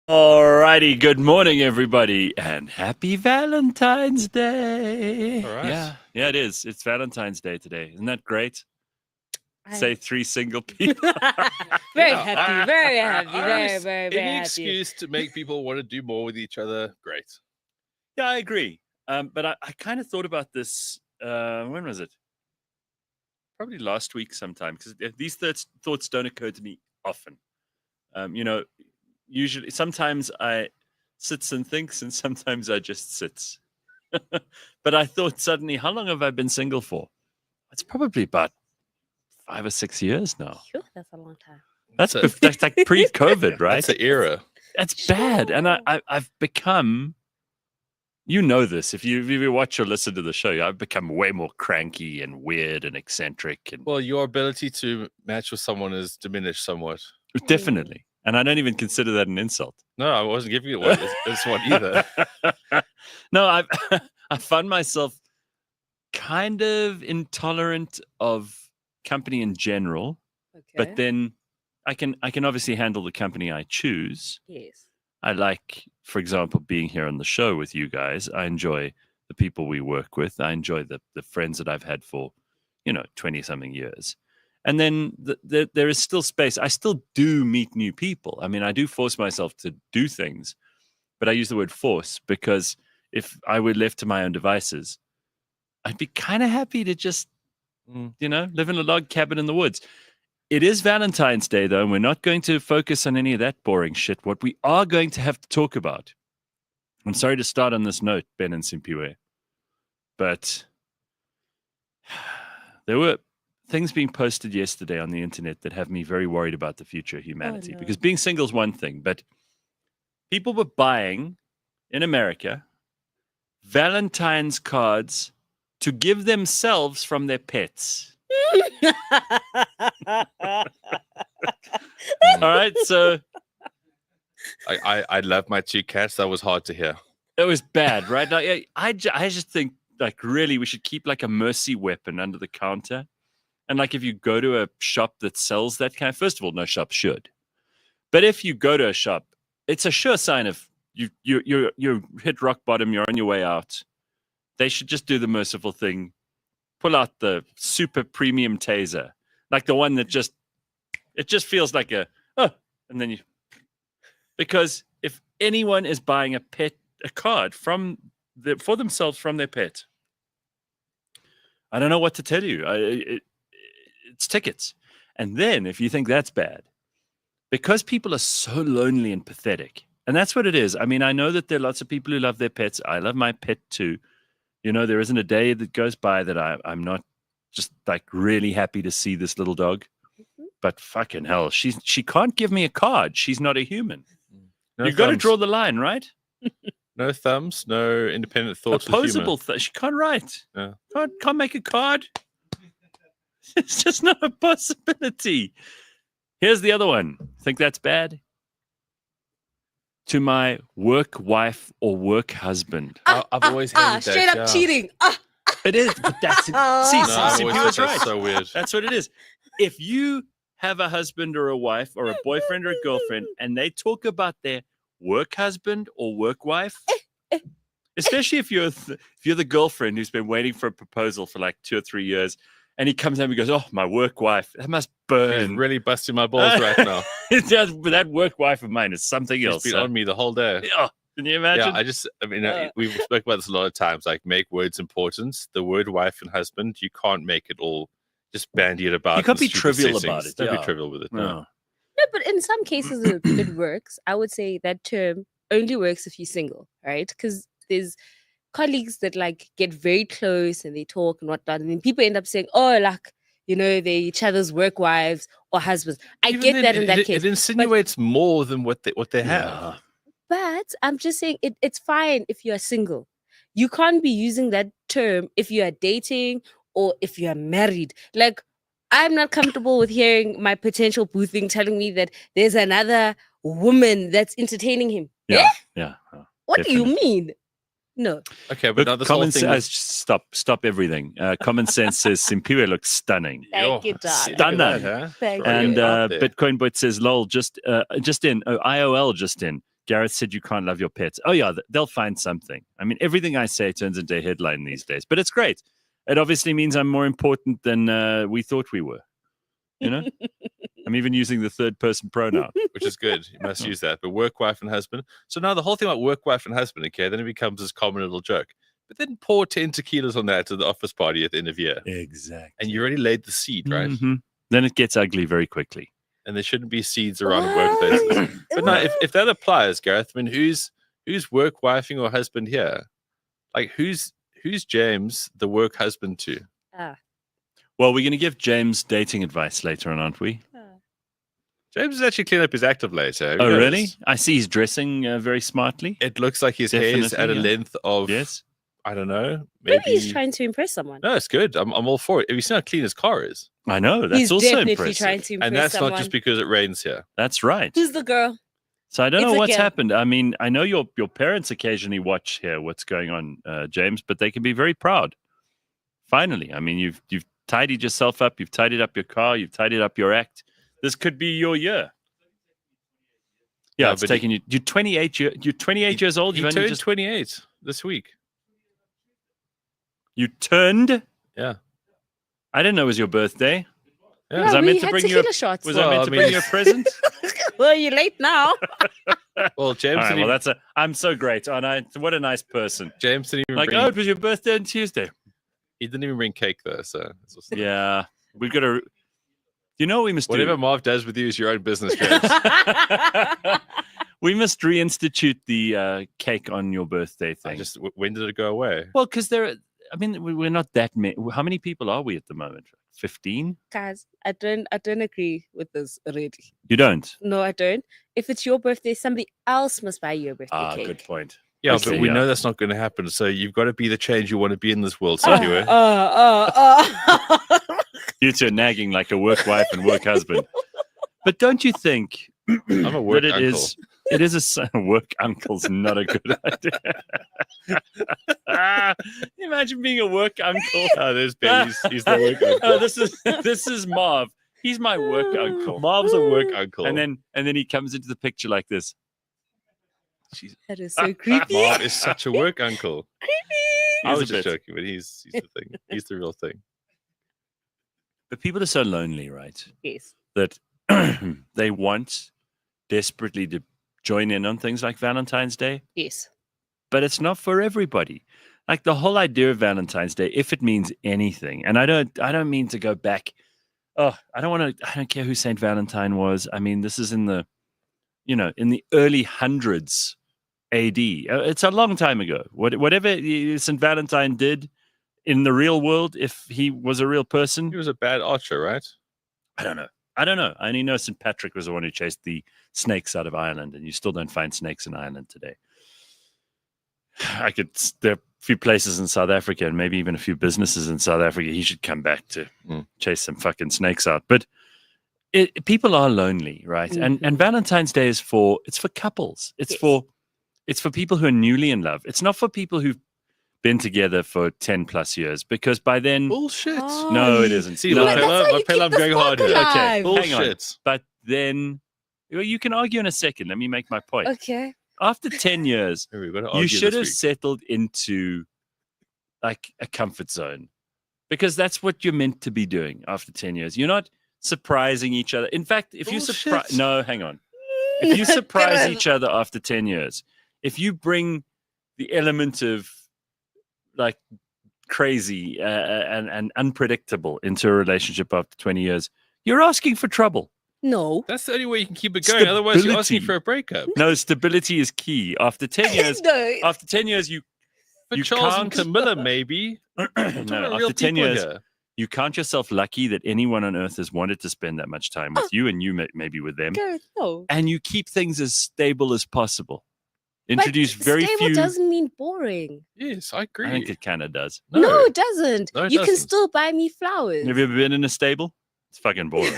Alrighty, good morning, everybody, and happy Valentine's Day. All right. Yeah, it is. It's Valentine's Day today. Isn't that great? Say 3 single people. Very happy, very Any happy. excuse to make people want to do more with each other, great. Yeah, I agree. But I kind of thought about this, when was it? Probably last week sometime, because these thoughts don't occur to me often. Usually, sometimes I sits and thinks, and sometimes I just sits. But I thought suddenly, how long have I been single for? It's probably about 5 or 6 years now. Sure, that's a long time. That's like pre-COVID, right? That's the era. That's bad. And I've become, you know this, if you watch or listen to the show, I've become way more cranky and weird and eccentric. And Well, your ability to match with someone is diminished somewhat. definitely. And I don't even consider that an insult. No, I wasn't giving you this one either. No, I found myself kind of intolerant of company in general, Okay. but then I can obviously handle the company I choose. Yes. I like, for example, being here on the show with you guys. I enjoy the people we work with. I enjoy the friends that I've had for, 20-something years. And then there is still space. I still do meet new people. I mean, I do force myself to do things, but I use the word force because if I were left to my own devices, I'd be kind of happy to just, live in a log cabin in the woods. It is Valentine's Day, though, and we're not going to focus on any of that boring shit. What we are going to have to talk about, I'm sorry to start on this note, Ben and Simphiwe, but there were things being posted yesterday on the internet that have me very worried about the future of humanity. no. Because being single is one thing, but people were buying, in America, Valentine's cards to give themselves from their pets. All right, so I love my 2 cats. That was hard to hear. it was bad, right? Like, I just think, like, really, we should keep like a mercy weapon under the counter. And like, if you go to a shop that sells that kind, first of all, no shop should. But if you go to a shop, it's a sure sign of you hit rock bottom. You're on your way out. They should just do the merciful thing. Pull out the super premium taser, like the one that just feels like and then because if anyone is buying a card for themselves from their pet, I don't know what to tell you. It's tickets. And then if you think that's bad, because people are so lonely and pathetic, and that's what it is. I mean, I know that there are lots of people who love their pets. I love my pet too. There isn't a day that goes by that I'm not just like really happy to see this little dog. Mm-hmm. But fucking hell, she can't give me a card. She's not a human. No You've got to thumbs. draw the line, right? No thumbs, no independent thoughts. Opposable. She can't write. Yeah. Can't make a card. It's just not a possibility. Here's the other one. Think that's bad? To my work wife or work husband. I've always hated that. Straight up yeah. cheating. It is, but that's No, I've see, always he thought was that's right. so weird. That's what it is. If you have a husband or a wife or a boyfriend or a girlfriend and they talk about their work husband or work wife, especially if you're the girlfriend who's been waiting for a proposal for like 2 or 3 years, and he comes home and goes, "Oh, my work wife, that must He's burn." really busting my balls right now. That work wife of mine is something He's else. been on me the whole day. Oh, can you imagine? Yeah, we've spoken about this a lot of times. Like, make words important. The word wife and husband, you can't make it all just bandy it about. You can't in be stupid trivial settings. about it, Don't yeah. be trivial with it. No. No. No, but in some cases it works. I would say that term only works if you're single, right? Because there's colleagues that like get very close and they talk and whatnot, and then people end up saying, "Oh, like they're each other's work wives or husbands." I Even get then, that in that it case. insinuates more than what they have. Yeah. But I'm just saying it's fine if you're single. You can't be using that term if you are dating or if you are married. Like, I'm not comfortable with hearing my potential boo thing telling me that there's another woman that's entertaining him. Yeah. What do you definitely. mean? No. Okay, but now Look, this whole common thing. sense. Stop everything. Common sense says Simphiwe looks stunning. Thank you, Yo, darling. Stunning. look at that, huh? Thank Throwing And it out there. Bitcoin Bot says, "Lol, just in. IOL just in. Gareth said you can't love your pets. Oh, yeah, they'll find something. I mean, everything I say turns into a headline these days, but it's great. It obviously means I'm more important than we thought we were. You know? I'm even using the third person pronoun. Which is good. You must use that. But work, wife, and husband. So now the whole thing about work, wife, and husband, okay, then it becomes this common little joke. But then pour 10 tequilas on that to the office party at the end of year. Exactly. And you already laid the seed, right? Mhm. Then it gets ugly very quickly. And there shouldn't be seeds around workplaces. But no, if that applies, Gareth, I mean, who's work, wifing, or husband here? Like, who's James, the work husband, to? Well, we're going to give James dating advice later on, aren't we? James has actually cleaned up his act of late. Oh, really? I see he's dressing very smartly. It looks like his hair is at a length of, I don't know. Maybe he's trying to impress someone. No, it's good. I'm all for it. Have you seen how clean his car is? I know. That's he's also definitely impressive. trying to impress And that's someone. not just because it rains here. That's right. Who's the girl? So I don't It's know a what's girl. happened. I mean, I know your parents occasionally watch here what's going on, James, but they can be very proud. Finally, I mean, you've tidied yourself up. You've tidied up your car. You've tidied up your act. This could be your year. Yeah, it's taking you. You're 28. You're 28 years old. He You've turned 28 this week. You turned. Yeah. I didn't know it was your birthday. Yeah. Was I we mean, to had bring you tequila a, shots. was Well, I meant I to mean, bring you a present? Well, you're late now. Well, James All right, didn't well, even, I'm so great. And what a nice person. James didn't even Like, bring, oh, it was your birthday on Tuesday. he didn't even bring cake though. So it's also, Yeah, we've got to. You know what we must whatever do? Marv does with you is your own business, James. We must reinstitute the cake on your birthday thing. When did it go away? Well, because I mean, we're not that many. How many people are we at the moment? 15? Guys, I don't agree with this already. You don't? No, I don't. If it's your birthday, somebody else must buy you a birthday cake. Good point. Yeah, Okay, but we yeah. know that's not going to happen. So you've got to be the change you want to be in this world, Simphiwe. You two are nagging like a work wife and work husband. But don't you think I'm a work that uncle. it is a work uncle's not a good idea. Imagine being a work uncle. Oh, there's Ben. He's the work uncle. Oh, this is Marv. He's my work uncle. Marv's a work uncle. And then he comes into the picture like this. That is so creepy. Marv is such a work uncle. I He's was a just bit. joking, but he's the thing. He's the real thing. But people are so lonely, right? Yes. That they want desperately to join in on things like Valentine's Day, Yes. but it's not for everybody. Like the whole idea of Valentine's Day, if it means anything, and I don't mean to go back. Oh, I don't care who Saint Valentine was. I mean, this is in the early hundreds AD. It's a long time ago. Whatever Saint Valentine did in the real world, if he was a real person, He was a bad archer, right? I don't know. I only know St. Patrick was the one who chased the snakes out of Ireland, and you still don't find snakes in Ireland today. There are a few places in South Africa and maybe even a few businesses in South Africa. He should come back to chase some fucking snakes out. But people are lonely, right? Mm-hmm. And Valentine's Day it's for couples. It's for people who are newly in love. It's not for people who've been together for 10 plus years, because by then Bullshit. Oh, no, it isn't. See, No, But that's how you Michaela, I'm keep the going hard spark here. alive. Okay, hang on. Bullshit. But then you can argue in a second. Let me make my point. Okay. After 10 years, Here, we've got to you argue should this have week. settled into like a comfort zone, because that's what you're meant to be doing after 10 years. You're not surprising each other. In fact, if you surprise, Bullshit. no, hang on. If you surprise Gareth. each other after 10 years, if you bring the element of like crazy and unpredictable into a relationship after 20 years, you're asking for trouble. No. That's the only way you can keep it going. Otherwise, you're asking Stability. for a breakup. No, stability is key. After 10 years, No. after 10 years, you For You Charles and can't- Camilla, maybe. no, Talking real after 10 people years, here. you count yourself lucky that anyone on earth has wanted to spend that much time with you, and you maybe with them, Gareth, no. and you keep things as stable as possible. But Introduce very stable few. doesn't mean boring. Yes, I agree. I think it kind of does. No, it doesn't. No, it You can doesn't. still buy me flowers. Have you ever been in a stable? It's fucking boring.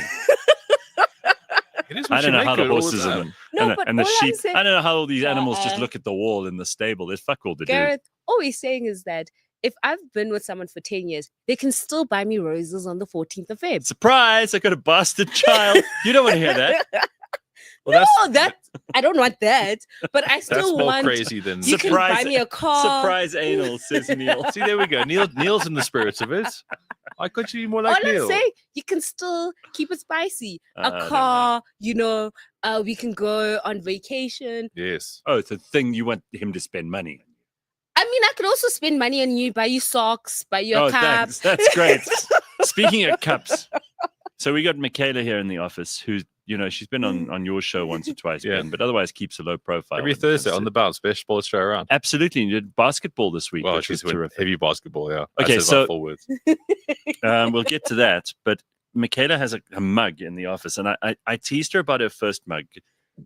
It is I what don't you know how make the it all horses time. and, No, and, but and the all I'm sheep. saying- I don't know how all these animals just Uh-uh. look at the wall in the stable. There's fuck all to do. Gareth, all he's saying is that if I've been with someone for 10 years, they can still buy me roses on the 14th of Feb. Surprise! I got a bastard child. You don't want to hear that. Well, no, that I don't want that. But I that's still more want. crazy than. You can buy me a car. Surprise anal, says Neil. See, there we go. Neil's in the spirit of it. I could you be more like All Neil. I'm saying, you can still keep it spicy. I A don't know. car, we can go on vacation. Yes. Oh, it's a thing you want him to spend money. I mean, I could also spend money on you, buy you socks, buy you a Oh, cup. thanks. That's great. Speaking of cups, so we got Michaela here in the office, who's she's been on your show once or twice, Yeah. Ben, but otherwise keeps a low profile. Every when it comes Thursday on to- the bounce, best sports show around. Absolutely, and you did basketball this week, Well, which was she's terrific. heavy basketball. Yeah. Okay, I said so- about 4 words. We'll get to that, but Michaela has a mug in the office, and I teased her about her first mug.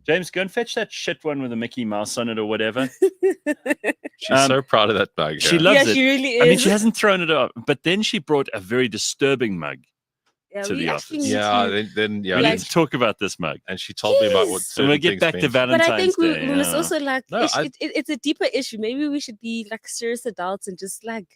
James, go and fetch that shit one with a Mickey Mouse on it or whatever. She's so proud of that mug. She yeah. loves Yeah, it. she really is. I mean, she hasn't thrown it up, but then she brought a very disturbing mug. Yeah, to we the actually office. need Yeah, to- then We yeah. need to talk about this mug. And she told me about what. Yes. And we'll certain get things back to meant. Valentine's But I think Day. we must yeah. also No, it's a deeper issue. Maybe we should be like serious adults and just like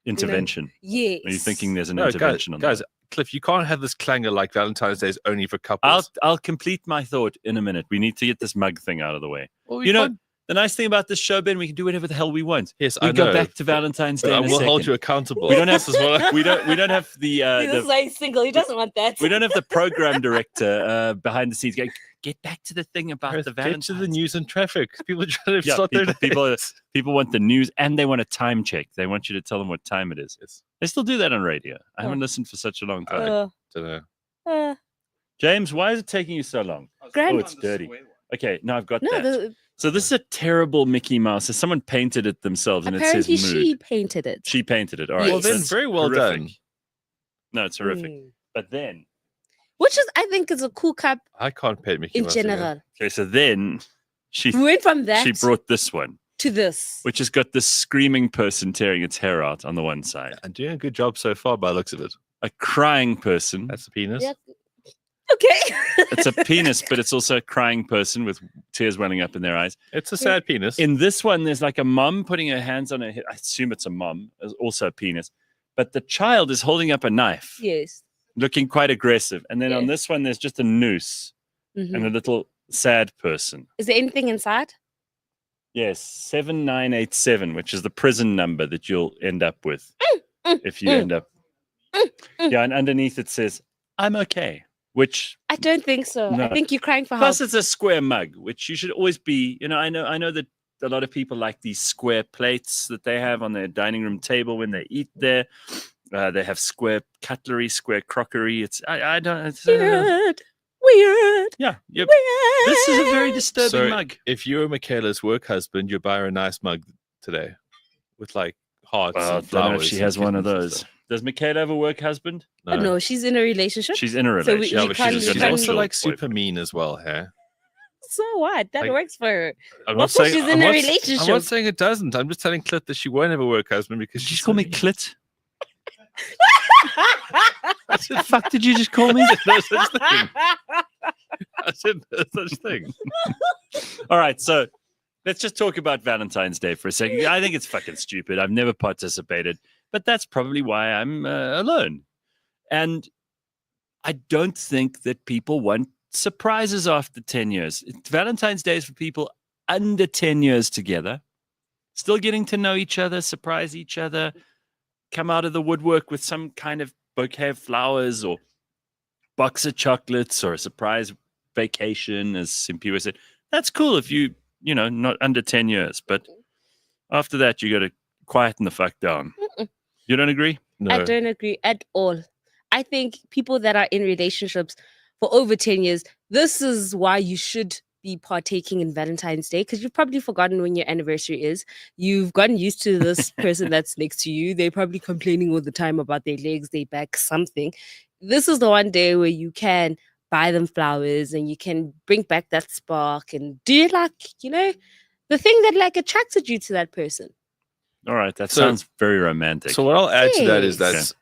Intervention. yes. Are you thinking there's an No, intervention on guys, that? Cliff, you can't have this clangor like Valentine's Day is only for couples. I'll complete my thought in a minute. We need to get this mug thing out of the way. Well, You know, can't- the nice thing about this show, Ben, we can do whatever the hell we want. yes, We I go know, back to Valentine's but Day I in a will hold second. you accountable. We don't have This is what I- we don't have the This is why he's single. He doesn't want that. we don't have the program director behind the scenes going, get back to the thing about Gareth, the get Valentine's. to the news and traffic. People are trying to Yeah, start their people want the news and they want a time check. They want you to tell them what time it is. Yes. They still do that on radio. I Oh. haven't listened for such a long time. Don't know. James, why is it taking you so long? Grand- Oh, it's dirty. Okay, no, I've got No, that. So this is a terrible Mickey Mouse. So someone painted it themselves, and it says apparently mood. she painted it. She painted it. All right. Yes. Well, then, that's very well horrific. done. No, it's horrific. Mm. But then, Which is, I think, is a cool cup I can't pay Mickey in Mouse again. general. okay, so then she We went from that she brought this one, to this. which has got this screaming person tearing its hair out on the one side, I'm doing a good job so far by the looks of it. a crying person. That's the penis. Yeah. Okay. It's a penis, but it's also a crying person with tears welling up in their eyes. It's a sad penis. In this one, there's like a mum putting her hands on her head. I assume it's a mum, also a penis. But the child is holding up a knife, Yes. looking quite aggressive. And then on Yeah. this one, there's just a noose Mhm. and a little sad person. Is there anything inside? Yes, 7987, which is the prison number that you'll end up with if you end up. Yeah, and underneath it says, I'm okay, which I don't think so. No. I think you're crying for help. plus it's a square mug, which you should always be, I know that a lot of people like these square plates that they have on their dining room table when they eat there. They have square cutlery, square crockery. I don't. It's, Weird. Weird. yeah. Weird. This is a very disturbing So, mug. if you were Michaela's work husband, you'd buy her a nice mug today with like hearts Well, I and don't know flowers. if she and has one of kittens and those. stuff. Does Michaela have a work husband? No, she's in a relationship. She's in a So relationship. we Yeah, but can't- she's, we she's can't- also like Boyfriend. super mean as well, huh? So what? That Like- works for her. I'm What if she's in a I'm not relationship? saying it doesn't. I'm just telling Cliff that she won't have a work husband because Did she's you call me so clit? What the fuck did you just call me? no such thing. I said no such thing. All right, so let's just talk about Valentine's Day for a second. I think it's fucking stupid. I've never participated, but that's probably why I'm alone. And I don't think that people want surprises after 10 years. Valentine's Day is for people under 10 years together, still getting to know each other, surprise each other, come out of the woodwork with some kind of bouquet of flowers or box of chocolates or a surprise vacation, as Simphiwe said. That's cool if you not under 10 years. But after that, you got to quieten the fuck down. You don't agree? No. I don't agree at all. I think people that are in relationships for over 10 years, this is why you should be partaking in Valentine's Day, because you've probably forgotten when your anniversary is. You've gotten used to this person that's next to you. They're probably complaining all the time about their legs, their back, something. This is the one day where you can buy them flowers and you can bring back that spark and do the thing that attracted you to that person. All right. That So- sounds very romantic. So what I'll add to that is that Yes.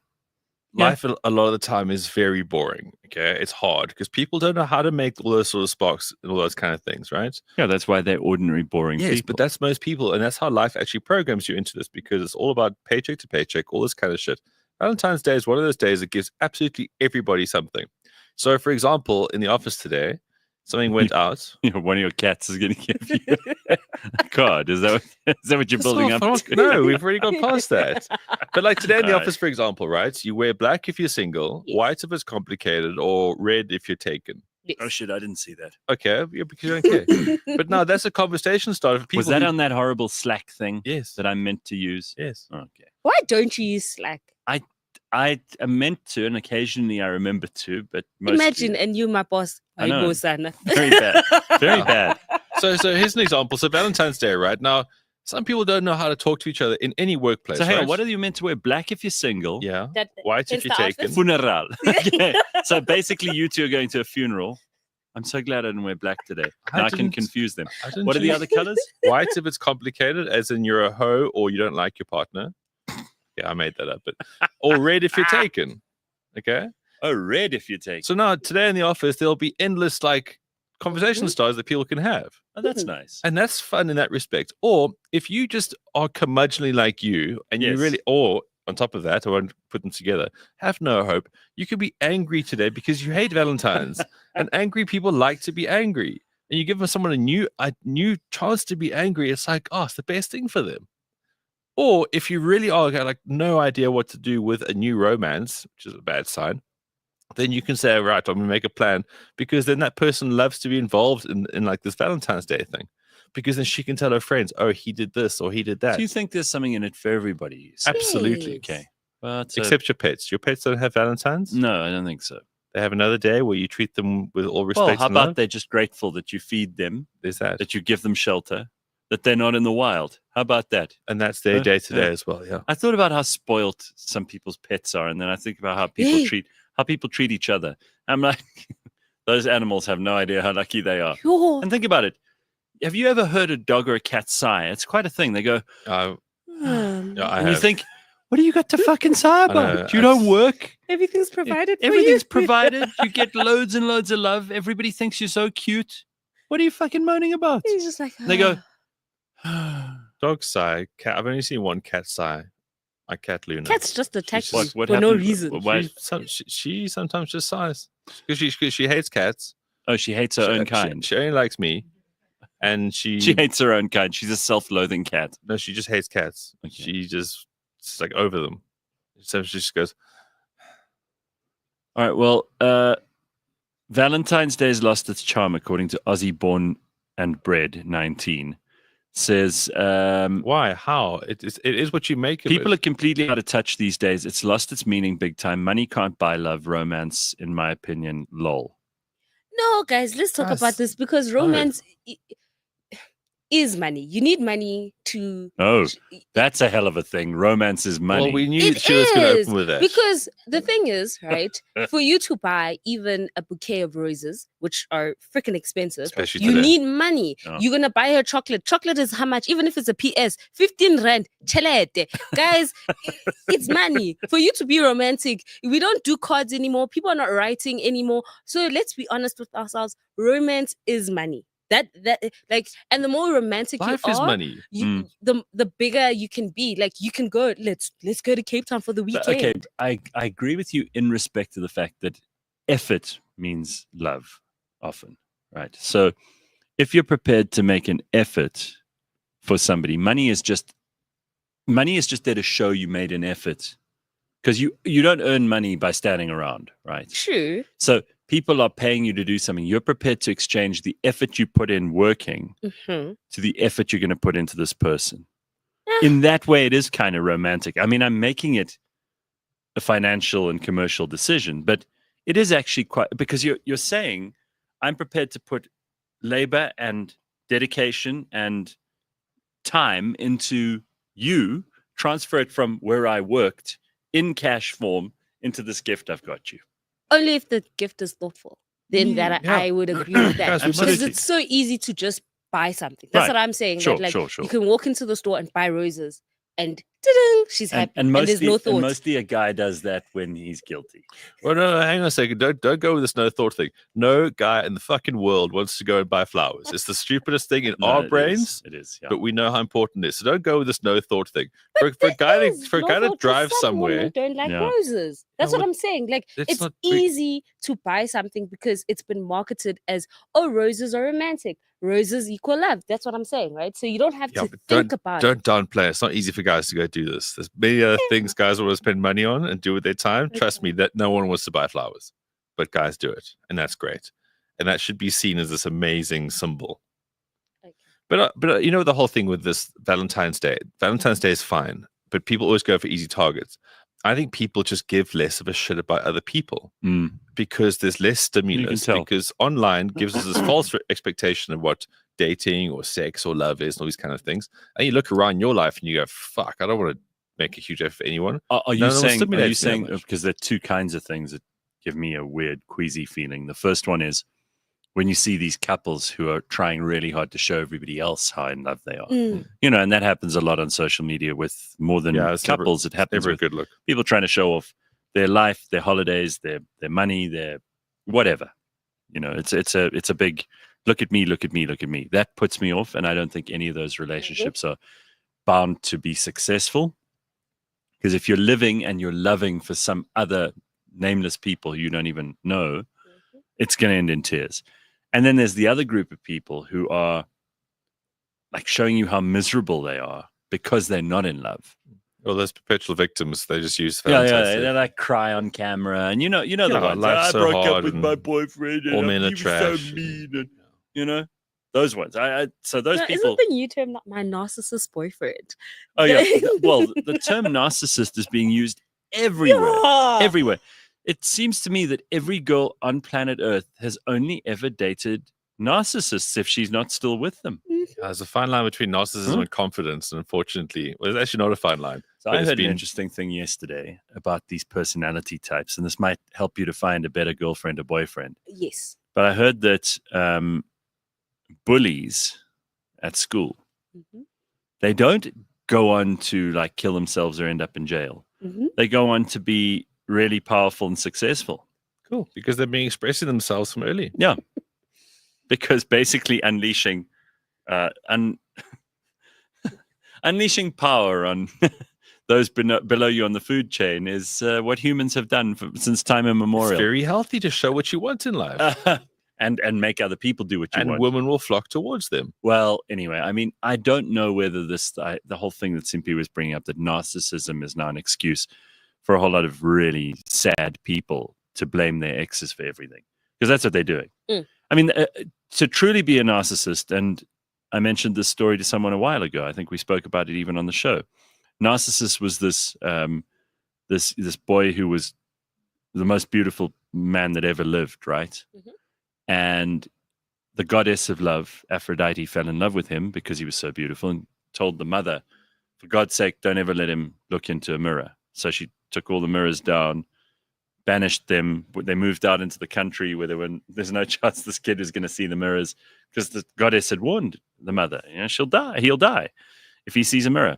life a lot of the time is very boring. Okay, it's hard because people don't know how to make all those sort of sparks and all those kind of things, right? yeah, that's why they're ordinary, boring Yes, people. but that's most people, and that's how life actually programs you into this because it's all about paycheck to paycheck, all this kind of shit. Valentine's Day is one of those days that gives absolutely everybody something. So, for example, in the office today, something went out. One of your cats is going to give you a card. Is that what you're building up to? No, we've already gone past that. But like today in the Alright. office, for example, right? You wear black if you're single, Yes. white if it's complicated, or red if you're taken. Yes. Oh shit, I didn't see that. Okay, yeah, because you don't care. But no, that's a conversation starter for people. Was that who- on that horrible Slack thing Yes. that I meant to use? Yes. Okay. Why don't you use Slack? I meant to, and occasionally I remember to, but mostly Imagine, and you, my boss. I know. Aibo sana. very bad. Very bad. So here's an example. So Valentine's Day, right? Now, some people don't know how to talk to each other in any workplace. So hang on, right? what are you meant to wear? Black if you're single. Yeah. That- White if hence you're the taken. outfit. Funeral. Okay. So basically, you two are going to a funeral. I'm so glad I didn't wear black today. Now I can didn't- confuse them. I didn't What are the choose- other colors? White if it's complicated, as in you're a hoe or you don't like your partner. Yeah, I made that up. But or red if you're taken. Okay. Oh, red if you take. So now today in the office there'll be endless like conversation starters that people can have. Oh, that's nice. And that's fun in that respect. Or if you just are curmudgeonly like you and you Yes. really, or on top of that, I won't put them together, have no hope, you could be angry today because you hate Valentine's. And angry people like to be angry. And you give someone a new chance to be angry, it's like, oh, it's the best thing for them. Or if you really are like no idea what to do with a new romance, which is a bad sign, then you can say, right, I'm gonna make a plan, because then that person loves to be involved in like this Valentine's Day thing. Because then she can tell her friends, oh, he did this or he did that. Do you think there's something in it for everybody? Absolutely. Yes. Okay. Well, it's Except your pets. Your pets don't have Valentine's. no, I don't think so. They have another day where you treat them with all Well, respect how and about love. they're just grateful that you feed them, There's that. that you give them shelter, that they're not in the wild? How about that? And that's their Huh? day to day Yeah. as well. Yeah. I thought about how spoilt some people's pets are, and then I think about how people treat each other. I'm like, those animals have no idea how lucky they are. Yo. And think about it. Have you ever heard a dog or a cat sigh? It's quite a thing. They go, Yeah, I and you have. think, what do you got to fucking sigh know, about? You don't work. Everything's provided for Everything's you. provided. You get loads and loads of love. Everybody thinks you're so cute. What are you fucking moaning about? He's just like, They go, Dogs sigh. Cat. I've only seen one cat sigh. My cat Luna. cats just attack She's- you what for no happened? reason. Why- She sometimes just sighs because she hates cats. Oh, she hates her own kind. She only likes me, and she She hates her own kind. She's a self-loathing cat. no, she just hates cats. Okay. She just it's like over them. So she just goes. All right. Well, Valentine's Day has lost its charm, according to Aussie Born and Bred 19. Says Why? How? It is what you make of people are it. completely out of touch these days. It's lost its meaning big time. Money can't buy love, romance, in my opinion. Lol. No, guys, let's talk Guys, about this because romance is money. You need money to. Oh, that's a hell of a thing. Romance is money. Well, we knew It she was going to is, open with that. Because the thing is, right, for you to buy even a bouquet of roses, which are freaking expensive, Especially you today. need money. Yeah. You're gonna buy her chocolate. Chocolate is how much? Even if it's a PS, 15 rand. Chelete. Guys, it's money. For you to be romantic, we don't do cards anymore. People are not writing anymore. So let's be honest with ourselves. Romance is money. That like, and the more romantic Life you is are, money. the bigger you can be. Like you can go. Let's go to Cape Town for the But, weekend. okay, I agree with you in respect to the fact that effort means love often, right? So if you're prepared to make an effort for somebody, money is just there to show you made an effort, because you don't earn money by standing around, right? True. So people are paying you to do something. You're prepared to exchange the effort you put in working Mhm. to the effort you're going to put into this person. In that way, it is kind of romantic. I mean, I'm making it a financial and commercial decision, but it is actually quite, because you're saying I'm prepared to put labor and dedication and time into you, transfer it from where I worked in cash form into this gift I've got you. Only if the gift is thoughtful. Then that Yeah. I would agree with that. Guys, we Because must- it's so easy to just buy something. That's Right. what I'm saying. Sure, that, like, sure. You can walk into the store and buy roses and Ta-ding, she's happy. And there's no thought. mostly a guy does that when he's guilty. Well, no, hang on a second. Don't go with this no thought thing. No guy in the fucking world wants to go and buy flowers. It's the stupidest thing in our brains. It is. Yeah. But we know how important it is. So don't go with this no thought thing. For a guy to drive somewhere, don't like Yeah. roses. That's No, what I'm saying. Like it's it's not easy to buy something because it's been marketed as, oh, roses are romantic. Roses equal love. That's what I'm saying, right? So you don't have to but think about it. don't downplay it. It's not easy for guys to go do this. There's many other things guys want to spend money on and do with their time. Trust me, that no one wants to buy flowers, but guys do it, and that's great. And that should be seen as this amazing symbol. Okay. But you know the whole thing with this Valentine's Day. Valentine's Day is fine, but people always go for easy targets. I think people just give less of a shit about other people because there's less stimulus. tell. Because online gives us this false expectation of what dating or sex or love is and all these kind of things. And you look around your life and you go, "Fuck, I don't want to make a huge effort for anyone." Are you None of them saying? Are stimulate you me that saying much. because there are two kinds of things that give me a weird queasy feeling. The first one is when you see these couples who are trying really hard to show everybody else how in love they are. You know, and that happens a lot on social media with more than it's couples. It happens Never a with good look. people trying to show off their life, their holidays, their money, their whatever. You know, it's a big look at me, look at me, look at me. That puts me off, and I don't think any of those relationships are bound to be successful. Because if you're living and you're loving for some other nameless people you don't even know, it's going to end in tears. And then there's the other group of people who are like showing you how miserable they are because they're not in love. Well, those perpetual victims, they just use Yeah, Valentine's Day. they like cry on camera, and you know the Yeah, ones. life's I so broke up hard with and my boyfriend, all and men he are was trash. so mean, and you know those ones. So those people. Isn't the new term not my narcissist boyfriend? Oh yeah. Well, the term narcissist is being used everywhere. Yeah. Everywhere. It seems to me that every girl on planet Earth has only ever dated narcissists if she's not still with them. There's a fine line between narcissism and confidence, and unfortunately, well, it's actually not a fine line. So But I it's heard been- an interesting thing yesterday about these personality types, and this might help you to find a better girlfriend or boyfriend. Yes. But I heard that bullies at school, they don't go on to like kill themselves or end up in jail. They go on to be really powerful and successful. Cool, because they're being expressing themselves from early. Yeah. Because basically unleashing unleashing power on those below you on the food chain is what humans have done since time immemorial. It's very healthy to show what you want in life, and make other people do what you and want. women will flock towards them. Well, anyway, I mean, I don't know whether the whole thing that Simphiwe was bringing up, that narcissism is now an excuse for a whole lot of really sad people to blame their exes for everything, because that's what they're doing. I mean, to truly be a narcissist, and I mentioned this story to someone a while ago. I think we spoke about it even on the show. Narcissus was this this boy who was the most beautiful man that ever lived, right? And the goddess of love, Aphrodite, fell in love with him because he was so beautiful, and told the mother, for God's sake, don't ever let him look into a mirror. So she took all the mirrors down, banished them. They moved out into the country where there's no chance this kid is going to see the mirrors, because the goddess had warned the mother, she'll die. He'll die if he sees a mirror.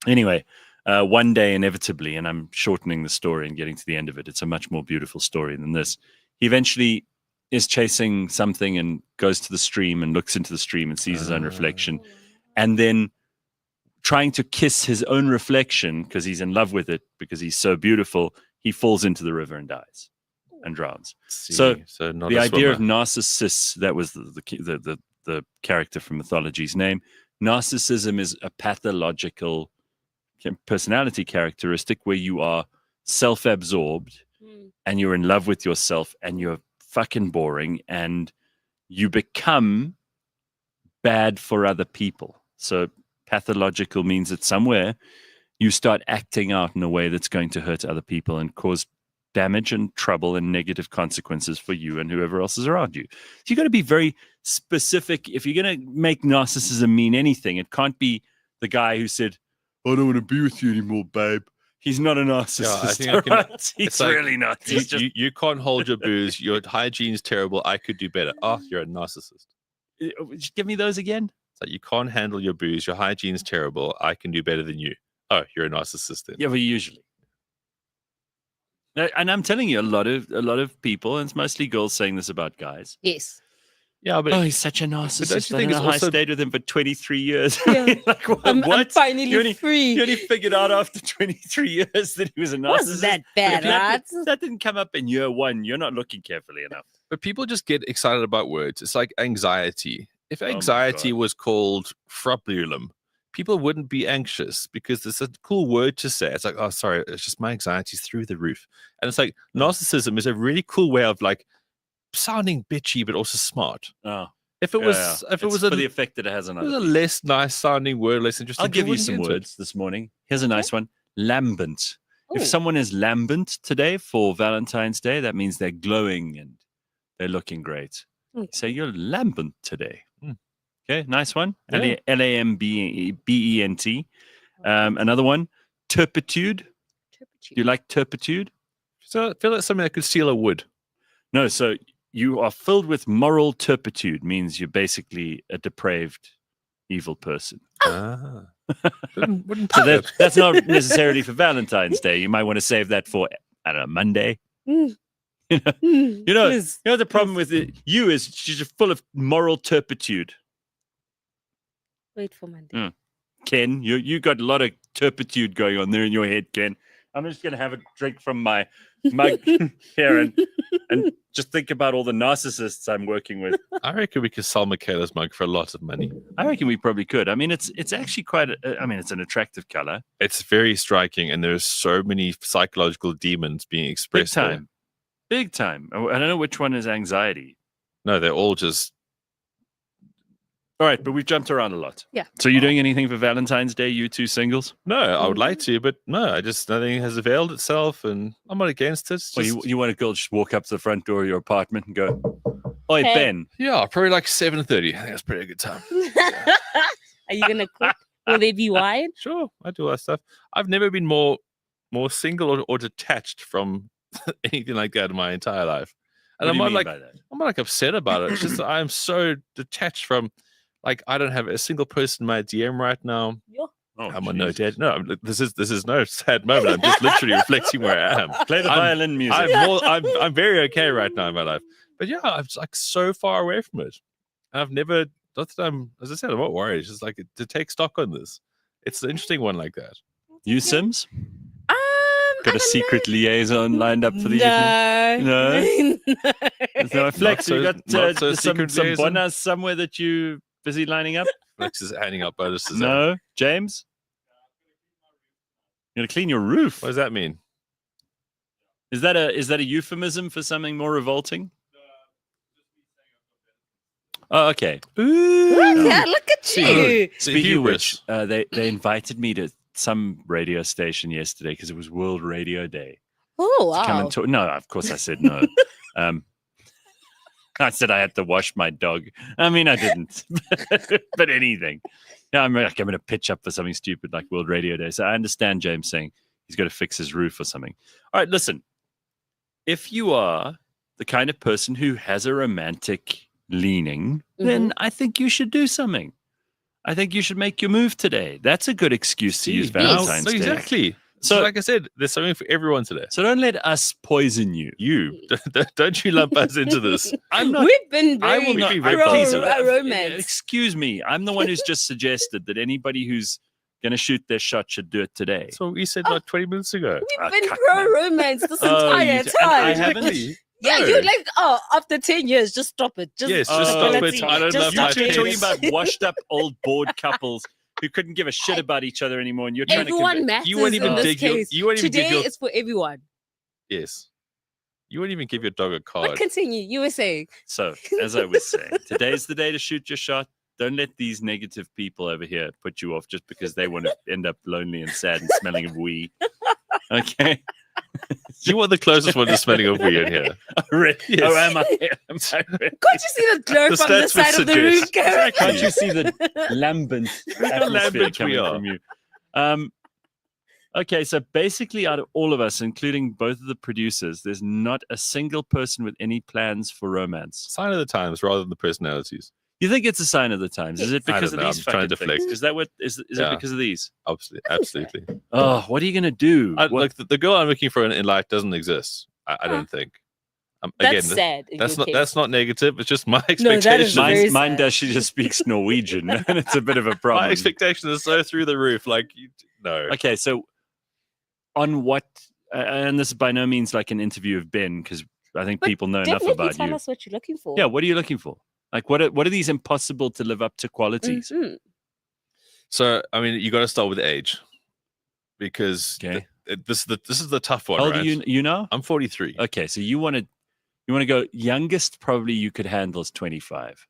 Anyway, one day, inevitably, and I'm shortening the story and getting to the end of it, it's a much more beautiful story than this. He eventually is chasing something and goes to the stream and looks into the stream and sees his own reflection, and then trying to kiss his own reflection because he's in love with it, because he's so beautiful, he falls into the river and dies and drowns. So not the a idea of swimmer. Narcissus, that was the character from mythology's name. Narcissism is a pathological personality characteristic where you are self-absorbed and you're in love with yourself and you're fucking boring and you become bad for other people. So pathological means that somewhere you start acting out in a way that's going to hurt other people and cause damage and trouble and negative consequences for you and whoever else is around you. So you've got to be very specific. If you're going to make narcissism mean anything, it can't be the guy who said, I don't want to be with you anymore, babe. He's not a narcissist. I can- right? He's it's like, really not. He's just, you can't hold your booze. Your hygiene's terrible. I could do better. Oh, you're a narcissist. just give me those again. It's like you can't handle your booze. Your hygiene's terrible. I can do better than you. Oh, you're a narcissist then. Yeah, but usually. And I'm telling you, a lot of people, and it's mostly girls saying this about guys. Yes. Yeah, but Oh, he's such a narcissist. you I think don't know it's how also- I stayed with him for 23 years. Yeah. Like, what? I'm finally You only free. figured out after 23 years that he was a narcissist. Wasn't that But bad, if that, right? that didn't come up in year one, you're not looking carefully enough. But people just get excited about words. It's like anxiety. If my anxiety God. was called frabulum, people wouldn't be anxious because it's a cool word to say. It's like, oh, sorry, it's just my anxiety's through the roof. And it's like narcissism is a really cool way of like sounding bitchy but also smart. Oh, If it was, if it It's was for a, the effect that it has on it was other a people. less nice sounding word, less interesting. I'll give you wouldn't some get into it. words this morning. Here's a nice one. Lambent. If Ooh. someone is lambent today for Valentine's Day, that means they're glowing and they're looking great. Okay. So you're lambent today. Hmm. Okay, nice one. Yeah. Lambent. Another one, turpitude. Do you like turpitude? So I feel like something that could steal a wood. No, so you are filled with moral turpitude, means you're basically a depraved, evil person. Ah. Wouldn't So put that. that's not necessarily for Valentine's Day. You might want to save that for, I don't know, Monday. Mm. You know, Mm, you know, please. you know the problem with you is she's just full of moral turpitude. Wait for Monday. Mm. Ken, you got a lot of turpitude going on there in your head, Ken. I'm just gonna have a drink from my mug here and just think about all the narcissists I'm working with. I reckon we could sell Michaela's mug for a lot of money. I reckon we probably could. I mean, it's actually quite. It's an attractive color. It's very striking, and there's so many psychological demons being Big expressed. there. time, big time. I don't know which one is anxiety. No, they're all just. All right, but we've jumped around a lot. Yeah. So you doing anything for Valentine's Day, you two singles? No, I would like to, but no, I just nothing has availed itself, and I'm not against it. It's Or just- you want a girl to just walk up to the front door of your apartment and go, "Oi, Hey. Ben." yeah, probably like 7:30. I think that's pretty good time. Are you gonna cook? Will they be wine? Sure, I do all that stuff. I've never been more single or detached from anything like that in my entire life. And What do you I'm mean not by that? I'm not like upset about it. It's just that I'm so detached from, like, I don't have a single person in my DM right now. Yo. Oh, I'm on no Jesus. dead. No, this is no sad moment. I'm just literally reflecting where I am. Play the I'm- violin music. I'm very okay right now in my life. But yeah, I'm just, like, so far away from it. And I've never, not that I'm, as I said, I'm not worried. It's just like to take stock on this. It's an interesting one like that. You Sims I got a don't secret liaison lined up for the evening. no. There's no Flex. so- you got not so some secret liaison. bonas somewhere that you busy lining up? Flex is handing out bonuses. No, James. You're gonna clean your roof. What does that mean? Is that a euphemism for something more revolting? Oh, okay. Yeah, look at See, you. The Speaking of which, hubris. they invited me to some radio station yesterday because it was World Radio Day. Oh To come wow. and talk. No, of course I said no. I said I had to wash my dog. I mean, I didn't, but anything. Yeah, I'm going to pitch up for something stupid like World Radio Day. So I understand James saying he's got to fix his roof or something. All right, listen. If you are the kind of person who has a romantic leaning, then I think you should do something. I think you should make your move today. That's a good excuse to use See, Valentine's no, Day. exactly. So- So, like I said, there's something for everyone today. So don't let us poison you. You don't you lump us into this? I'm not. We've been I very will not. be very pro positive. romance. Excuse me. I'm the one who's just suggested that anybody who's going to shoot their shot should do it today. That's what we said like 20 minutes ago. We've been cut, pro man. romance this Oh, entire you d- and I time. haven't. Yeah, No. you're like, after 10 years, just stop it. Just Yes, just stop stop it. stability. I don't Just love You're my stop talking it. kids. about washed up old bored couples who couldn't give a shit about each other anymore, and you're trying Everyone to matters you won't even in this dig your- case. you won't even dig Today your- is for everyone. Yes. You won't even give your dog a But card. continue. You were saying. So, as I was saying, today's the day to shoot your shot. Don't let these negative people over here put you off just because they want to end up lonely and sad and smelling of wee. Okay. You are the closest one to smelling of weed in here. Really? Yes. Oh, am I? Am I really? Can't you see the glow The from the stats would side of the suggest. roof, Gareth? Can't you see the lambent atmosphere lambent we coming are. from you? Okay, so basically, out of all of us, including both of the producers, there's not a single person with any plans for romance. Sign of the times rather than the personalities. You think it's a sign of the times? Is it I because don't of know, these I'm trying to fucking things? deflect. Is that what is it Yeah. because of these? Absolutely. Oh, what are you gonna do? What- Look, the girl I'm looking for in life doesn't exist. I don't think. That's Again, sad. in that's your not that's case. not negative. It's just my No, that is expectation. very mine sad. does. She just speaks Norwegian, and it's a bit of a My problem. expectation is so through the roof. Like, no. Okay, so on what? And this is by no means like an interview of Ben, because I think But people know enough Definitely about tell you. us what you're looking for. Yeah, what are you looking for? Like, what are these impossible to live up to qualities? Mhm. So, I mean, you got to start with age, because Okay. this is the tough one. How old right? are you now? I'm 43. Okay, so you want to go youngest probably you could handle is 25.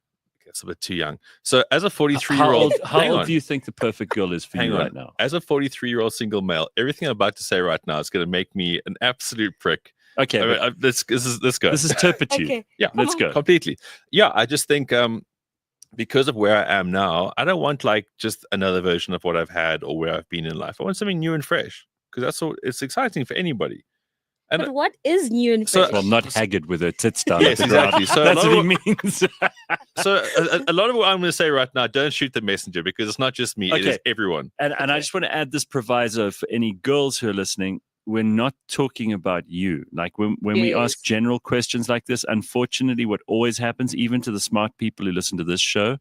That's a bit too young. So, as a 43 How year old, old do you think the perfect girl is for Hang you on. right now? As a 43-year-old single male, everything I'm about to say right now is going to make me an absolute prick. Okay, I mean, but this go. this is turpitude. Okay. Yeah, come Let's on. go. completely. Yeah, I just think because of where I am now, I don't want like just another version of what I've had or where I've been in life. I want something new and fresh, because that's all. It's exciting for anybody. And But what is new and So- fresh? Well, not haggard with her tits down. Yes, at the ground. exactly. So a That's lot what of he means. so a lot of what I'm going to say right now, don't shoot the messenger, because it's not just me; it Okay. is everyone. And I just want to add this proviso for any girls who are listening. We're not talking about you. Like when we ask Yes. general questions like this, unfortunately, what always happens, even to the smart people who listen to this show,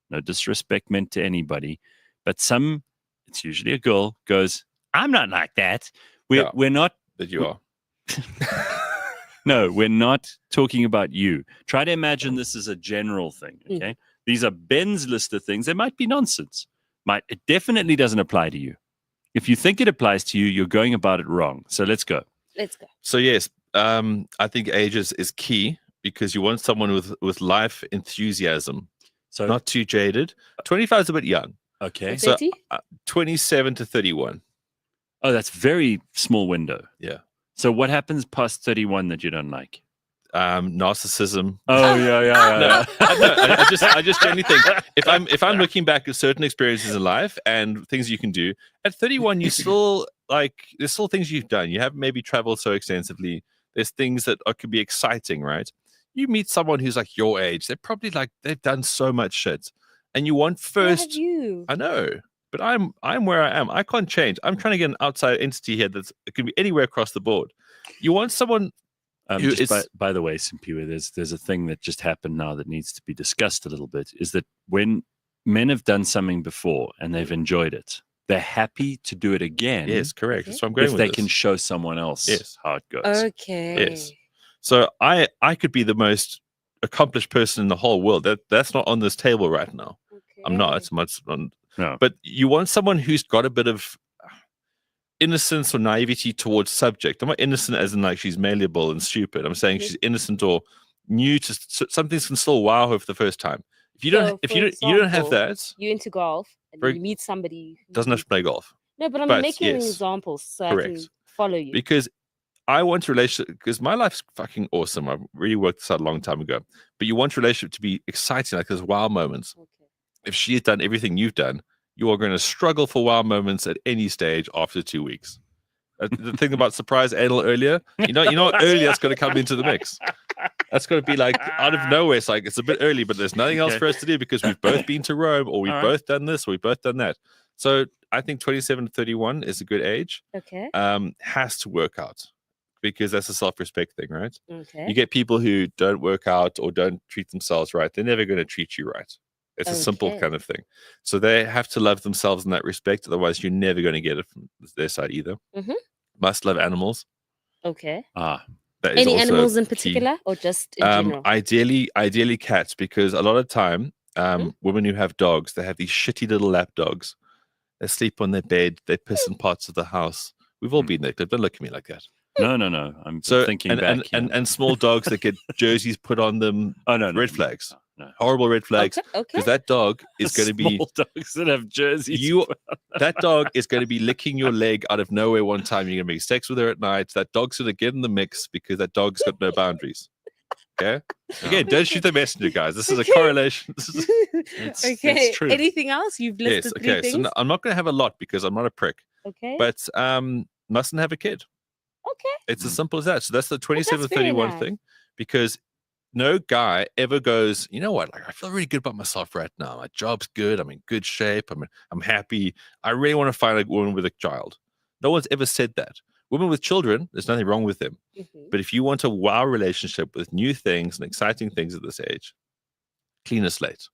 no disrespect meant to anybody, but it's usually a girl, goes, I'm not like that. Yeah. We're not. That you are. No, we're not talking about you. Try to imagine this as a general thing. Mm. Okay. These are Ben's list of things. They might be nonsense. It definitely doesn't apply to you. If you think it applies to you, you're going about it wrong. So let's go. Let's go. So yes, I think age is key, because you want someone with life enthusiasm, So not too jaded. 25 is a bit young. okay. So- 30? 27 to 31. Oh, that's very small window. Yeah. So what happens past 31 that you don't like? Narcissism. Oh yeah. No, I just genuinely think if I'm looking back at certain experiences in life and things you can do at 31, you still there's still things you've done. You haven't maybe traveled so extensively. There's things that could be exciting, right? You meet someone who's like your age. They're probably like they've done so much shit, and you want Where have first. you? I know, but I'm where I am. I can't change. I'm trying to get an outside entity here it can be anywhere across the board. You want someone. Who Just is- by the way, Simphiwe, there's a thing that just happened now that needs to be discussed a little bit. Is that when men have done something before and they've enjoyed it, they're happy to do it again. Yes, correct. Okay. That's what I'm going if with they this. can show someone else Yes. how it goes. Okay. Yes. So I could be the most accomplished person in the whole world. That's not on this table right now. I'm not. It's much on. No. But you want someone who's got a bit of innocence or naivety towards subject. I'm not innocent as in like she's malleable and stupid. I'm saying Mhm. she's innocent or new to something can still wow her for the first time. If you don't, So, if for you don't have example, that, You're into golf and For- you meet somebody who doesn't have to play golf. No, but I'm but making yes. examples so I can Correct. follow you. Because I want a relationship, because my life's fucking awesome. I really worked this out a long time ago. But you want a relationship to be exciting, like there's wow moments. Okay. If she has done everything you've done, you are going to struggle for wow moments at any stage after 2 weeks. The thing about surprise anal earlier, you know what early that's going to come into the mix. That's going to be like out of nowhere. It's like it's a bit early, but there's nothing else Okay. for us to do because we've both been to Rome, or we've All right. both done this, or we've both done that. So I think 27 to 31 is a good age. Okay. Has to work out, because that's a self-respect thing, right? Okay. You get people who don't work out or don't treat themselves right. They're never going to treat you right. It's a simple Okay. kind of thing. So they have to love themselves in that respect. Otherwise, you're never going to get it from their side either. Mhm. Must love animals. Okay. Ah, That is Any also animals in key. particular or just in general? Ideally cats, because a lot of time, Mm-hmm. women who have dogs, they have these shitty little lap dogs. They sleep on their bed. They piss in parts of the house. We've all been there. Cliff. Don't look at me like that. no. I'm So thinking and, back. and small dogs that get jerseys put on them. oh no, red flags. No. Horrible red flags. Okay. Because that dog is going to be Small dogs that have jerseys. that dog is going to be licking your leg out of nowhere one time. You're going to make sex with her at night. That dog's going to get in the mix because that dog's got no boundaries. Okay. Again, don't shoot the messenger, guys. This is a Okay. correlation. This is, Okay. true. Anything else? You've yes. listed three Okay. So things. I'm not going to have a lot because I'm not a prick. Okay. But mustn't have a kid. Okay. It's as simple as that. So that's the 27 very 31 nice. thing, because no guy ever goes, you know what? Like, I feel really good about myself right now. My job's good. I'm in good shape. I'm happy. I really want to find a woman with a child. No one's ever said that. Women with children, there's nothing wrong with them. Mhm. But if you want a wow relationship with new things and exciting things at this age, clean a slate.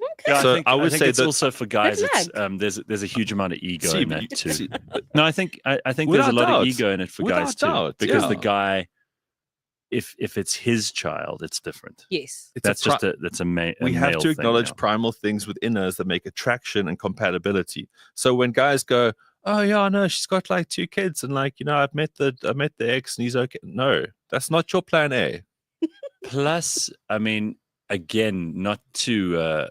Okay. Yeah, So I would think say it's that- also for guys. Good It's luck. there's a huge amount of ego See, in but that you- too. see, but No, I think there's a Without lot doubt. of ego in it for guys Without too, doubt, because the yeah. guy, if it's his child, it's different. Yes. it's That's a pri- that's a male. we have to acknowledge thing, primal things within us that make attraction and compatibility. So when guys go, oh yeah, no, she's got like 2 kids, and like, you know, I met the ex and he's okay. No, that's not your plan A. Plus, I mean, again, not to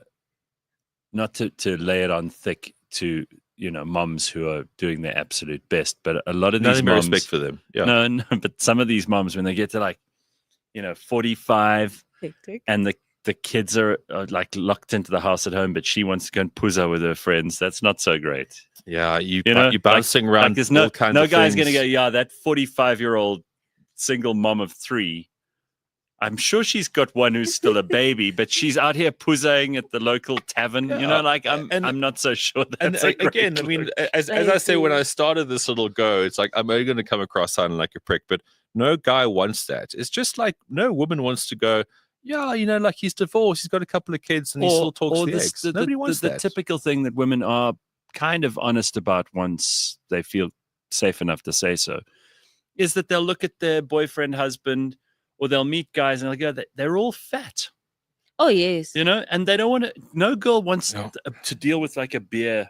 lay it on thick to moms who are doing their absolute best, but a lot of these Nothing but moms, respect for them. Yeah. no, but some of these moms, when they get to like 45 Hectic. and the kids are like locked into the house at home, but she wants to go and puzza with her friends, that's not so great. Yeah, you're know, bouncing around. Like there's no all kinds no of guy's going to things. go, yeah, that 45-year-old single mom of 3. I'm sure she's got one who's still a baby, but she's out here puzzing at the local tavern. Yeah, Like I'm not so sure And that's a great again, I mean, look. as I say, when I started this little go, it's like I'm only going to come across sounding like a prick, but no guy wants that. It's just like no woman wants to go, yeah, like he's divorced, he's got a couple of kids, and he still talks to the ex. Nobody wants the that. typical thing that women are kind of honest about once they feel safe enough to say so is that they'll look at their boyfriend, husband, or they'll meet guys and they'll go, they're all fat, Oh yes. and they don't want to. No girl wants No. to deal with like a beer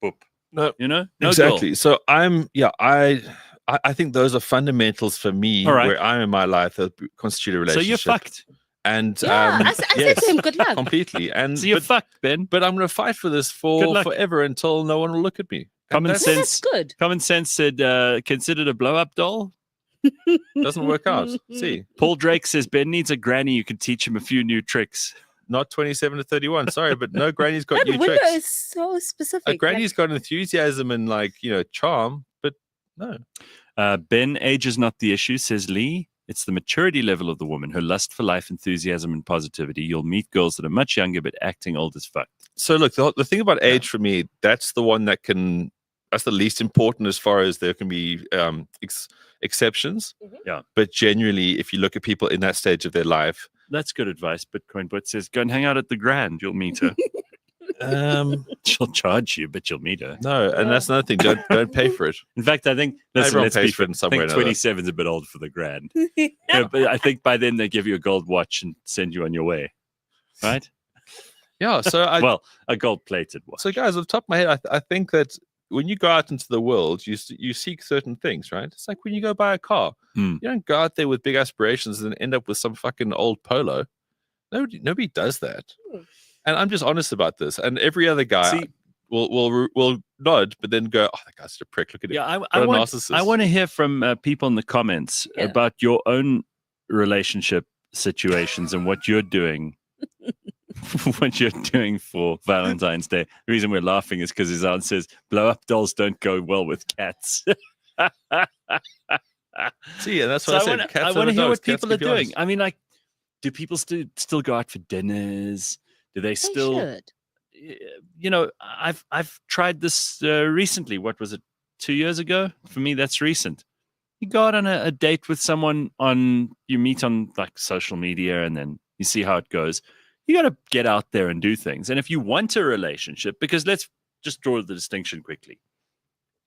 boop. No, No exactly. girl. So I think those are fundamentals for me All right. where I'm in my life that constitute a So relationship. you're fucked. And Yeah, I said yes, to him, good luck. completely. And So you're but, fucked, Ben. but I'm going to fight for this Good for luck. forever until no one will look at me. And Common that's- Yeah, sense. that's good. Common sense said, considered a blow-up doll. doesn't work out. See, Paul Drake says Ben needs a granny who can teach him a few new tricks. not 27 to 31. Sorry, but no granny's got That new window tricks. is so specific. A granny's got enthusiasm and charm, but no. Ben, age is not the issue, says Lee. It's the maturity level of the woman, her lust for life, enthusiasm, and positivity. You'll meet girls that are much younger but acting old as fuck. So look, the thing about age for me, that's the one that's the least important as far as there can be exceptions. Mhm. Yeah. But genuinely, if you look at people in that stage of their life, That's good advice. Bitcoin Bot says, go and hang out at the Grand. You'll meet her. She'll charge you, but you'll meet her. no, and that's another thing. Don't pay for it. In fact, I think, listen, Everyone let's pays be for it in fair, some I way or think another. 27 is a bit old for the Grand. Yeah, but I think by then they give you a gold watch and send you on your way. Right? Yeah. So Well, a gold-plated watch. so guys, off the top of my head, I think that when you go out into the world, you seek certain things, right? It's like when you go buy a car, Hmm. you don't go out there with big aspirations and end up with some fucking old Polo. Nobody does that. Hmm. And I'm just honest about this. And every other guy See, will nod, but then go, "Oh, that guy's a prick. Look at him." yeah, What a narcissist. I want to hear from people in the comments Yeah. about your own relationship situations and what you're doing. What you're doing for Valentine's Day. The reason we're laughing is because his aunt says blow up dolls don't go well with cats. See, and that's So what I said. want Cats to over hear dogs, what cats people are keep you doing. honest. I mean, like, do people still go out for dinners? Do they They still? should. I've tried this recently. What was it? 2 years ago? For me, that's recent. You go out on a date with someone you meet on like social media, and then you see how it goes. You got to get out there and do things. And if you want a relationship, because let's just draw the distinction quickly.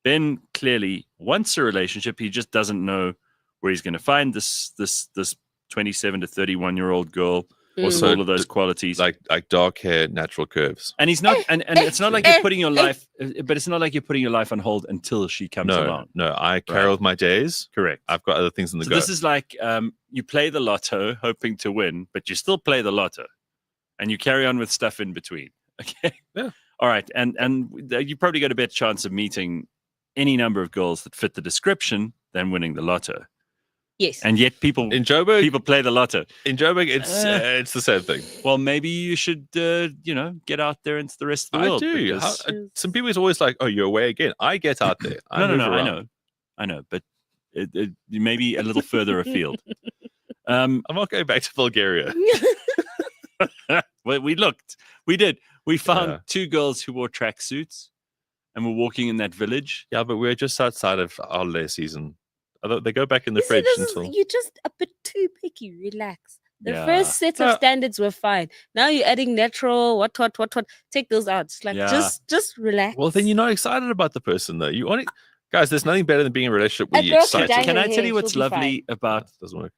Ben clearly wants a relationship. He just doesn't know where he's going to find this 27 to 31-year-old girl with Also, all of those qualities. Like dark hair, natural curves. And he's not, and it's not like you're putting your life, but it's not like you're putting your life on hold until she comes along. No, I carol with my days. Correct. I've got other things in the So go. this is like you play the lotto hoping to win, but you still play the lotto, and you carry on with stuff in between. Okay. Yeah. All right, and you probably got a better chance of meeting any number of girls that fit the description than winning the lotto. Yes. And yet people in Joburg, play the lotto. it's the same thing. Well, maybe you should get out there into the rest of the I world. do. because- Some people is always like, "Oh, you're away again." I get out there. I No, move I around. know, but it maybe a little further afield. I'm not going back to Bulgaria. Well, we did. We found Yeah. 2 girls who wore tracksuits and were walking in that village. Yeah, but we're just outside of holiday season. Although they go back in the You see, fridge this is- until. you're just a bit too picky. Relax. The Yeah. first set of No. standards were fine. Now you're adding natural, what. Take those out. It's like, Yeah. just relax. Well, then you're not excited about the person, though. You want it, guys. There's nothing better than being in a relationship where A you're girl can excited. dye Can her I tell hair, you what's she'll be fine. lovely about Doesn't work.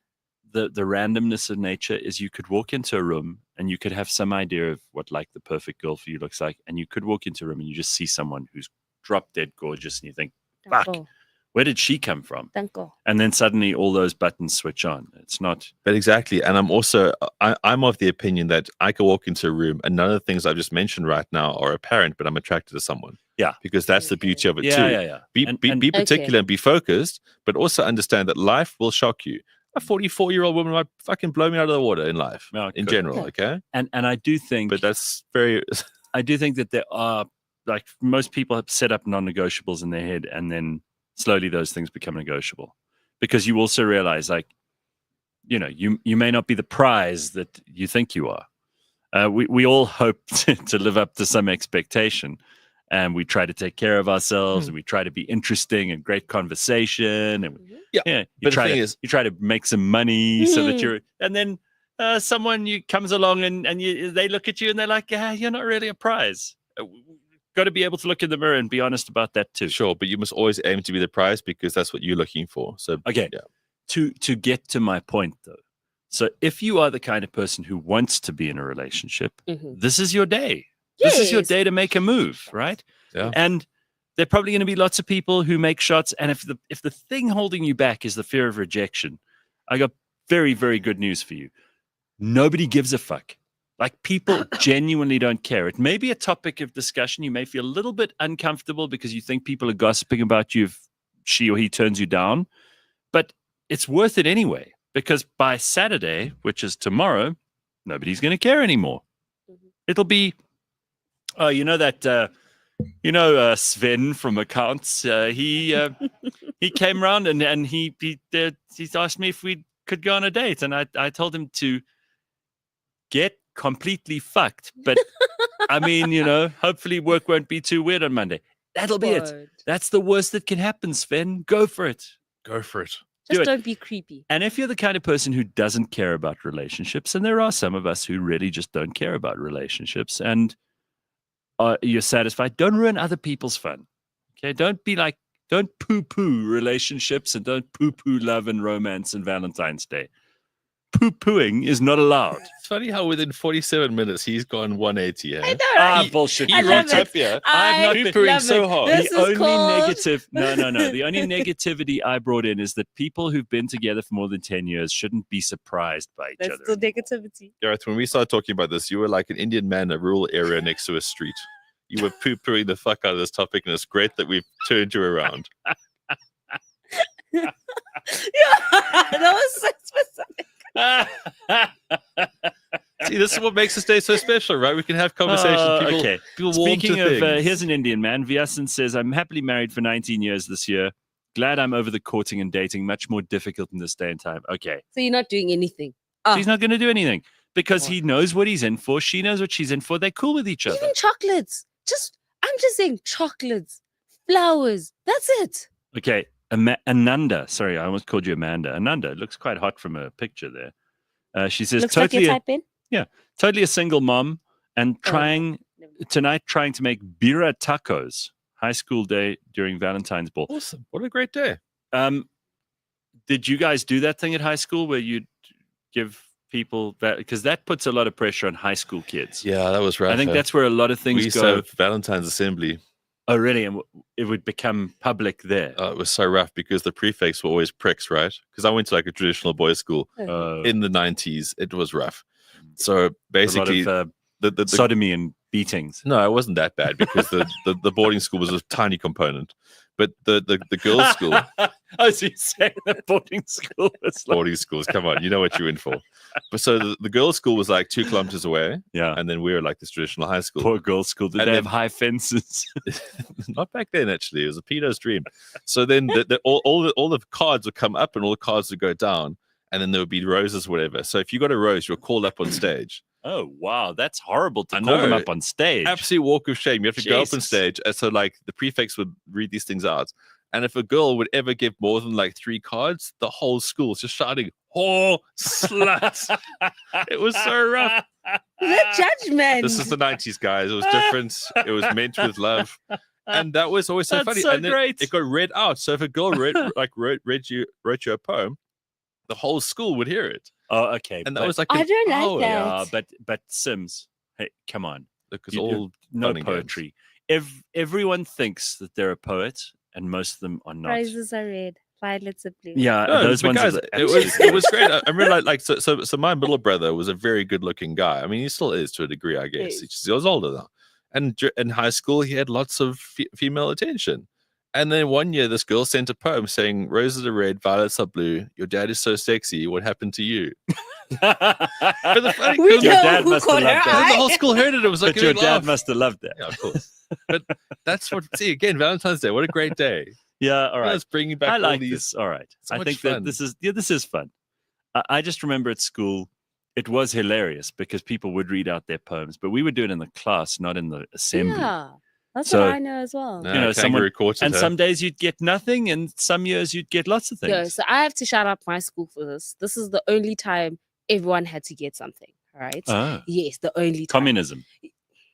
the randomness of nature is you could walk into a room and you could have some idea of what like the perfect girl for you looks like, and you could walk into a room and you just see someone who's drop dead gorgeous and you think, fuck, Danko. where did she come from? Danko. And then suddenly all those buttons switch on. It's not But exactly, and I'm also I'm of the opinion that I can walk into a room and none of the things I've just mentioned right now are apparent, but I'm attracted to someone. Yeah. because that's the beauty of it yeah, too. yeah. Be And- be, and- be particular and be focused, but also understand that life will shock you. A 44-year-old woman might fucking blow me out of the water in life, No, it in could. general. Okay, and I do think but that's very I do think that there are, like, most people have set up non-negotiables in their head, and then slowly those things become negotiable, because you also realize, like, you know, you may not be the prize that you think you are. We all hope to live up to some expectation, and we try to take care of ourselves, and we try to be interesting and great conversation, and Yeah, you but the try thing to is- you try to make some money so that Mhm. you're, and then someone comes along and they look at you and they're like, you're not really a prize. Got to be able to look in the mirror and be honest about that too. sure, but you must always aim to be the prize because that's what you're looking for. So Okay. yeah. To get to my point though, so if you are the kind of person who wants to be in a relationship, Mhm. this is your day. This is your Yes. day to make a move, right? Yeah. And there are probably going to be lots of people who make shots, and if the thing holding you back is the fear of rejection, I got very, very good news for you. Nobody gives a fuck. Like, people genuinely don't care. It may be a topic of discussion. You may feel a little bit uncomfortable because you think people are gossiping about you if she or he turns you down, but it's worth it anyway, because by Saturday, which is tomorrow, nobody's going to care anymore. Mhm. It'll be, you know that, Sven from accounts. He came around and he asked me if we could go on a date, and I told him to get completely fucked. But I mean, hopefully work won't be too weird on Monday. That'll be it. Word. That's the worst that can happen, Sven. Go for it. go for it. do Just it. don't be creepy. And if you're the kind of person who doesn't care about relationships, and there are some of us who really just don't care about relationships, and you're satisfied, don't ruin other people's fun. Okay, don't poo-poo relationships, and don't poo-poo love and romance and Valentine's Day. Poo-pooing is not allowed. It's funny how within 47 minutes he's gone 180. I Eh? know, right? Bullshit. He I love rocked it. up here. I've not I been poo-pooing love so it. hard. This The is only called... negative, no. The only negativity I brought in is that people who've been together for more than 10 years shouldn't be surprised by each That's other. the negativity. Gareth, when we started talking about this, you were like an Indian man in a rural area next to a street. You were poo-pooing the fuck out of this topic, and it's great that we've turned you around. Yeah, that was so specific. See, this is what makes this day so special, right? We can have conversations. People, okay. people warm Speaking to of, things. here's an Indian man. Vyasan says, I'm happily married for 19 years this year. Glad I'm over the courting and dating. Much more difficult in this day and time. Okay. So you're not doing anything. So he's not going to do anything because Oh. he knows what he's in for. She knows what she's in for. They're cool with each other. Even chocolates. I'm just saying chocolates, flowers. That's it. Okay. Ananda. Sorry, I almost called you Amanda. Ananda looks quite hot from a picture there. She says, Looks like totally, your type in. totally a single mom and Oh, trying never mind. tonight to make bira tacos. High school day during Valentine's ball. Awesome. What a great day. Did you guys do that thing at high school where you'd give people that? Because that puts a lot of pressure on high school kids. Yeah, that was right. I think that's where a lot of we things used to go. have Valentine's Assembly. Oh, really? And it would become public there. It was so rough because the prefects were always pricks, right? Because I went to like a traditional boys' school in the 90s. It was rough. So basically, a lot of the sodomy and beatings. no, it wasn't that bad because the boarding school was a tiny component. But the girls' school, Oh, so you're saying the boarding school was like, boarding schools, come on, you know what you're in for. But so the girls' school was like 2 kilometers away, yeah. and then we were like this traditional high school. Poor girls' school. Did And they then- have high fences? Not back then, actually. It was a pedo's dream. So then all the cards would come up and all the cards would go down. and then there would be roses, whatever. So if you got a rose, you're called up on stage. Oh, wow. That's horrible to I call them know. up on stage. Absolute walk of shame. You have to go up on Jesus. stage. And so like the prefects would read these things out. And if a girl would ever give more than like 3 cards, the whole school is just shouting, "Oh, slut!" It was so rough. The judgment. This is the 90s, guys. It was different. It was meant with love. And that was always so That's funny. so And then great. it got read out. So if a girl wrote you a poem, the whole school would hear it. Oh, okay. And that but- was like I don't like hour. that. Yeah, but Sims, hey, come on. Because You- all No fun and games. poetry. Everyone thinks that they're a poet, and most of them are not. Roses are red, violets are blue. Yeah, No, those but ones. guys, are it was great. I remember like so my middle brother was a very good looking guy. I mean, he still is to a degree, I guess. Yes. He was older now, and in high school he had lots of female attention. And then one year, this girl sent a poem saying, "Roses are red, violets are blue. Your dad is so sexy. What happened to you?" But the funny We thing- Your know dad who must have caught loved her that. the eye. whole school heard it. It was like But a your big dad laugh. must have loved that. Yeah, of course. But that's what. See again, Valentine's Day. What a great day! Yeah, all right. Let's bring back I all like these. this. All right. So I much think fun. that this is fun. I just remember at school, it was hilarious because people would read out their poems, but we would do it in the class, not in the assembly. Yeah, that's So- what I know as well. No, You know, kangaroo someone- courted And her. some days you'd get nothing, and some years you'd get lots of things. Yo, so I have to shout out my school for this. This is the only time everyone had to get something. All right. Ah, Yes, the only time. communism.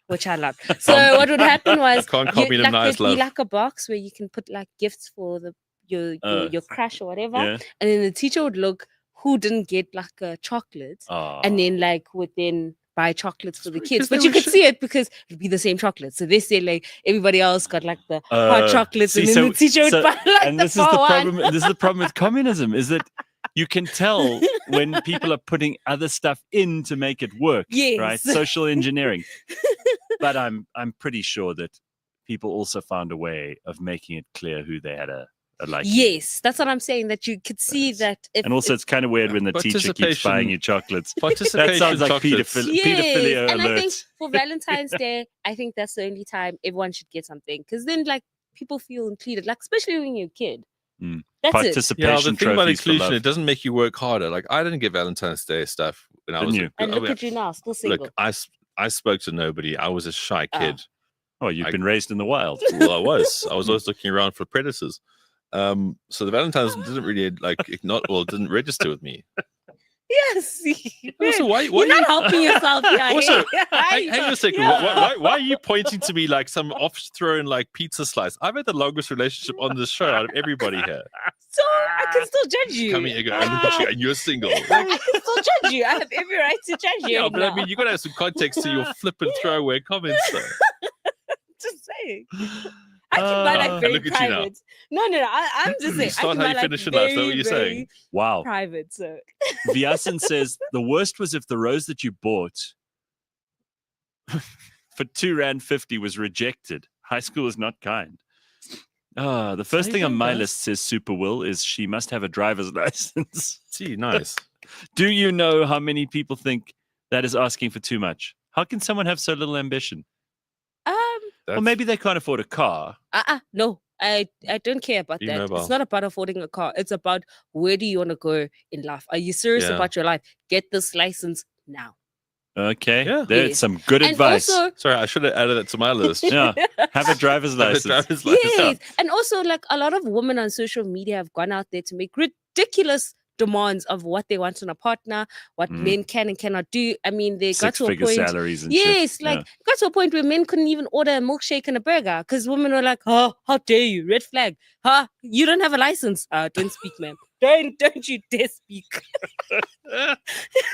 Which I love. So what would happen was Can't copy them nice, there'd be love. like a box where you can put like gifts for your crush or whatever, Yeah. and then the teacher would look who didn't get like a chocolate, Oh. and then like would then buy chocolates for the Because kids. they But you were could sh- see it because it'd be the same chocolate. So they say like everybody else got like the hot chocolates, see, and then so- the teacher would so- buy like and the this is the far problem. one. This is the problem with communism: is that you can tell when people are putting other stuff in to make it work. Yes. Right, social engineering. But I'm pretty sure that people also found a way of making it clear who they had a liking. Yes, that's what I'm saying. That you could see Yes. that. If, And also, it's kind of weird when the teacher keeps buying Participation- you chocolates. Participation That sounds like chocolates. pedophilia and I think alert. for Valentine's Day, I think that's the only time everyone should get something because then like people feel included, like especially when you're a kid. Mm. That's it. Participation Yeah, the thing about trophies for inclusion, love. it doesn't make you work harder. Like I didn't get Valentine's Day stuff when I Didn't was. you? And I look mean, at you now, still single. look, I spoke to nobody. I was a shy Ah. kid. Oh, you've I- been raised in the wild. Well, I was. I was always looking around for predators. So the Valentine's didn't really didn't register with me. yes. Also, why You're not helping yourself here. Also, hey? hang on a second. Yeah. Why are you pointing to me like some off-thrown like pizza slice? I've had the longest relationship on this show out of everybody here. So I can still judge you. Come here, go. Look at you, and you're single. I can still judge you. I have every right to judge you. Yeah, but I now. mean, you got to have some context to your flippant throwaway comments, though. Just saying. I keep my life very look at you now. private. No. I'm just saying. Start I keep how my you life finish in life. Is that what very, you're very saying? Wow. Private. So Vyasan says the worst was if the rose that you bought for £2.50 was rejected. High school is not kind. The first you thing on doing, my guys? list says Super Will is she must have a driver's license. See, nice. Do you know how many people think that is asking for too much? How can someone have so little ambition? Or maybe they can't afford a car. no. I don't care about Be that. mobile. It's not about affording a car. It's about where do you want to go in life? Are you serious Yeah. about your life? Get this license now. Okay. Yeah. There's Yes. some good And advice. also, Sorry, I should have added that to my list. Yeah. Have a driver's Have a license. driver's license. yes, and also like a lot of women on social media have gone out there to make ridiculous demands of what they want in a partner, what Mm. men can and cannot do. I mean, they got to a Six-figure point. salaries and Yes, shit. like got to a point where men couldn't even order a milkshake and a burger because women were like, "Oh, how dare you? Red flag! Huh? You don't have a license? Don't speak, ma'am. Don't you dare speak."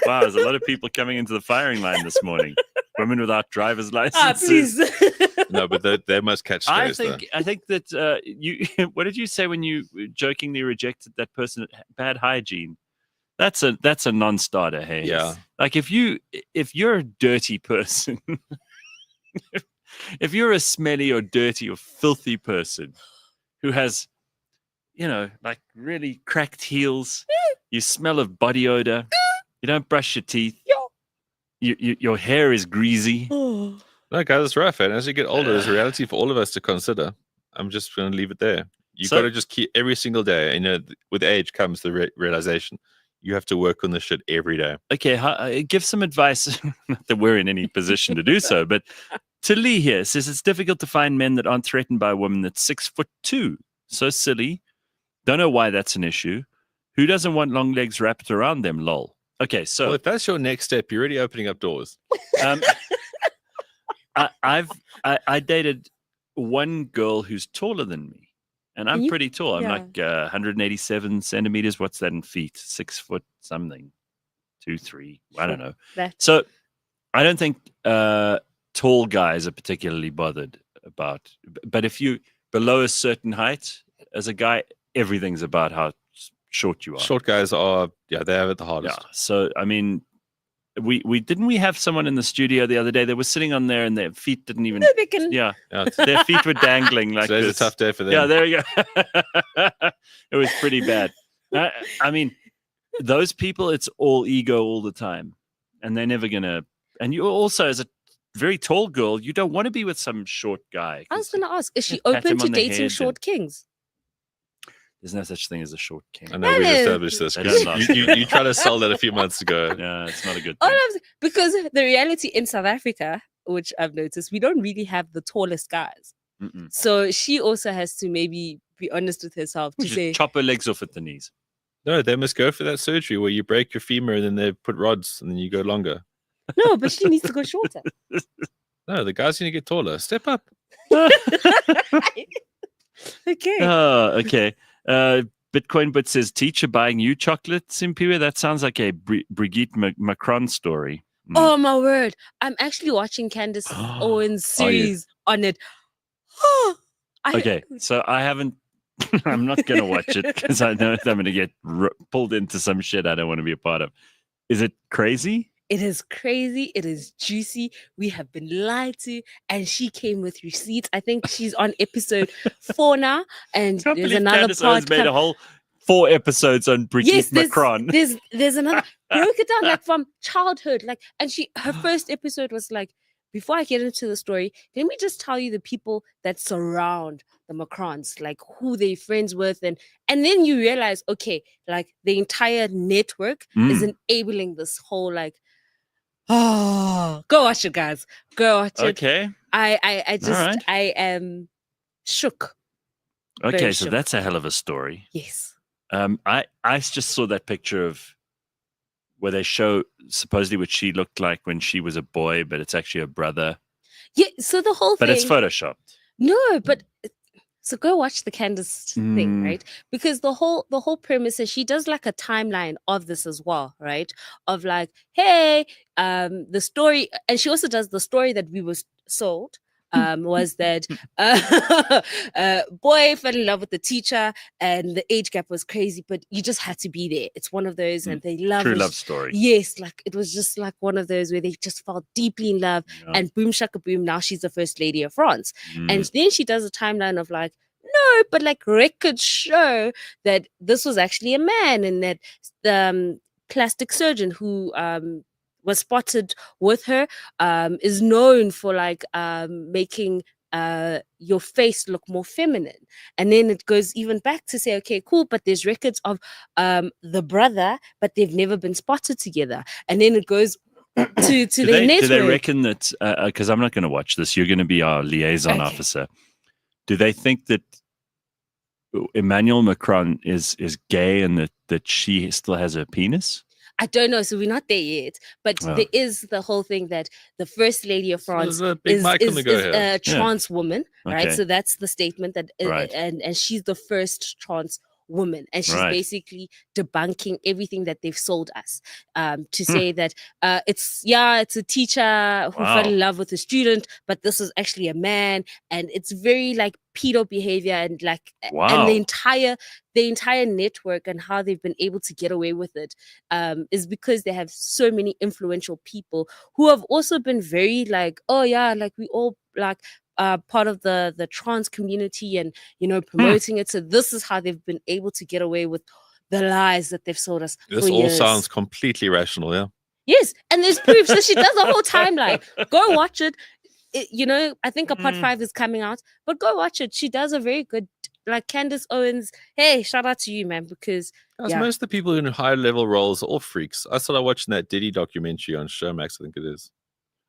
Wow, there's a lot of people coming into the firing line this morning. Women without driver's licenses. Please. No, but they must catch I strays, think that you. What did you say when you jokingly rejected that person? Bad hygiene. That's a non-starter. Hey, Yeah. Like if you're a dirty person, if you're a smelly or dirty or filthy person who has, like really cracked heels, you smell of body odor, you don't brush your teeth, your hair is greasy. Oh. No, guys, it's rough. And as you get older, there's a reality for all of us to consider. I'm just going to leave it there. You've So- got to just keep every single day. And, with age comes the realization you have to work on this shit every day. Okay, give some advice. Not that we're in any position to do so, but to Lee here says it's difficult to find men that aren't threatened by a woman that's 6'2". So silly. Don't know why that's an issue. Who doesn't want long legs wrapped around them? Lol. Okay, so Well, if that's your next step, you're already opening up doors. I dated one girl who's taller than me, and I'm pretty tall. I'm like 187 centimeters. What's that in feet? 6 foot something, 2, 3. I don't know. So I don't think tall guys are particularly bothered about. But if you below a certain height, as a guy, everything's about how short you are. Short guys are, they have it the hardest. Yeah. So I mean, we have someone in the studio the other day that was sitting on there and their feet didn't even. Their feet were dangling like Today's this. a tough day for them. Yeah, there you go. It was pretty bad. I mean, those people, it's all ego all the time, and they're never gonna. And you also, as a very tall girl, you don't want to be with some short guy. I was going to ask, is she pat open him to on the dating head short kings? There's no such thing as a short king. I know we've established this. They 'Cause don't last. you tried to sell that a few months ago. Yeah, it's not a good All thing. because the reality in South Africa, which I've noticed, we don't really have the tallest guys. Mm-mm. So she also has to maybe be honest with herself We to should say, chop her legs off at the knees. No, they must go for that surgery where you break your femur and then they put rods and then you go longer. no, but she needs to go shorter. No, the guy's going to get taller. Step up. Okay. Okay. Bitcoin Bit says, teacher buying you chocolate, Simphiwe? That sounds like a Brigitte Macron story. Oh my word. I'm actually watching Candace Owens series on it. Okay, so I haven't, I'm not going to watch it because I know I'm going to get pulled into some shit I don't want to be a part of. Is it crazy? It is crazy. It is juicy. We have been lied to, and she came with receipts. I think she's on episode 4 now, and there's another Candace part. Owens made a whole 4 episodes on Brigitte Macron. There's another. Broke it down like from childhood, like, and her first episode was like, before I get into the story, let me just tell you the people that surround the Macrons, like who they're friends with, and then you realize, okay, like the entire network is enabling this whole like. Oh, go watch it, guys. Go watch it. Okay. I am shook. Okay, Very so shook. that's a hell of a story. Yes. I just saw that picture of where they show supposedly what she looked like when she was a boy, but it's actually her brother. Yeah. So the whole But thing. it's photoshopped. No, but so go watch the Candace thing, right? Because the whole premise is she does like a timeline of this as well, right? Of like, hey, the story, and she also does the story that we was sold. Was that boy fell in love with the teacher and the age gap was crazy, but you just had to be there. It's one of those, and they love True love story. Yes, like it was just like one of those where they just fell deeply in love, and boom shaka boom, now she's the first lady of France. And then she does a timeline of like, no, but like records show that this was actually a man, and that the plastic surgeon who was spotted with her is known for like making your face look more feminine. And then it goes even back to say, okay, cool, but there's records of the brother, but they've never been spotted together. And then it goes to their network. Do they reckon that, because I'm not going to watch this, you're going to be our liaison officer. Do they think that Emmanuel Macron is gay and that she still has a penis? I don't know. So we're not there yet. But there is the whole thing that the first lady of France There's a big mic on the go here. a trans woman, right? Okay. So that's the statement that, Right. and she's the first trans woman, and she's basically debunking everything that they've sold us to say that it's a teacher who fell in love with a student, but this was actually a man, and it's very like pedo behavior, and like and the entire network and how they've been able to get away with it is because they have so many influential people who have also been very like, oh yeah, like we all like part of the trans community, and promoting it. So this is how they've been able to get away with the lies that they've sold us. This for all years. sounds completely rational, yeah. Yes, and there's proof. So she does the whole timeline. Go watch it. I think a part 5 is coming out, but go watch it. She does a very good like Candace Owens. Hey, shout out to you, man, because Guys, most of the people in higher level roles are all freaks. I started watching that Diddy documentary on Showmax, I think it is.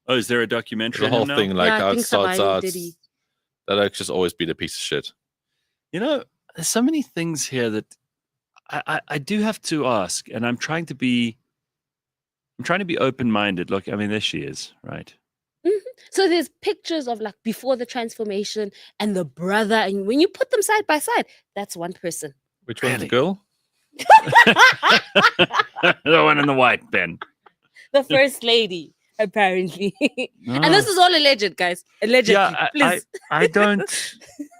Oh, is there a documentary? The whole on him now? thing, like Yeah, I how it think starts Surviving out, Diddy. that I've just always been a piece of shit. You know, there's so many things here that I do have to ask, and I'm trying to be open-minded. Look, I mean, there she is, right? So there's pictures of like before the transformation and the brother, and when you put them side by side, that's one person. Which one's the Really? girl? The one in the white, Ben. The first lady, apparently. And this Ah. is all alleged, guys. Allegedly, Yeah, please. I don't.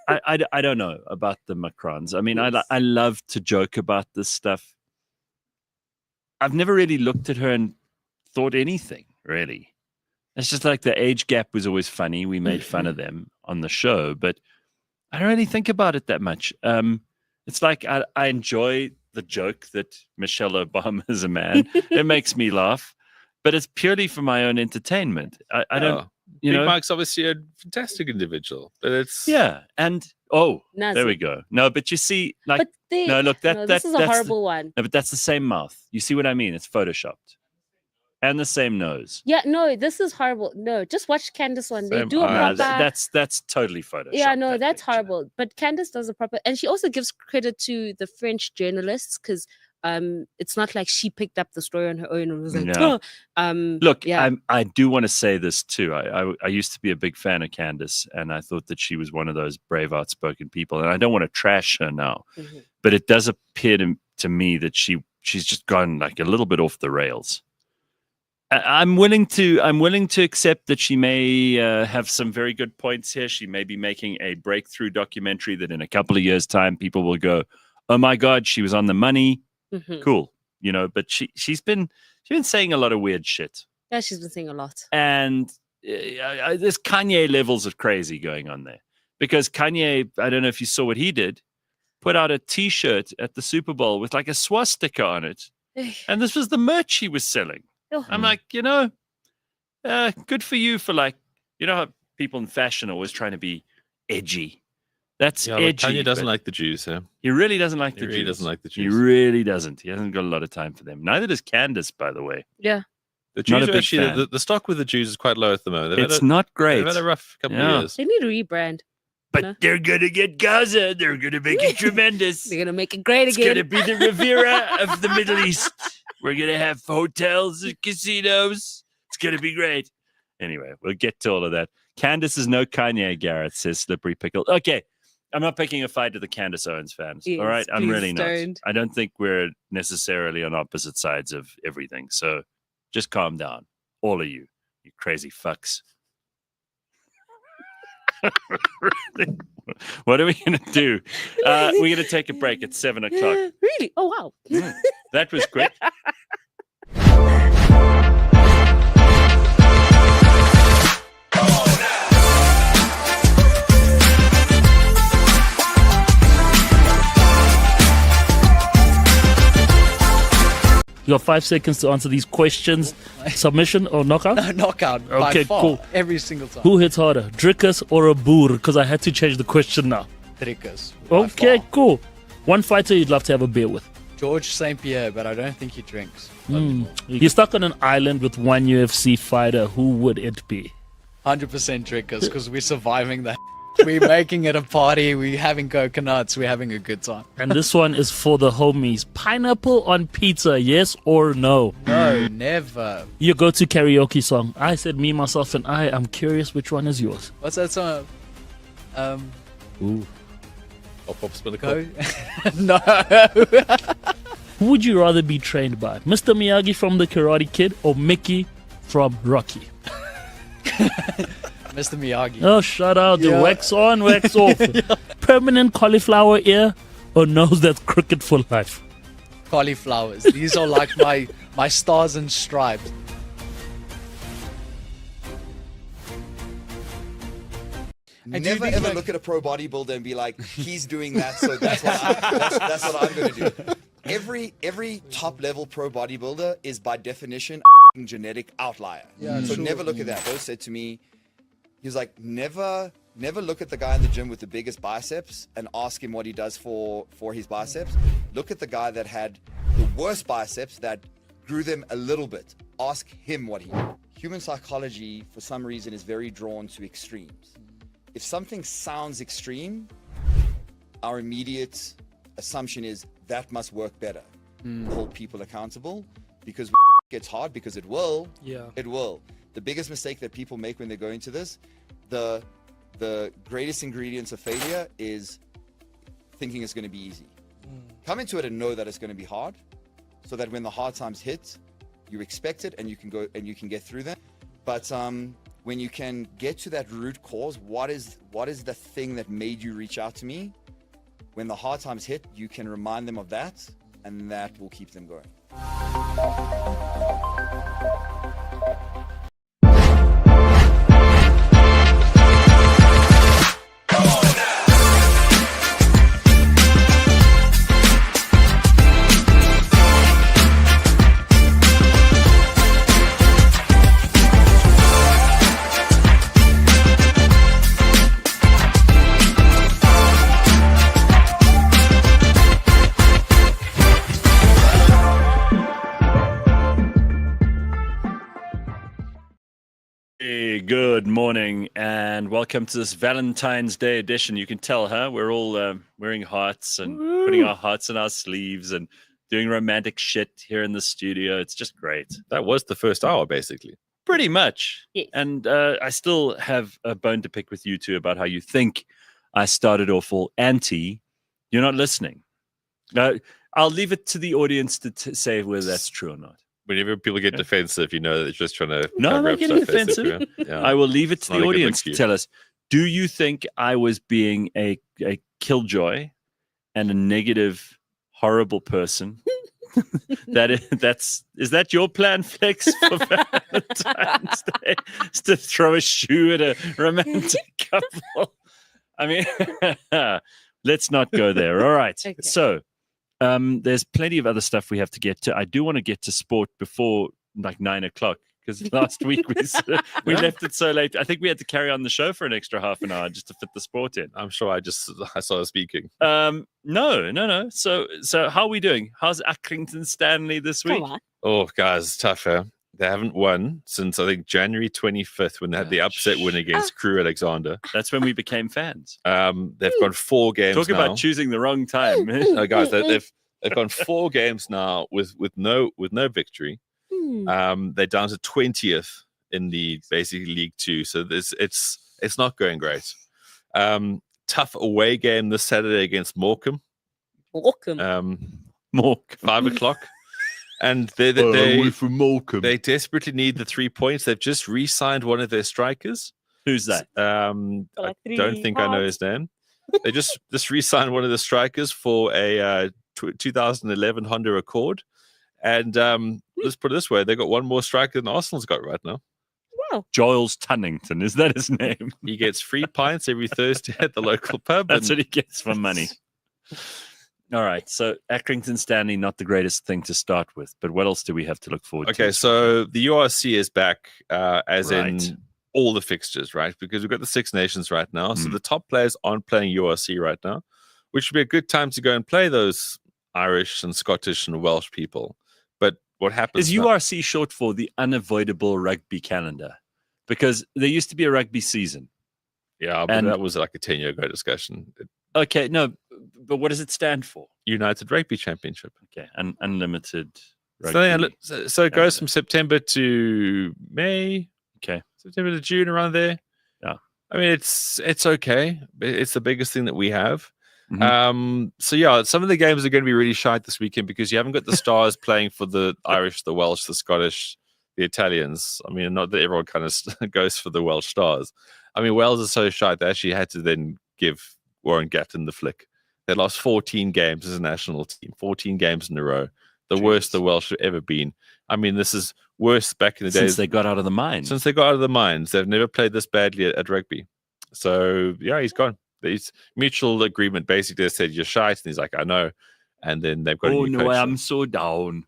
I don't know about the Macrons. I mean, Yes. I love to joke about this stuff. I've never really looked at her and thought anything, really. It's just like the age gap was always funny. We made fun of them on the show, but I don't really think about it that much. It's like I enjoy the joke that Michelle Obama is a man. It makes me laugh, but it's purely for my own entertainment. I don't, you Big know. Mike's obviously a fantastic individual, but it's Yeah, and Nazi. there we go. No, but you see, like, But they, no, look, no, this is a that's horrible one. no, but that's the same mouth. You see what I mean? It's photoshopped, and the same nose. Yeah, no, this is horrible. No, just watch Candace one. They Same do a eyes. proper. That's totally photoshopped. Yeah, no, that that's picture. horrible. But Candace does a proper, and she also gives credit to the French journalists because it's not like she picked up the story on her own and was like, Yeah. oh, Look, yeah. I do want to say this too. I used to be a big fan of Candace, and I thought that she was one of those brave, outspoken people. And I don't want to trash her now, Mhm. but it does appear to me that she's just gone like a little bit off the rails. I'm willing to accept that she may have some very good points here. She may be making a breakthrough documentary that in a couple of years' time people will go, "Oh my God, she was on the money." Mhm. Cool, you know. But she's been saying a lot of weird shit, Yeah, she's been saying a lot. and there's Kanye levels of crazy going on there. Because Kanye, I don't know if you saw what he did, put out a T-shirt at the Super Bowl with like a swastika on it, and this was the merch he was selling. Oh. I'm like, you know, good for you for like, you know how people in fashion are always trying to be edgy. That's yeah, but edgy. Kanye doesn't but like the Jews, huh? he really doesn't like He the really Jews. doesn't like the He Jews. really doesn't. He hasn't got a lot of time for them. Neither does Candace, by the way. Yeah. The Not a Jews are big actually fan. the stock with the Jews is quite low at the moment. They've It's had not great. They've had a rough couple Yeah. of years. They need to rebrand. But No. they're gonna get Gaza. They're gonna make it tremendous. They're gonna make it great It's again. gonna be the Riviera of the Middle East. We're gonna have hotels and casinos. It's gonna be great. Anyway, we'll get to all of that. Candace is no Kanye, Gareth says Slippery Pickle. Okay, I'm not picking a fight with the Candace Owens fans. Yes, all right, I'm please really not. don't. I don't think we're necessarily on opposite sides of everything. So just calm down, all of you crazy fucks. What are we going to do? We're going to take a break at 7 o'clock. Really? Oh wow. That was quick. You got 5 seconds to answer these questions. Submission or knockout? Knockout. Okay, by far, cool. Every single time. Who hits harder, Dricus or a boer? Because I had to change the question now. Dricus. by Okay, far. cool. One fighter you'd love to have a beer with. George St. Pierre, but I don't think he drinks. You're stuck on an island with one UFC fighter. Who would it be? 100% Dricus, because we're surviving that. We're making it a party. We're having coconuts. We're having a good time. And this one is for the homies. Pineapple on pizza, yes or no? No, never. Your go-to karaoke song. I said me, myself, and I. I'm curious which one is yours. What's that song? Ooh. Pop, pop, spin a Go. cup. No. Who would you rather be trained by? Mr. Miyagi from The Karate Kid or Mickey from Rocky? Mr. Miyagi. Oh, shut out. The Yeah. wax on, wax off. Permanent cauliflower ear or nose that's crooked for life? Cauliflowers. These are like my stars and stripes. Never ever look at a pro bodybuilder and be like, he's doing that, so that's what I'm going to do. Every top level pro bodybuilder is by definition a genetic outlier. Yeah, so sure. never look at that. Bo said to me, he was like, never Never look at the guy in the gym with the biggest biceps and ask him what he does for his biceps. Look at the guy that had the worst biceps that grew them a little bit. Ask him what he did. Human psychology, for some reason, is very drawn to extremes. If something sounds extreme, our immediate assumption is that must work better. Hold people accountable, because when it gets hard, because it will. Yeah. It will. The biggest mistake that people make when they go into this, the greatest ingredients of failure is thinking it's going to be easy. Come into it and know that it's going to be hard, so that when the hard times hit, you expect it and you can go and you can get through them. But when you can get to that root cause, what is the thing that made you reach out to me? When the hard times hit, you can remind them of that, and that will keep them going. Hey, good morning and welcome to this Valentine's Day edition. You can tell, huh? We're all wearing hearts and putting our hearts in our sleeves and doing romantic shit here in the studio. It's just great. That was the first hour, basically. Pretty much. Yes. And I still have a bone to pick with you two about how you think I started off all anti. You're not listening. I'll leave it to the audience to say whether that's true or not. Whenever people get defensive, you know that they're just trying to. No, I'm cover not up getting stuff, basically, defensive. yeah. I will leave it It's to not the a good audience look to to you. tell us, do you think I was being a killjoy and a negative, horrible person? Is that your plan, Flex, for Valentine's Day? Is to throw a shoe at a romantic couple? I mean, let's not go there. All right. Okay. So there's plenty of other stuff we have to get to. I do want to get to sport before like 9 o'clock, because last week we left it so late. I think we had to carry on the show for an extra half an hour just to fit the sport in. I'm sure I started speaking. No. So how are we doing? How's Accrington Stanley this week? Come on. Oh, guys, it's tough, huh? They haven't won since, I think, January 25th when they had the upset win against Crew Alexander. That's when we became fans. They've gone 4 games Talk now. about choosing the wrong time. No, guys, they've gone 4 games now with no victory. They're down to 20th in the basically League 2, so it's not going great. Tough away game this Saturday against Morecambe. Morecambe. 5 o'clock. And they desperately need the 3 points. They've just re-signed one of their strikers. Who's that? I don't think I know his name. They just re-signed one of the strikers for a 2011 Honda Accord. And let's put it this way, they got one more striker than Arsenal's got right now. Wow. Giles Tunnington, is that his name? He gets free pints every Thursday at the local pub. That's what he gets for money. All right, so Accrington Stanley, not the greatest thing to start with, but what else do we have to look forward to? Okay, so the URC is back, as Right. in all the fixtures, right? Because we've got the Six Nations right now. So the top players aren't playing URC right now, which would be a good time to go and play those Irish and Scottish and Welsh people. But what happens Is URC short for the unavoidable rugby calendar? Because there used to be a rugby season. Yeah, but and- that was like a 10-year ago discussion. Okay, no, but what does it stand for? United Rugby Championship. Okay, unlimited So, rugby. so it goes from September to May. Okay. September to June, around there. Yeah. I mean, it's okay. It's the biggest thing that we have. Mhm. So yeah, some of the games are going to be really shite this weekend because you haven't got the stars playing for the Irish, the Welsh, the Scottish, the Italians. I mean, not that everyone kind of goes for the Welsh stars. I mean, Wales is so shite they actually had to then give Warren Gatton the flick. They lost 14 games as a national team, 14 games in a row. The worst the Welsh have ever been. I mean, this is worse back in the Since days. they got out of the mine. Since they got out of the mines, they've never played this badly at rugby. So yeah, he's gone. It's mutual agreement. Basically, they said you're shite, and he's like, I know. And then they've got. Oh a new no, coach. I'm so down.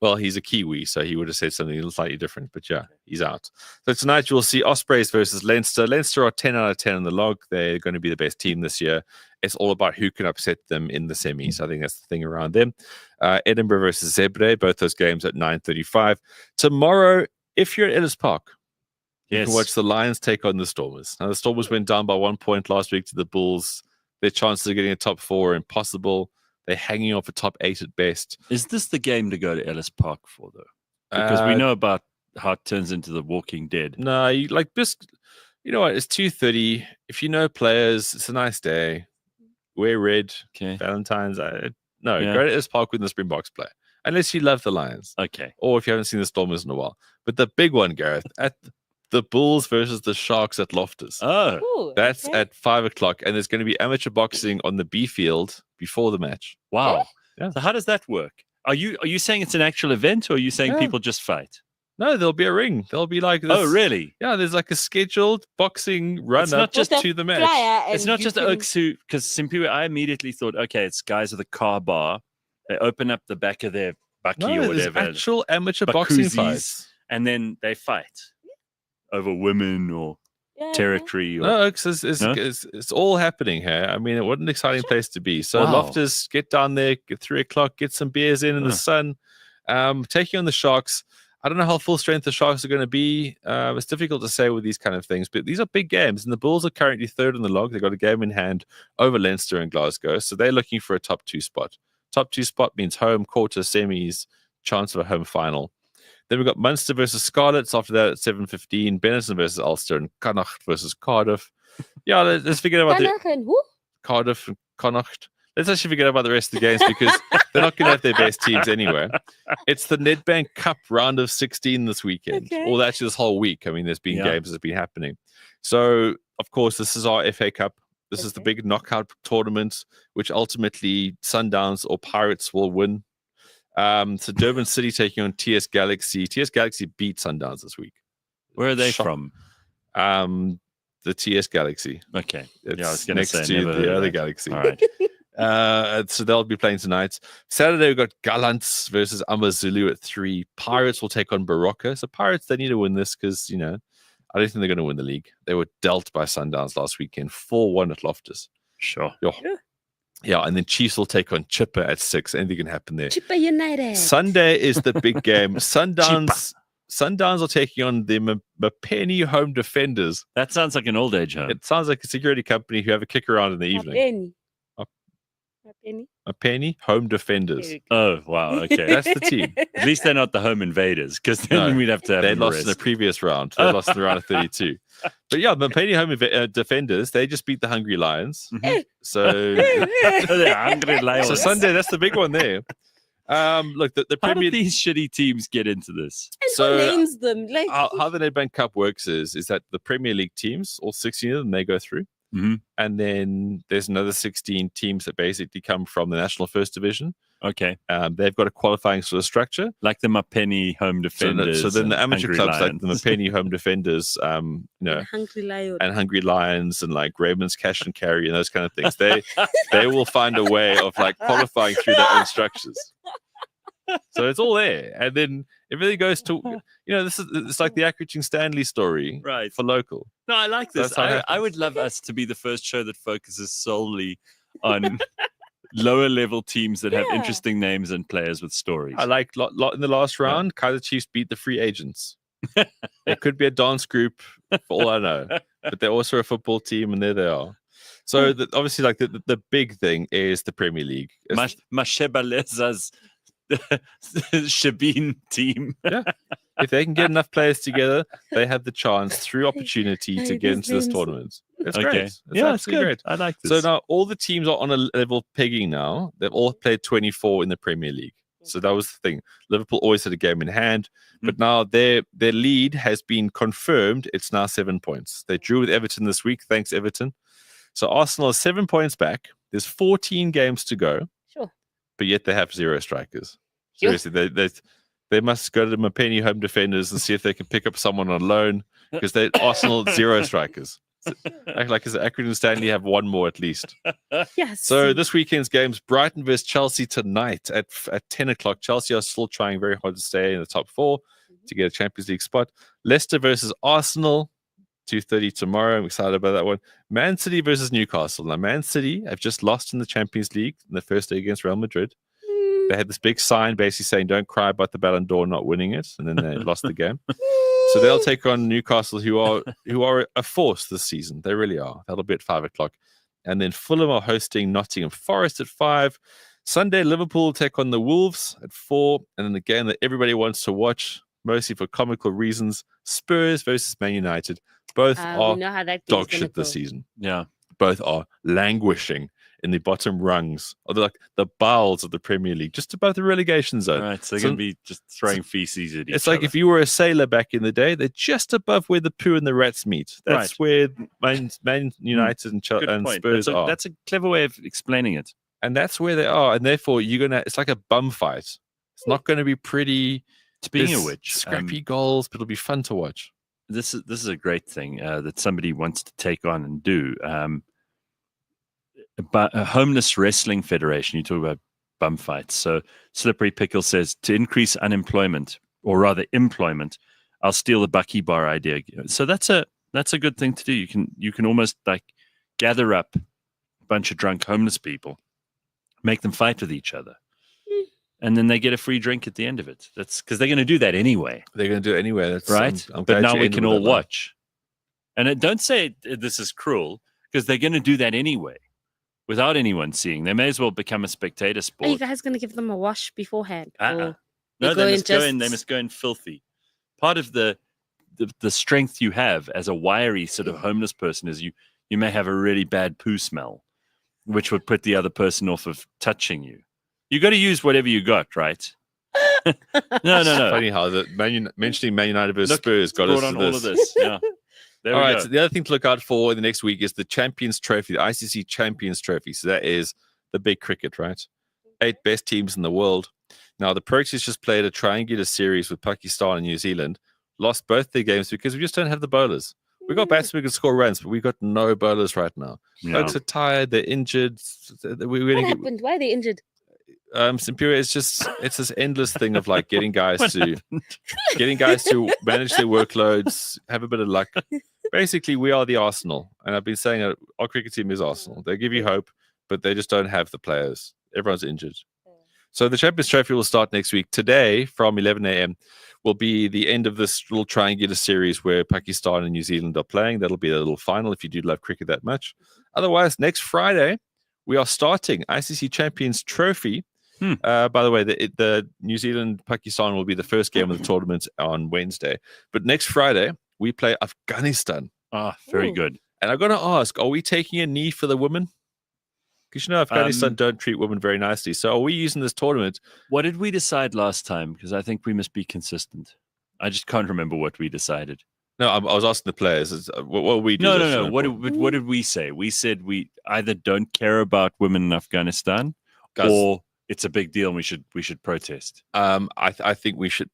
Well, he's a Kiwi, so he would have said something slightly different. But yeah, he's out. So tonight you'll see Ospreys versus Leinster. Leinster are 10 out of 10 on the log. They're going to be the best team this year. It's all about who can upset them in the semis. I think that's the thing around them. Edinburgh versus Zebre, both those games at 9:35. Tomorrow, if you're at Ellis Park, you can watch the Lions take on the Stormers. Now, the Stormers went down by 1 point last week to the Bulls. Their chances of getting a top 4 are impossible. They're hanging off a top 8 at best. Is this the game to go to Ellis Park for, though? Because we know about how it turns into The Walking Dead. No, you know what? It's 2:30. If you know players, it's a nice day. Wear red. Okay. Valentine's. Go to Ellis Park when the Springboks play. Unless you love the Lions. Okay. Or if you haven't seen the Stormers in a while. But the big one, Gareth, at the Bulls versus the Sharks at Loftus. Oh. Ooh, That's okay. at 5:00, and there's going to be amateur boxing on the B field before the match. Wow. Yeah. So how does that work? Are you saying it's an actual event, or are you saying Yeah. people just fight? No, there'll be a ring. There'll be like this. Oh, really? Yeah, there's like a scheduled boxing run not up just With a to the match. flyer It's and not you just can- Oaks who, because Simphiwe, I immediately thought, okay, it's guys with a car bar. They open up the back of their bucky No, or there's whatever, actual amateur boxing Bakusis. fights. and then they fight over women or Yeah, territory. Or, No, it's, No? it's all happening here. I mean, what an exciting place to be. So Wow. Loftus, get down there, get 3:00, get some beers in the sun. Taking on the Sharks. I don't know how full strength the Sharks are going to be. It's difficult to say with these kind of things, but these are big games. And the Bulls are currently 3rd on the log. They've got a game in hand over Leinster and Glasgow. So they're looking for a top 2 spot. Top 2 spot means home, quarter, semis, chance of a home final. Then we've got Munster versus Scarlets. After that at 7:15. Benetton versus Ulster and Connacht versus Cardiff. Yeah, let's forget about the Connacht and who? Cardiff and Connacht. Let's actually forget about the rest of the games because they're not going to have their best teams anyway. It's the Nedbank Cup round of 16 this weekend. Okay. Or actually this whole week. I mean, there's been Yeah. games that have been happening. So, of course, this is our FA Cup. This is the Okay. big knockout tournament, which ultimately Sundowns or Pirates will win. So Durban City taking on TS Galaxy. TS Galaxy beat Sundowns this week. where are they Shock. from? The TS Galaxy. Okay. It's Yeah, I was going to next say to never heard the of other that. Galaxy. All right. So they'll be playing tonight. Saturday, we've got Gallants versus AmaZulu at 3. Pirates will take on Barocca. So Pirates, they need to win this because, I don't think they're going to win the league. They were dealt by Sundowns last weekend, 4-1 at Loftus. Sure. Yeah, and then Chiefs will take on Chipper at 6. Anything can happen there. Chipper United. Sunday is the big game. Sundowns are taking on the Mapeni Home Defenders. That sounds like an old age home. It sounds like a security company who have a kick around in the evening. Penny. Up. Penny. Mapeni Home Defenders. Oh, wow. Okay. That's the team. At least they're not the home invaders, because then No, we'd have to have They them lost in the arrested. previous round. They lost in the round of 32. But yeah, the Mapeni Home Defenders, they just beat the Hungry Lions. Mhm. So, They're hungry so lions. Sunday, that's the big one there. Look, the How Premier did these shitty teams get into this? And So, who names them? Like, how the Nedbank Cup works is that the Premier League teams, all 16 of them, they go through. Mhm. And then there's another 16 teams that basically come from the National First Division. Okay. They've got a qualifying sort of structure. Like the Mapeni home defenders. So then the and amateur Hungry clubs like the Lions. Mapeni Home Defenders, Hungry Lion. and Hungry Lions and like Raymond's Cash and Carry and those kind of things. They will find a way of like qualifying through their own structures. So it's all there, and then everything goes to it's like the Accrington Stanley story, Right. for local. No, I like this. That's how it I would love us to be the first show that focuses solely on lower level teams that have Yeah. interesting names and players with stories. I like lot in the last round. Kaiser Chiefs beat the free agents. It could be a dance group for all I know, but they're also a football team, and there they are. So obviously, like the big thing is the Premier League. It's- Mashebaleza's Shabin team. if they can get enough players together, they have the chance through opportunity to hate get these into this names. tournament. It's Okay. great. It's Yeah, it's absolutely good. great. I like this. So now all the teams are on a level pegging now. They've all played 24 in the Premier League. So that was the thing. Liverpool always had a game in hand, but now their lead has been confirmed. It's now 7 points. They drew with Everton this week. Thanks, Everton. So Arsenal is 7 points back. There's 14 games to go, Sure. but yet they have 0 strikers. Sure. Seriously, they must go to the Mapeni Home Defenders and see if they can pick up someone on loan because Arsenal 0 strikers. Act like as Accrington and Stanley have one more at least. Yes. So this weekend's games: Brighton versus Chelsea tonight at 10 o'clock. Chelsea are still trying very hard to stay in the top 4 to get a Champions League spot. Leicester versus Arsenal, 2:30 tomorrow. I'm excited about that one. Man City versus Newcastle. Now, Man City have just lost in the Champions League in the first day against Real Madrid. They had this big sign basically saying, "Don't cry about the Ballon d'Or not winning it," and then they lost the game. So they'll take on Newcastle, who are a force this season. They really are. That'll be at 5 o'clock. And then Fulham are hosting Nottingham Forest at 5. Sunday, Liverpool take on the Wolves at 4. And then the game that everybody wants to watch, mostly for comical reasons, Spurs versus Man United. Both we are know how that dog game's shit gonna this go. season. Yeah. Both are languishing in the bottom rungs, or the bowels of the Premier League, just above the relegation zone. Right. So they're So- going to be just throwing feces at each It's like other. if you were a sailor back in the day, they're just above where the poo and the rats meet. That's Right. where Man United and Good point. Spurs are. That's a clever way of explaining it. And that's where they are. And therefore, it's like a bum fight. It's not going to be pretty. Speaking There's of which, scrappy goals, but it'll be fun to watch. this is a great thing that somebody wants to take on and do. But a homeless wrestling federation. You talk about bum fights. So Slippery Pickle says to increase unemployment, or rather employment, I'll steal the Bucky Bar idea. So that's a good thing to do. You can almost like gather up a bunch of drunk homeless people, make them fight with each other, and then they get a free drink at the end of it. That's because they're going to do that anyway. They're going to do it anyway. That's Right? I'm But glad now you we ended can with all that line. watch. And don't say this is cruel, because they're going to do that anyway without anyone seeing. They may as well become a spectator Are you sport. guys gonna give them a wash beforehand? Uh-uh. Or No, go they in must go in. They just- must go in filthy. Part of the strength you have as a wiry sort of homeless person is you may have a really bad poo smell, which would put the other person off of touching you. You got to use whatever you got, right? No. Funny how mentioning Man United versus Look, Spurs got brought us on to all this. of this. Yeah. There All we right. go. So the other thing to look out for in the next week is the Champions Trophy, the ICC Champions Trophy. So that is the big cricket, right? 8 best teams in the world. Now, the Proteas just played a triangular series with Pakistan and New Zealand, lost both their games because we just don't have the bowlers. We got batsmen who can score runs, but we got no bowlers right now. Yeah. Folks are tired, they're injured. We're what going to happened? Why are they injured? Simphiwe, it's this endless thing of like getting guys to manage their workloads, have a bit of luck. Basically, we are the Arsenal, and I've been saying our cricket team is Arsenal. They give you hope, but they just don't have the players. Everyone's injured. So the Champions Trophy will start next week. Today, from 11 a.m., will be the end of this little triangular series where Pakistan and New Zealand are playing. That'll be a little final if you do love cricket that much. Otherwise, next Friday, we are starting ICC Champions Trophy. By the way, the New Zealand-Pakistan will be the first game of the tournament on Wednesday. But next Friday, we play Afghanistan. Ah, very Ooh. good. And I've got to ask, are we taking a knee for the women? Because Afghanistan don't treat women very nicely. So are we using this tournament? What did we decide last time? Because I think we must be consistent. I just can't remember what we decided. No, I was asking the players. What we do? No. What did we say? We said we either don't care about women in Afghanistan, Guys, or it's a big deal and we should protest. I think we should.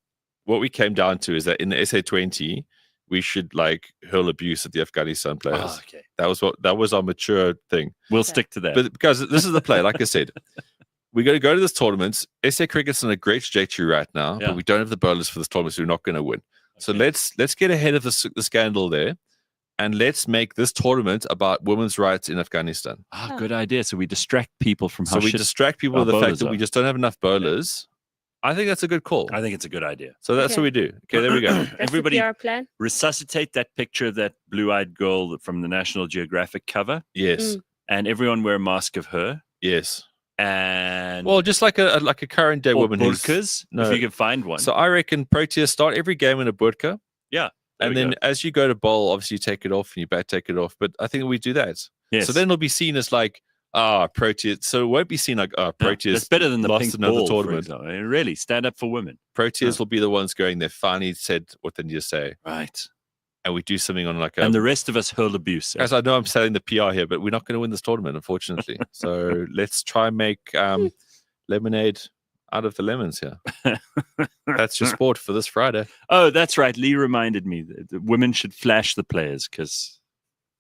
What we came down to is that in the SA20, we should like hurl abuse at the Afghanistan players. Ah, okay. That was our mature thing. We'll stick to that. But because this is the play, like I said, we got to go to this tournament. SA cricket's in a great trajectory right now, Yeah. but we don't have the bowlers for this tournament, so we're not going to win. So Okay. let's get ahead of the scandal there, and let's make this tournament about women's rights in Afghanistan. Ah, good idea. So we distract people from how So we shit- distract people our with the fact bowlers that we are. just don't have enough bowlers. I think that's a good call. I think it's a good idea. So that's what we do. Okay, there we go. That's Everybody the PR plan. resuscitate that picture of that blue-eyed girl from the National Geographic cover, Yes, and everyone wear a mask of her. yes. And Well, just like a current day or woman who's. burqas, No. if you can find one. So I reckon Proteas start every game in a burqa. Yeah, there And we then go. as you go to bowl, obviously you take it off and you bat take it off. But I think we do that. Yes. So then it'll be seen as like, Proteas. So it won't be seen like, Yeah, Proteas. that's better than the lost pink another ball, for tournament. example. I mean, really, stand up for women. Proteas will be the ones going, they finally said what they need to say. Right. And we do something on like a. And the rest of us hurl abuse. As I know I'm selling the PR here, but we're not going to win this tournament, unfortunately. So let's try and make lemonade out of the lemons here. That's your sport for this Friday. Oh, that's right. Lee reminded me that the women should flash the players because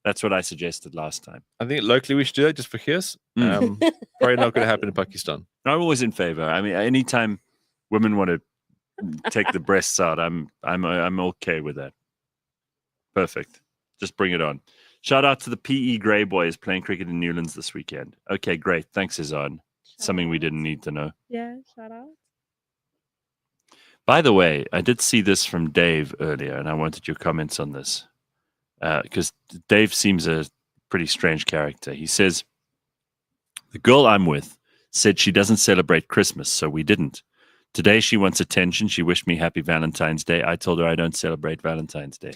That's what I suggested last time. I think locally we should do that just for kiss. Probably not going to happen in Pakistan. I'm always in favor. I mean, anytime women want to take the breasts out, I'm okay with that. Perfect. Just bring it on. Shout out to the PE Grey Boys playing cricket in Newlands this weekend. Okay, great. Thanks, Izan. Something we didn't need to know. Yeah, shout out. By the way, I did see this from Dave earlier, and I wanted your comments on this. Because Dave seems a pretty strange character. He says, the girl I'm with said she doesn't celebrate Christmas, so we didn't. Today she wants attention. She wished me happy Valentine's Day. I told her I don't celebrate Valentine's Day.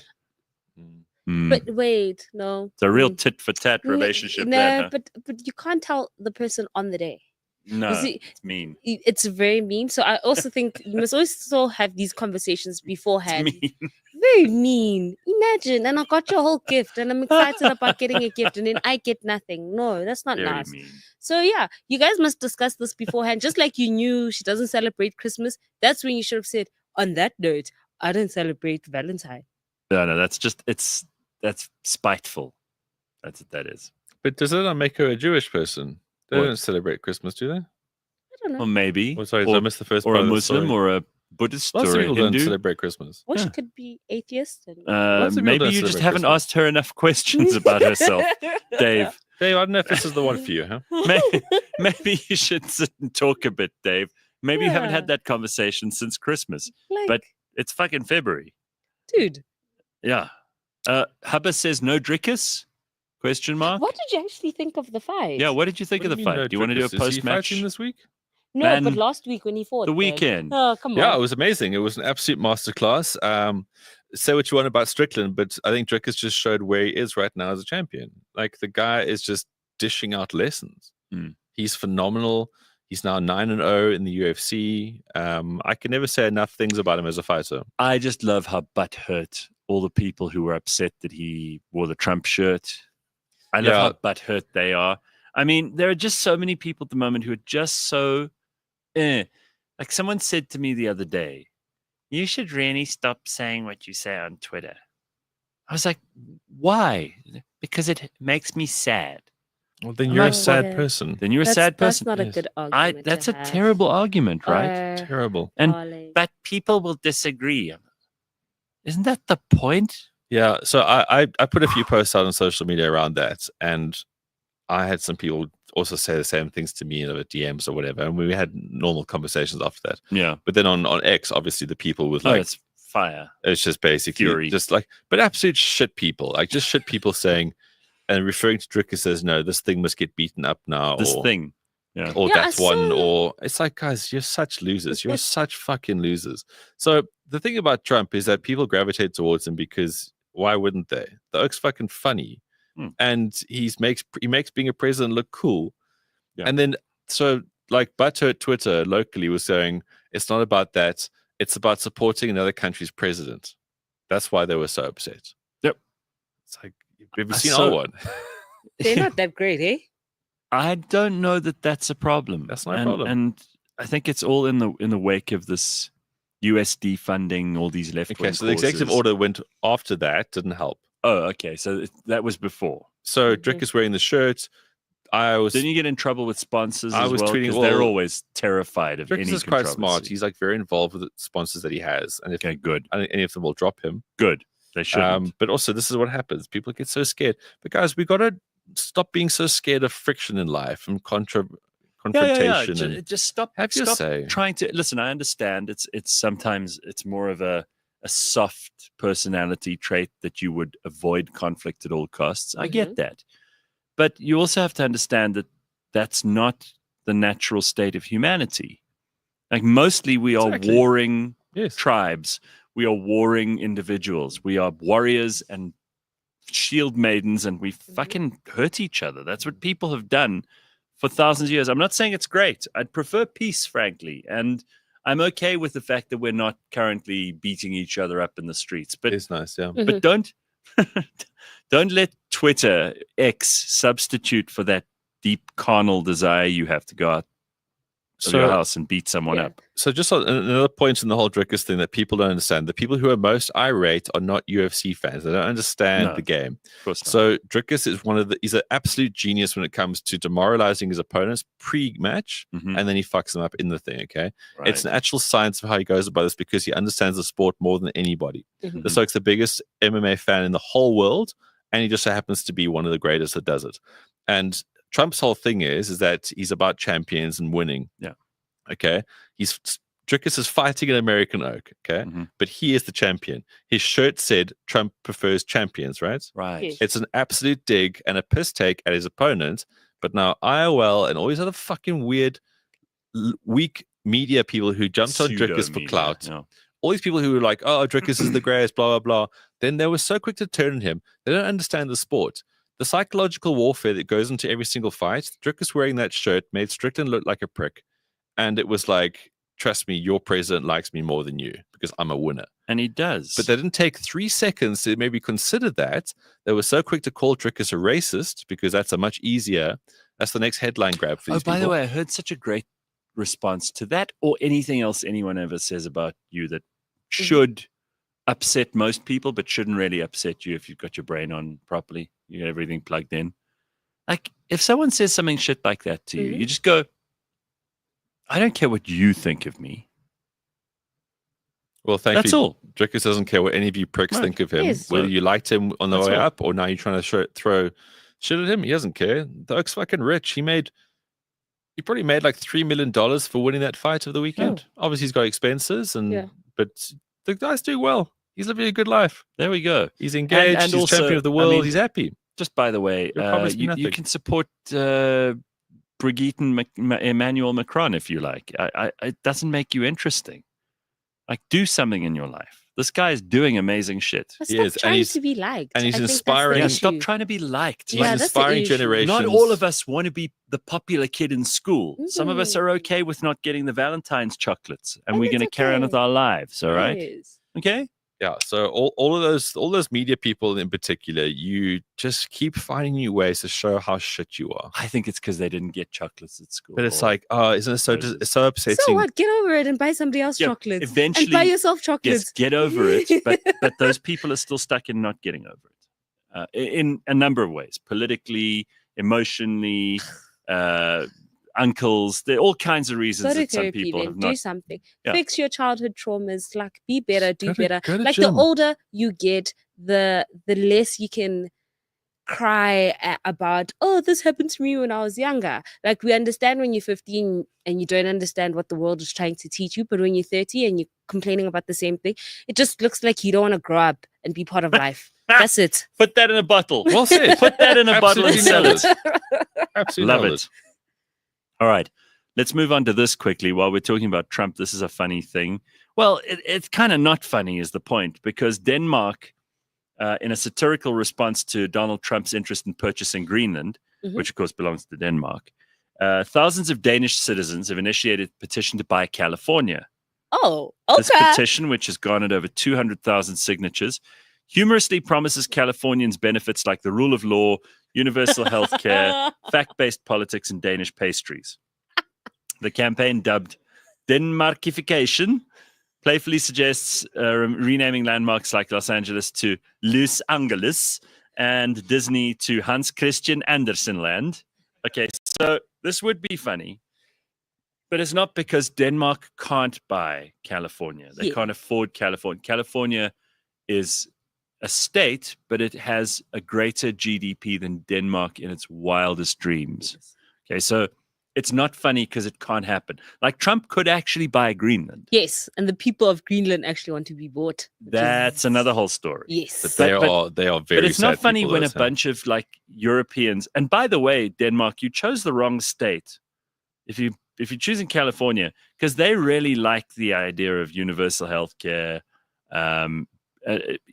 But wait, no. It's a real tit-for-tat relationship there. Huh? But you can't tell the person on the day. No, You see, it's mean. It's very mean. So I also think you must also have these conversations beforehand. It's mean. Very mean. Imagine, and I got your whole gift, and I'm excited about getting a gift, and then I get nothing. No, that's not Very nice. mean. So yeah, you guys must discuss this beforehand. Just like you knew she doesn't celebrate Christmas, that's when you should have said, on that note, I don't celebrate Valentine. No, that's spiteful. That's what that is. But does that not make her a Jewish person? They What? don't celebrate Christmas, do they? I don't know. Or maybe. Oh, sorry, did I miss the first or part a of the Muslim story? or a Buddhist Lots or of a people don't Hindu. celebrate Christmas. Or she Yeah. could be atheist. And... Lots of people Maybe don't you just celebrate haven't Christmas. asked her enough questions about herself, Dave. Dave, I don't know if this is the one for you, huh? Maybe you should sit and talk a bit, Dave. Maybe you haven't Yeah. had that conversation since Christmas. Like, But it's fucking February. dude, Yeah. Hubba says no Dricus? Question mark. what did you actually think of the fight? Yeah, what did you think What of the do you mean, fight? no Do you want to do a Dricus? Is he post-match? fighting this week? No, Man, but last week when he fought. The then- weekend. Oh, come on. Yeah, it was amazing. It was an absolute masterclass. Say what you want about Strickland, but I think Dricus just showed where he is right now as a champion. Like, the guy is just dishing out lessons. Mm. He's phenomenal. He's now 9-0 in the UFC. I can never say enough things about him as a fighter. I just love how butthurt all the people who were upset that he wore the Trump shirt. I love Yeah. how butthurt they are. I mean, there are just so many people at the moment who are just so like someone said to me the other day, you should really stop saying what you say on Twitter. I was like, why? Because it makes me sad. Well, then I'm you're a like, sad "What? person. Then you're a sad That's person. not a Yes. good argument. That's to a have. terrible argument, right? Terrible. And darling. but people will disagree. Isn't that the point? Yeah, so I put a few posts out on social media around that, and I had some people also say the same things to me in the DMs or whatever, and we had normal conversations after that. Yeah. But then on X, obviously the people with Oh, like it's fire. it's just basically Fury. just like, but absolute shit people, like just shit people saying and referring to Dricus as, no, this thing must get beaten up now, This or, thing. Yeah. or Yeah, that's one, so- or it's like, guys, you're such losers. You're such fucking losers. So the thing about Trump is that people gravitate towards him because why wouldn't they? The oak's fucking funny, and he makes being a president look cool. Yeah. And then so like butthurt Twitter locally was saying it's not about that. It's about supporting another country's president. That's why they were so upset. Yep. It's like, have you seen So- our one? They're not that great, eh? I don't know that that's a problem. That's not a and, problem. And I think it's all in the wake of this USD funding, all these left wing Okay, so the executive order went after that, didn't help. Oh, okay. So that was before. So Mhm. Dricus wearing the shirt. I was Didn't you get in trouble with sponsors I as was well? tweeting, 'Cause they're well, always terrified of Dricus any is quite smart. controversy. He's like very involved with the sponsors that he has, and if Okay, good. I think any of them will drop him. Good. They shouldn't. But also, this is what happens. People get so scared. But guys, we got to stop being so scared of friction in life and confrontation. And Just stop. have your stop say. trying to listen. I understand. It's sometimes it's more of a soft personality trait that you would avoid conflict at all costs. I get that, but you also have to understand that that's not the natural state of humanity. Like mostly, we are Exactly. warring Yes. tribes. We are warring individuals. We are warriors and shield maidens, and we fucking hurt each other. That's what people have done for thousands of years. I'm not saying it's great. I'd prefer peace, frankly. And I'm okay with the fact that we're not currently beating each other up in the streets. But It's nice, yeah. but don't let Twitter X substitute for that deep carnal desire you have to go out of your house and beat someone up. So just on another point in the whole Dricus thing that people don't understand, the people who are most irate are not UFC fans. They don't understand the game. Of course not. So Dricus is he's an absolute genius when it comes to demoralizing his opponents pre-match, and then he fucks them up in the thing, okay? Right. It's an actual science of how he goes about this because he understands the sport more than anybody. This bloke's the biggest MMA fan in the whole world, and he just so happens to be one of the greatest that does it. And Trump's whole thing is that he's about champions and winning. Yeah. Okay. Dricus is fighting an American oak. Okay. But he is the champion. His shirt said Trump prefers champions, right? Right. Yes. It's an absolute dig and a piss take at his opponent. But now IOL and all these other fucking weird, weak media people who jumped on Dricus for clout. Yeah. All these people who were like, oh, Dricus is the greatest, blah, blah, blah. Then they were so quick to turn on him. They don't understand the sport. The psychological warfare that goes into every single fight, Dricus wearing that shirt made Strickland look like a prick. And it was like, trust me, your president likes me more than you because I'm a winner. And he does. But they didn't take 3 seconds to maybe consider that. They were so quick to call Dricus a racist because that's a much easier, that's the next headline grab for these people. By the way, I heard such a great response to that or anything else anyone ever says about you that should upset most people, but shouldn't really upset you if you've got your brain on properly. You got everything plugged in. Like, if someone says something shit like that to you, you just go, I don't care what you think of me. Well, thankfully, that's all. Dricus doesn't care what any of you pricks think of him. Yes. Whether you liked him on the That's way all. up or now you're trying to throw shit at him, he doesn't care. The oak's fucking rich. He probably made like $3 million for winning that fight of the weekend. Obviously, he's got expenses, but the guy's doing well. He's living a good life. There we go. He's engaged. And he's also, champion of the world. I mean, he's happy. Just by the way, you can support Brigitte and Emmanuel Macron if you like. It doesn't make you interesting. Like, do something in your life. This guy is doing amazing shit. But He stop is, and trying he's- to be liked. and he's I think that's inspiring. the Yeah, He's stop issue. trying to be liked. Yeah, He's that's the inspiring issue. generations. Not all of us want to be the popular kid in school. Some of us are okay with not getting the Valentine's chocolates, and And we're going to it's carry on with okay. our lives. All right, Yes. okay. Yeah, so all of those media people in particular, you just keep finding new ways to show how shit you are. I think it's because they didn't get chocolates at school. But it's like, oh, isn't it so Roses. it's so upsetting? So what? Get over it and buy somebody else Yeah, chocolates. eventually- and buy yourself yes, chocolates. get over it. But those people are still stuck in not getting over it in a number of ways: politically, emotionally, uncles. There are all kinds of reasons Go to that some therapy people then. have Do not. something. Yeah. Fix your childhood traumas. Like, be better, do Go to- better. go to Like, the gym. older you get, the less you can cry about, oh, this happened to me when I was younger. Like, we understand when you're 15 and you don't understand what the world is trying to teach you, but when you're 30 and you're complaining about the same thing, it just looks like you don't want to grow up and be part of life. That's it. Put that in a bottle. Well said. Put that in a bottle and Absolutely sell nailed it. Absolutely Love nailed it. All right. Let's move on to this quickly. While we're talking about Trump, this is a funny thing. Well, it's kind of not funny is the point, because Denmark, in a satirical response to Donald Trump's interest in purchasing Greenland, which of course belongs to Denmark, thousands of Danish citizens have initiated a petition to buy California. Oh, This okay. petition, which has garnered over 200,000 signatures, humorously promises Californians benefits like the rule of law, universal health care, fact-based politics, and Danish pastries. The campaign, dubbed Denmarkification, playfully suggests renaming landmarks like Los Angeles to Los Angeles and Disney to Hans Christian Andersen Land. Okay, so this would be funny, but it's not because Denmark can't buy California. They Yeah. can't afford California. California is a state, but it has a greater GDP than Denmark in its wildest dreams. Okay, so it's not funny because it can't happen. Like, Trump could actually buy Greenland. Yes, and the people of Greenland actually want to be bought. which That's is- another whole story. Yes. But they are very. But it's not sad funny people, when a those, huh? bunch of like Europeans, and by the way, Denmark, you chose the wrong state. If you're choosing California, because they really like the idea of universal health care,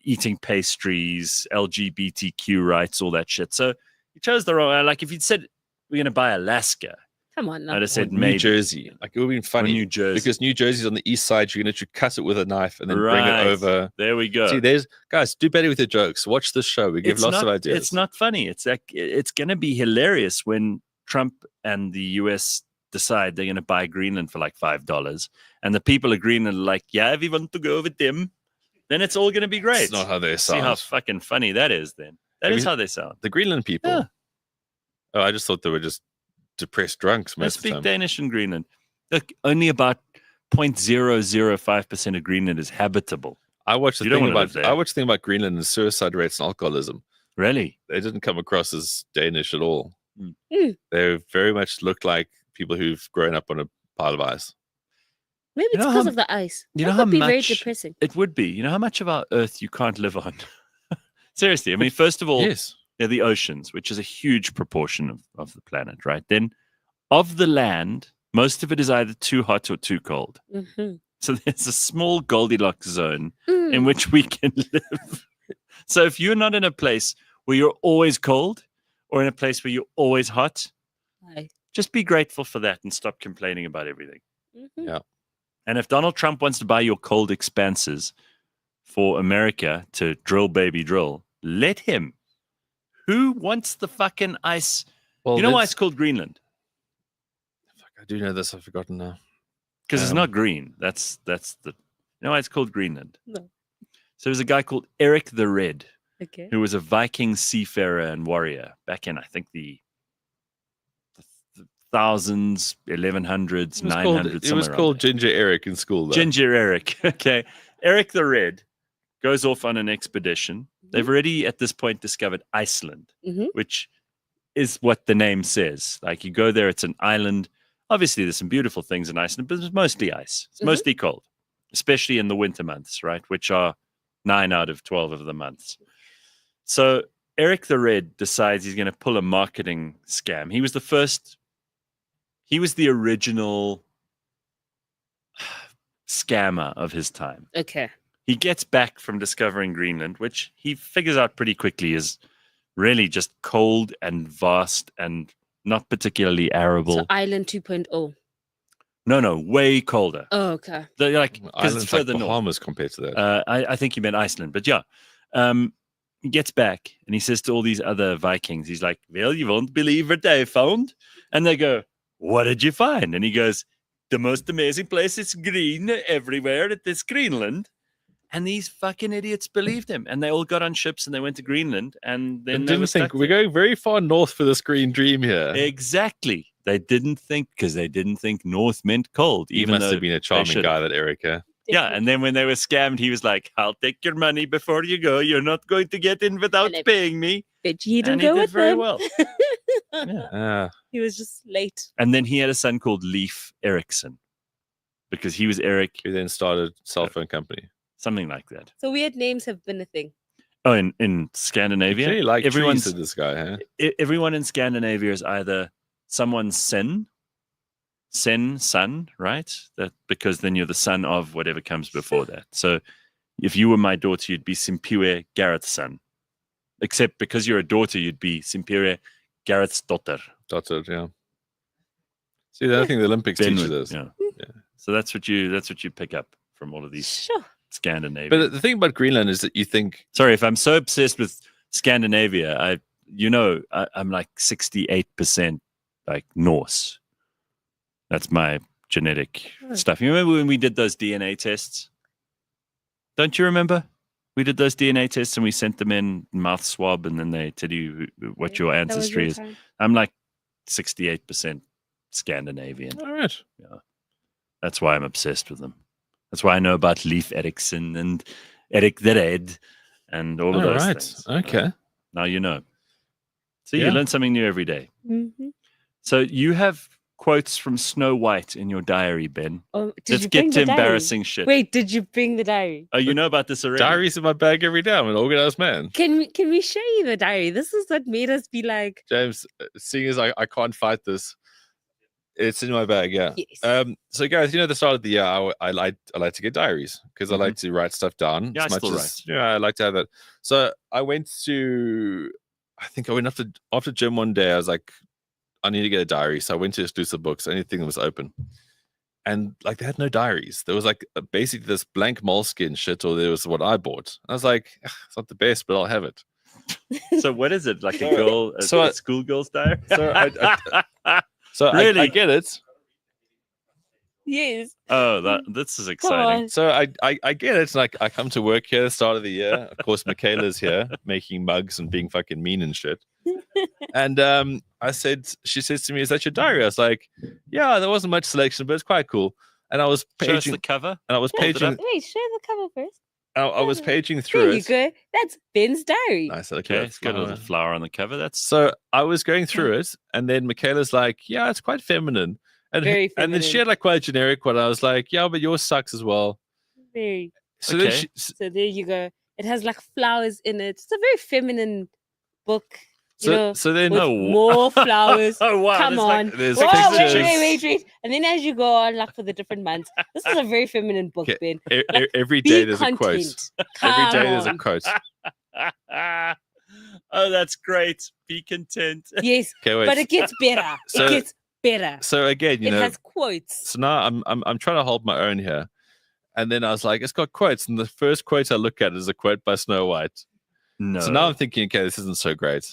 eating pastries, LGBTQ rights, all that shit. So you chose the wrong. Like, if you'd said we're going to buy Alaska, Come on now. I'd have said New maybe. Jersey. Like, it would have been funny. New Jersey. Because New Jersey's on the east side. You can literally cut it with a knife and then bring Right. it over. There we go. See, there's guys, do better with your jokes. Watch this show. We give lots of ideas. It's not funny. It's like, it's going to be hilarious when Trump and the U.S. decide they're going to buy Greenland for like $5, and the people of Greenland are like, yeah, if you want to go with them, then it's all going to be great. It's not how they See how sound. fucking funny that is then. That Have is you- how they sound. The Greenland people. Yeah. Oh, I just thought they were just depressed drunks They most of the speak time. Danish in Greenland. Look, only about 0.005% of Greenland is habitable. I watched the You don't thing wanna live about there. I watched the thing about Greenland and suicide rates and alcoholism. Really? They didn't come across as Danish at all. Mm. They very much looked like people who've grown up on a pile of ice. Maybe You it's know because how- of the ice. you That know how would be very much- depressing. It would be. You know how much of our Earth you can't live on? Seriously. I mean, first of all, Yes. they're the oceans, which is a huge proportion of the planet, right? Then of the land, most of it is either too hot or too cold. Mhm. So there's a small Goldilocks zone Mm. in which we can live. So if you're not in a place where you're always cold or in a place where you're always hot, Aye. just be grateful for that and stop complaining about everything. Mhm. Yeah. And if Donald Trump wants to buy your cold expanses for America to drill, baby, drill, let him. Who wants the fucking ice? Well, You know why that's- it's called Greenland? Fuck, I do know this. I've forgotten now. Because it's Um, not green. That's the. You know why it's called Greenland? No. So there's a guy called Eric the Red, Okay. who was a Viking seafarer and warrior back in, I think, the thousands, 1100s, It was 900s. called, it was somewhere around called there. Ginger Eric in school, though. Ginger Eric. Okay. Eric the Red goes off on an expedition. They've already at this point discovered Iceland, Mhm. which is what the name says. Like you go there, it's an island. Obviously, there's some beautiful things in Iceland, but it's mostly ice. It's Mhm. mostly cold, especially in the winter months, right? Which are 9 out of 12 of the months. So Eric the Red decides he's going to pull a marketing scam. He was the original scammer of his time. Okay. He gets back from discovering Greenland, which he figures out pretty quickly is really just cold and vast and not particularly arable. So Island 2.0. No, way colder. Oh, okay. They're like, because Islands it's like further north. Bahamas compared to that. I think you meant Iceland, but yeah. He gets back and he says to all these other Vikings, he's like, well, you won't believe what I found. And they go, what did you find? And he goes, the most amazing place is green everywhere at this Greenland. And these fucking idiots believed him. And they all got on ships and they went to Greenland. And then And they were didn't think stuck we're there. going very far north for this green dream here. Exactly. They didn't think, because they didn't think north meant cold. He Even must though have been a charming should guy, that Erica. Yeah, and then when they were scammed, he was like, I'll take your money before you go. You're not going to get in without And it- paying me. But he didn't And he go did with very them. well. Yeah. Ah, He was just late. And then he had a son called Leif Erikson because he was Eric, who then started cell phone company. something like that. So weird names have been a thing. Oh, in Scandinavia, Really like everyone's trees to this guy, huh? everyone in Scandinavia is either someone's son, right? That because then you're the son of whatever comes before that. So if you were my daughter, you'd be Simphiwe Gareth's son. Except because you're a daughter, you'd be Simphiwe Gareth's daughter. Dotted, yeah. See, I don't think the Olympics Ben teaches would- us. yeah. So that's what you pick up from all of these Sure. Scandinavian. But the thing about Greenland is that you think, Sorry, if I'm so obsessed with Scandinavia, I'm like 68% like Norse. That's my genetic Hmm. stuff. You remember when we did those DNA tests? Don't you remember? We did those DNA tests and we sent them in mouth swab, and then they tell you what your That was ancestry your is. time. I'm like 68% Scandinavian. all right, That's why I'm obsessed with them. That's why I know about Leif Erikson and Eric the Red and all of all those right, things. okay. Now you know. So you Yeah. learn something new every day. Mhm. So you have quotes from Snow White in your diary, Ben. Oh, did Let's you get bring to the diary? embarrassing shit. Wait, did you bring the diary? Oh, you know about this already? Diaries in my bag every day. I'm an organized man. Can we show you the diary? This is what made us be like, James, seeing as I can't fight this, it's in my bag, yeah. yes. So Gareth, at the start of the year, I like to get diaries because I like to write stuff down. Yeah, I still write. I like to have that. So I went after gym one day. I was like, I need to get a diary. So I went to Exclusive Books. Anything that was open, and like they had no diaries. There was like basically this blank moleskin shit, or there was what I bought. I was like, it's not the best, but I'll have it. So what is it? Like a So- girl, so a I- schoolgirl's diary? So So I Really? get it. Yes. Oh, this is Come exciting. on. So I get it. It's like I come to work here at the start of the year. Of course, Michaela's here making mugs and being fucking mean and shit. And she says to me, "Is that your diary?" I was like, "Yeah, there wasn't much selection, but it's quite cool." And I was Show us paging, the cover. and I was Hold it paging, up. Wait, show the cover first. I was paging through There you it. go. That's Ben's diary. Nice. Okay, it's got a little flower on the cover. That's So I was going through it, and then Michaela's like, "Yeah, it's quite feminine." And Very And then she feminine. had like quite a generic one. I was like, "Yeah, but yours sucks as well." Very. So then Okay. So there you go. It has like flowers in it. It's a very feminine book. You know, so then with more flowers. oh wow! Come there's on. like- there's Whoa, pictures. wait. And then as you go on, like for the different months, this is a very feminine book, Okay, Ben. Every Be day there's a quote. content. Every Come day there's a on. quote. oh, that's great. Be content. Yes, Okay, wait. but it gets better. So- It gets better. So again, you It know, has quotes. so now I'm trying to hold my own here, and then I was like, it's got quotes, and the first quote I look at is a quote by Snow White. No. So now I'm thinking, okay, this isn't so great.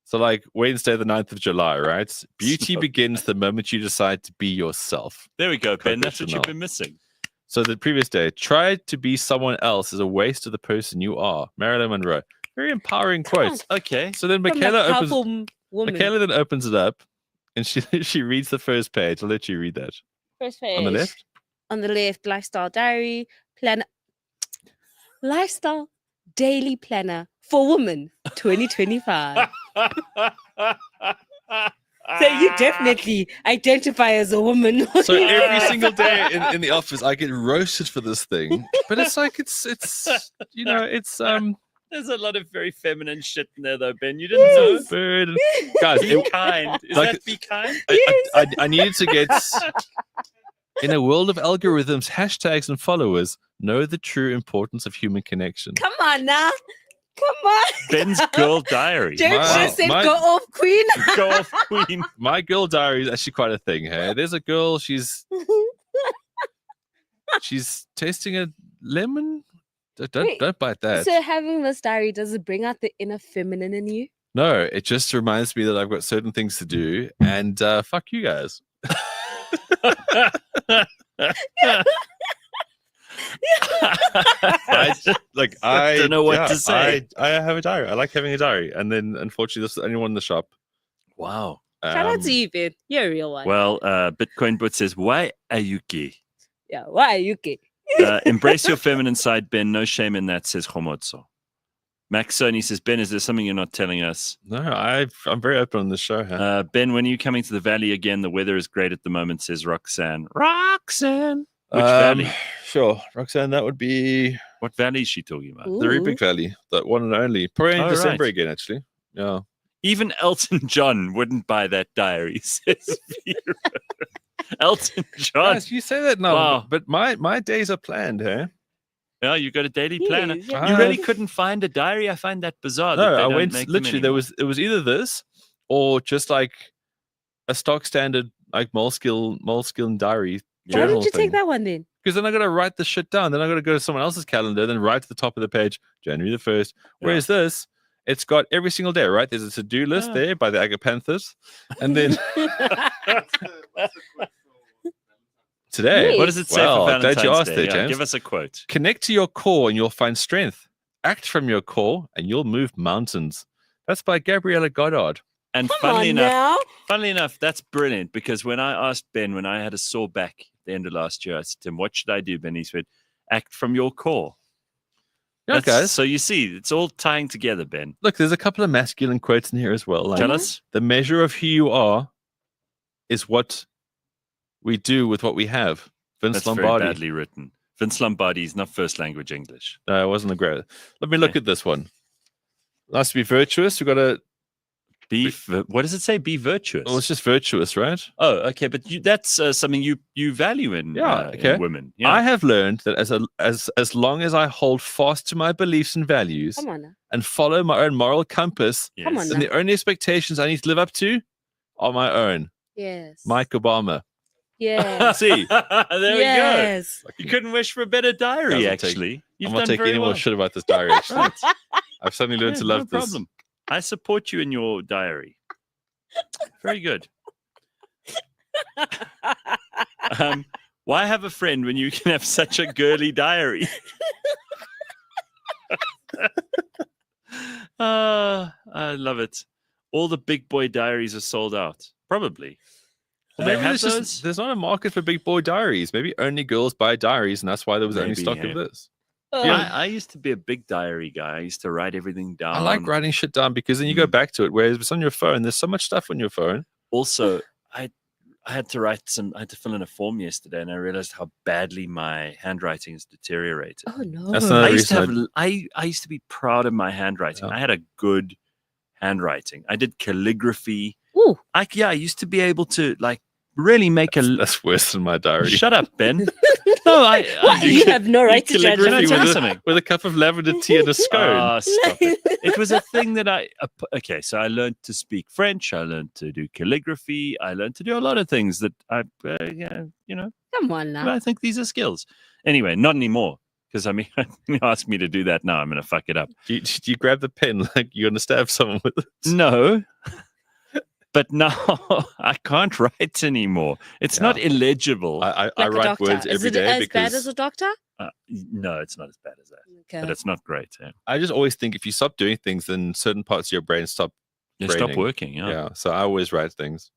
So like Wednesday, the 9th of July, right? Beauty begins the moment you decide to be yourself. there we go, Ben. That's what Chanel. you've been missing. So the previous day, try to be someone else is a waste of the person you are. Marilyn Monroe. Very empowering quote. Okay. So then From Michaela the opens powerful woman. Michaela then opens it up and she reads the first page. I'll let you read that. First page. On the left? On the left, lifestyle diary, planner, lifestyle daily planner for women 2025. So you definitely identify as a woman. So every single day in the office I get roasted for this thing. But it's like it's you know, it's There's a lot of very feminine shit in there, though, Ben. You didn't know. bird and, guys, Be kind. Is like- that be kind? I needed to get in a world of algorithms, hashtags and followers, know the true importance of human connection. Come on now. Come on. Ben's girl diary. Don't Wow. just say My- go off, queen. Go off, queen. My girl diary is actually quite a thing. Hey, there's a girl. She's tasting a lemon. Wait, Don't bite that. So having this diary, does it bring out the inner feminine in you? No, it just reminds me that I've got certain things to do, and fuck you guys. I don't know what to say. I have a diary. I like having a diary, and then unfortunately, this is the only one in the shop. Wow. Shout out to you, Ben. You're a real one. Well, Bitcoin Bot says, why are you gay? Yeah, why are you gay? Embrace your feminine side, Ben. No shame in that, says Homotso. Max Sony says, Ben, is there something you're not telling us? No, I'm very open on this show. Huh? Ben, when are you coming to the valley again? The weather is great at the moment, says Roxanne. Roxanne! Which valley? Sure, Roxanne. That would be What valley is she talking about? the Rubik Valley, the one and only. Probably in Oh, December right. again, actually. Yeah. Even Elton John wouldn't buy that diary, says Vera. Elton John. Guys, you say that now, Wow. but my days are planned, hey? Yeah, you got a daily planner. Yes, yeah. You really couldn't find a diary? I find that bizarre. that No, they I don't went make them literally. anymore. It was either this or just like a stock standard like moleskin diary Why journal did you thing. take that one then? Because then I got to write the shit down. Then I got to go to someone else's calendar. Then right to the top of the page, January the 1st. Whereas this, it's got every single day, right? There's a to-do list Ah. there by the Agapanthers, and then today. Yes. What does it say Well, for don't Valentine's you ask Day? there, Yeah, James. give us a quote. Connect to your core and you'll find strength. Act from your core and you'll move mountains. That's by Gabriella Goddard. And Come funnily on enough, now. that's brilliant because when I asked Ben, when I had a sore back at the end of last year, I said to him, what should I do, Ben? He said, act from your core. Yeah, That's- guys. So you see, it's all tying together, Ben. Look, there's a couple of masculine quotes in here as well. Like, Tell us. the measure of who you are is what we do with what we have. Vince That's very Lombardi. badly written. Vince Lombardi is not first language English. No, it wasn't a great. Let me look at this one. Nice to be virtuous. We've got to. What does it say? Be virtuous. Well, it's just virtuous, right? Oh, okay, but that's something you value in, Yeah, in okay. women. Yeah. I have learned that as long as I hold fast to my beliefs and values Come on now. and follow my own moral compass, Come on Yes. now. then the only expectations I need to live up to are my own. Yes. Mike Obama. Yes. See, there Yes. we go. You couldn't wish for a better diary, Guys, I'll take- actually. You've I'm not done taking very any well. more shit about this diary. Actually, I've suddenly learned to Yeah, love no this. problem. I support you in your diary. Very good. Why have a friend when you can have such a girly diary? I love it. All the big boy diaries are sold out. Probably. Well, Do they maybe have those? there's not a market for big boy diaries. Maybe only girls buy diaries, and that's why there was only Maybe, stock yeah. of this. I used to be a big diary guy. I used to write everything down. I like writing shit down because then you go back to it. Whereas if it's on your phone, there's so much stuff on your phone. Also, I had to fill in a form yesterday, and I realized how badly my handwriting has deteriorated. Oh no. That's not I a used to reason. have I used to be proud of my handwriting. Yeah. I had a good handwriting. I did calligraphy. Ooh. I used to be able to like really make That's worse than my diary. Shut up, Ben. No, What? You have no right to judge Can I me. tell you something? with a cup of lavender tea and a scone. Oh, stop it. It was a thing that okay, so I learned to speak French. I learned to do calligraphy. I learned to do a lot of things that Come on now. I think these are skills. Anyway, not anymore. Because I mean, you ask me to do that now, I'm going to fuck it up. Do you grab the pen like you're going to stab someone with it? No. But now I can't write anymore. It's not illegible. I Like a write doctor. words Is every it day as because bad as a doctor? No, it's not as bad as that. Okay. But it's not great. Yeah. I just always think if you stop doing things, then certain parts of your brain stop. They stop Braining. working. Yeah. So I always write things.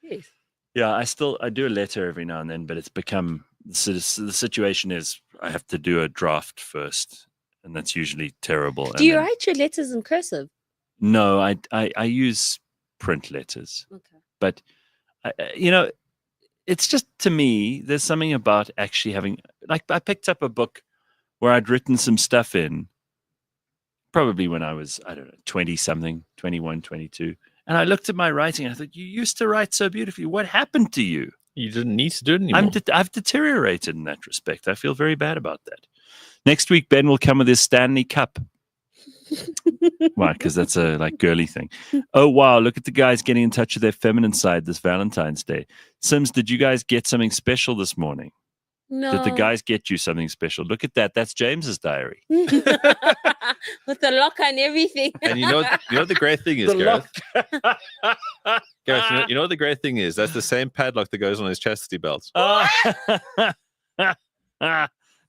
Yes. Yeah, I do a letter every now and then, but it's become the situation is I have to do a draft first, and that's usually terrible. Do you write your letters in cursive? No, I use print letters, Okay. but it's just to me there's something about actually having like I picked up a book where I'd written some stuff in probably when I was, I don't know, 20 something, 21, 22. And I looked at my writing and I thought, you used to write so beautifully. What happened to you? You didn't need to do it anymore. I've deteriorated in that respect. I feel very bad about that. Next week, Ben will come with his Stanley Cup. Why? Because that's a like girly thing. Oh, wow. Look at the guys getting in touch with their feminine side this Valentine's Day. Sims, did you guys get something special this morning? No. Did the guys get you something special? Look at that. That's James's diary. With the lock and everything. And you know what the great thing is, Gareth? Gareth, you know what the great thing is? That's the same padlock that goes on his chastity belt.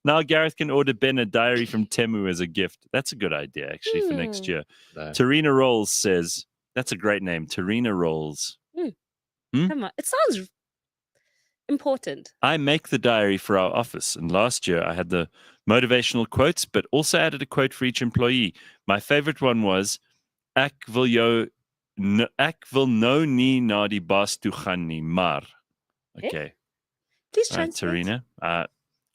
Now Gareth can order Ben a diary from Temu as a gift. That's a good idea, actually, for next year. No. Tarina Rolls says, that's a great name. Tarina Rolls. Come on. It sounds important. I make the diary for our office. And last year I had the motivational quotes, but also added a quote for each employee. My favorite one was, Ek wil nou nie na die baas toe gaan nie, maar. Okay. Please All right, translate. Tarina.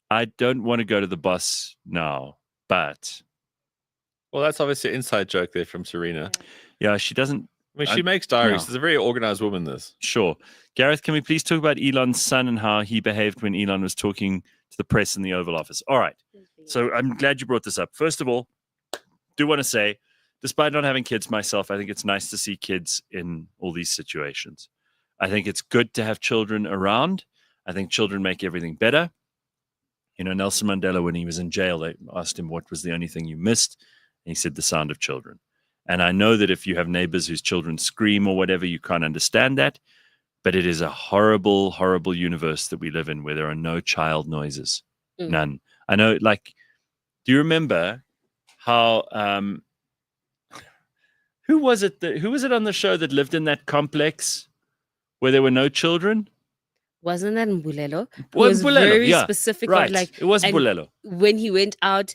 I don't want to go to the bus now, but Well, that's obviously an inside joke there from Serena. yeah, she doesn't. I mean, she makes diaries. no. She's a very organized woman, this. Sure. Gareth, can we please talk about Elon's son and how he behaved when Elon was talking to the press in the Oval Office? All right. So I'm glad you brought this up. First of all, do want to say, despite not having kids myself, I think it's nice to see kids in all these situations. I think it's good to have children around. I think children make everything better. You know, Nelson Mandela, when he was in jail, they asked him what was the only thing you missed. And he said, the sound of children. And I know that if you have neighbors whose children scream or whatever, you can't understand that. But it is a horrible, horrible universe that we live in where there are no child noises. Mm. None. I know, like, do you remember how, who was it on the show that lived in that complex where there were no children? Wasn't that Mbulelo? Well, was Mbulelo, very yeah. specific Right. of like It was and Bulelo. when he went out,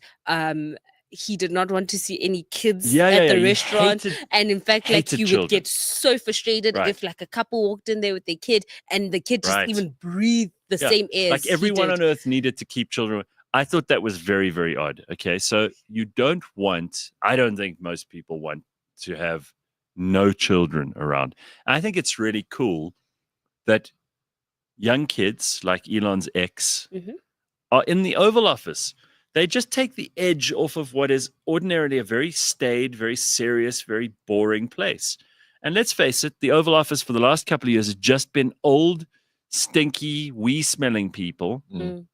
he did not want to see any kids Yeah, at yeah, the he restaunt. hated- And in fact, like hated he children. would get so frustrated Right. if like a couple walked in there with their kid and the kid just Right. even breathed the Yeah, same air. Like everyone on earth needed to keep children. I thought that was very, very odd. Okay. So I don't think most people want to have no children around. And I think it's really cool that young kids like Elon's ex Mhm. are in the Oval Office. They just take the edge off of what is ordinarily a very staid, very serious, very boring place. And let's face it, the Oval Office for the last couple of years has just been old, stinky, wee-smelling people Mm.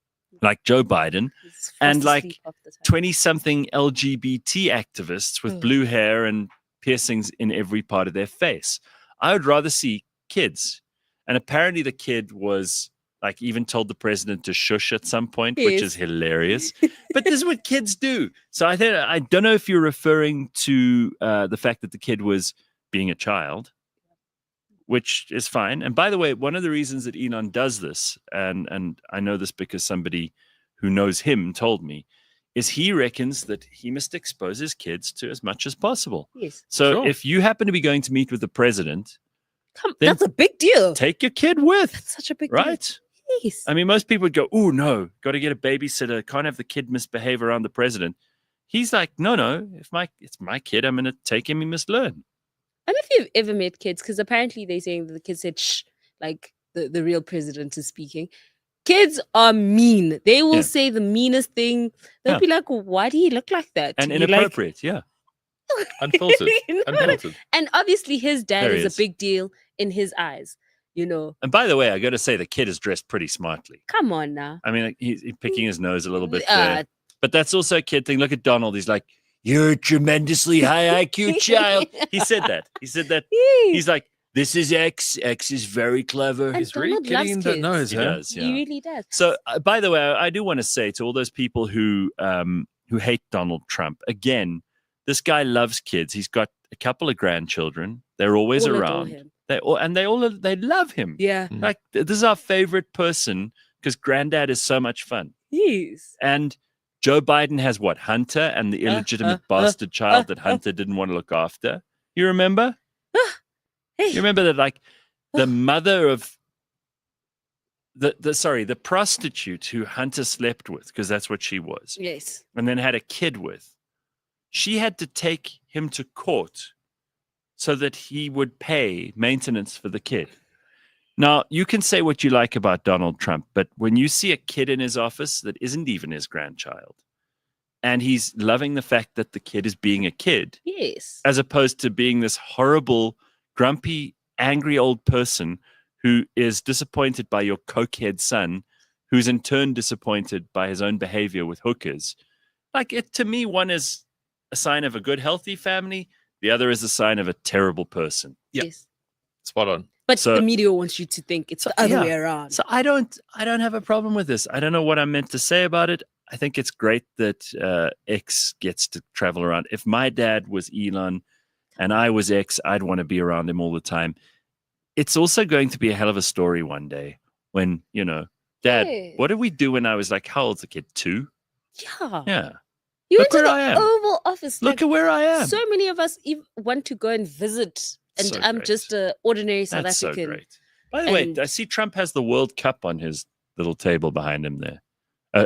like Joe Biden, He's fast and, like, asleep half the time. 20-something LGBT activists with blue hair and piercings in every part of their face. I would rather see kids. And apparently the kid was Like even told the president to shush at some point, which is Yes. hilarious. But this is what kids do. So I don't know if you're referring to the fact that the kid was being a child, which is fine. And by the way, one of the reasons that Elon does this, and I know this because somebody who knows him told me, is he reckons that he must expose his kids to as much as possible. Yes. So Sure. if you happen to be going to meet with the president, then That's a big deal. take your kid with, That's such a big deal. right? Yes. I mean, most people would go, "Oh no, got to get a babysitter. Can't have the kid misbehave around the president." He's like, "No. It's my kid. I'm going to take him. He must learn." I don't know if you've ever met kids, because apparently they're saying that the kid said shh, like the real president is speaking. Kids are mean. They will Yeah. say the meanest thing. They'll Yeah. be like, why do you look like that? And You're like, inappropriate, yeah. Unfiltered. You know what I- Unfiltered. And obviously his dad There he is is. a big deal in his eyes. You know, And by the way, I got to say, the kid is dressed pretty smartly. come on now. I mean, like, he's picking his nose a little bit Uh, there. But that's also a kid thing. Look at Donald. He's like, "You're a tremendously high IQ child." He said that. Yes. He's like, "This is X. X is very clever." And He's really Donald getting loves that kids. nose, He huh? does, He yeah. really does. So, by the way, I do want to say to all those people who hate Donald Trump, again, this guy loves kids. He's got a couple of grandchildren. They're always All adore around. him. They love him. Yeah. Like, this is our favorite person because granddad is so much fun. Yes. And Joe Biden has what? Hunter and the illegitimate bastard child that Hunter didn't want to look after. You remember? Hey. You remember that, like, the mother of the prostitute who Hunter slept with, because that's what she was, Yes. and then had a kid with. She had to take him to court so that he would pay maintenance for the kid. Now, you can say what you like about Donald Trump, but when you see a kid in his office that isn't even his grandchild, and he's loving the fact that the kid is being a kid, Yes. as opposed to being this horrible, grumpy, angry old person who is disappointed by your cokehead son, who's in turn disappointed by his own behavior with hookers. Like, it, to me, one is a sign of a good, healthy family. The other is a sign of a terrible person. Yep. Yes. Spot on. But So- the media wants you to think it's So, the other yeah. way around. So I don't have a problem with this. I don't know what I'm meant to say about it. I think it's great that X gets to travel around. If my dad was Elon and I was X, I'd want to be around him all the time. It's also going to be a hell of a story one day when, Dad, Yes. what did we do when I was like, how old's the kid? 2? Yeah. Yeah. You Look went to where I the am. Oval Office. Look like, at where I am. so many of us want to go and visit, and So I'm great. just a ordinary South That's so African. great. By the way, And- I see Trump has the World Cup on his little table behind him there.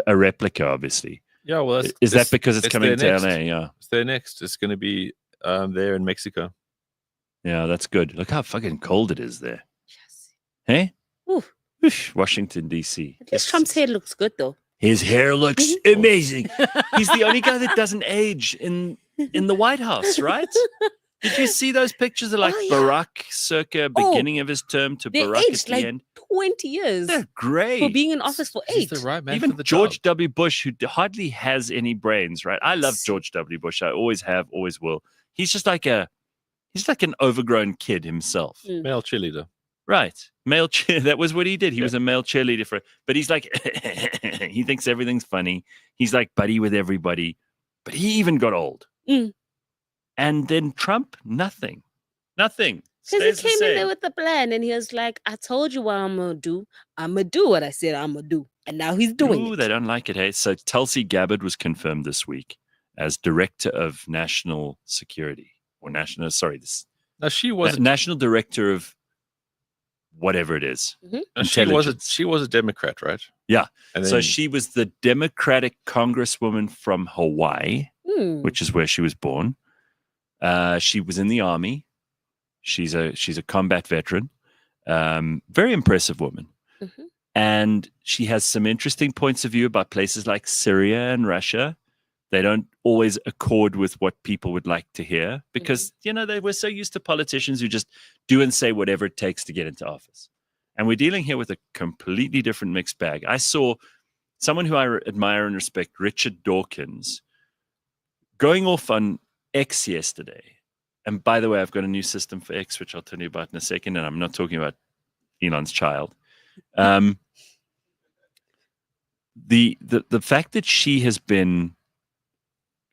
A replica, obviously. Yeah, well, Is that because it's coming there to next. LA? Yeah. It's there next. It's going to be there in Mexico. Yeah, that's good. Look how fucking cold it is there. Yes. Hey? Ooh. Whoosh, Washington, D.C. At least Trump's hair looks good though. His hair looks amazing. He's the only guy that doesn't age in the White House, right? Did you see those pictures of like Oh, yeah. Barack circa beginning of his term to They Barack at aged the like end? 20 years They're great. for being in office for He's 8. the right man Even for the George job. W. Bush, who hardly has any brains, right? I love George W. Bush. I always have, always will. He's just like an overgrown kid himself. Mm. Male cheerleader. Right. Male cheer. That was what he did. He Yeah. was a male cheerleader but he's like, he thinks everything's funny. He's like buddy with everybody. But he even got old. Mm. And then Trump, nothing. Nothing. Because Stays he the came in same. there with the plan and he was like, I told you what I'm going to do. I'm going to do what I said I'm going to do. And now he's doing Ooh, it. they don't like it. Hey, so Tulsi Gabbard was confirmed this week as Director of National Security Now she Na- was National Director of whatever it is. she was a Democrat, right? Yeah. And So then- she was the Democratic Congresswoman from Hawaii, Hmm. which is where she was born. She was in the army. She's a combat veteran. Very impressive woman. Mhm. And she has some interesting points of view about places like Syria and Russia. They don't always accord with what people would like to hear because, they were so used to politicians who just do and say whatever it takes to get into office. And we're dealing here with a completely different mixed bag. I saw someone who I admire and respect, Richard Dawkins, going off on X yesterday. And by the way, I've got a new system for X, which I'll tell you about in a second. And I'm not talking about Elon's child. the fact that she has been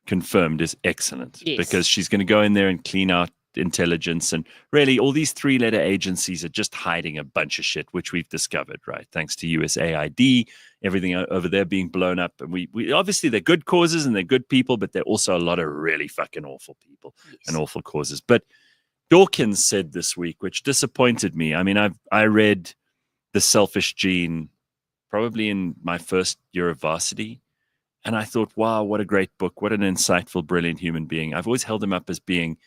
confirmed is excellent Yes. because she's going to go in there and clean out intelligence, and really all these 3-letter agencies are just hiding a bunch of shit, which we've discovered, right? Thanks to USAID, everything over there being blown up. And we obviously they're good causes and they're good people, but they're also a lot of really fucking awful people and awful causes. But Dawkins said this week, which disappointed me. I mean, I read The Selfish Gene probably in my first year of varsity. And I thought, wow, what a great book. What an insightful, brilliant human being. I've always held him up as being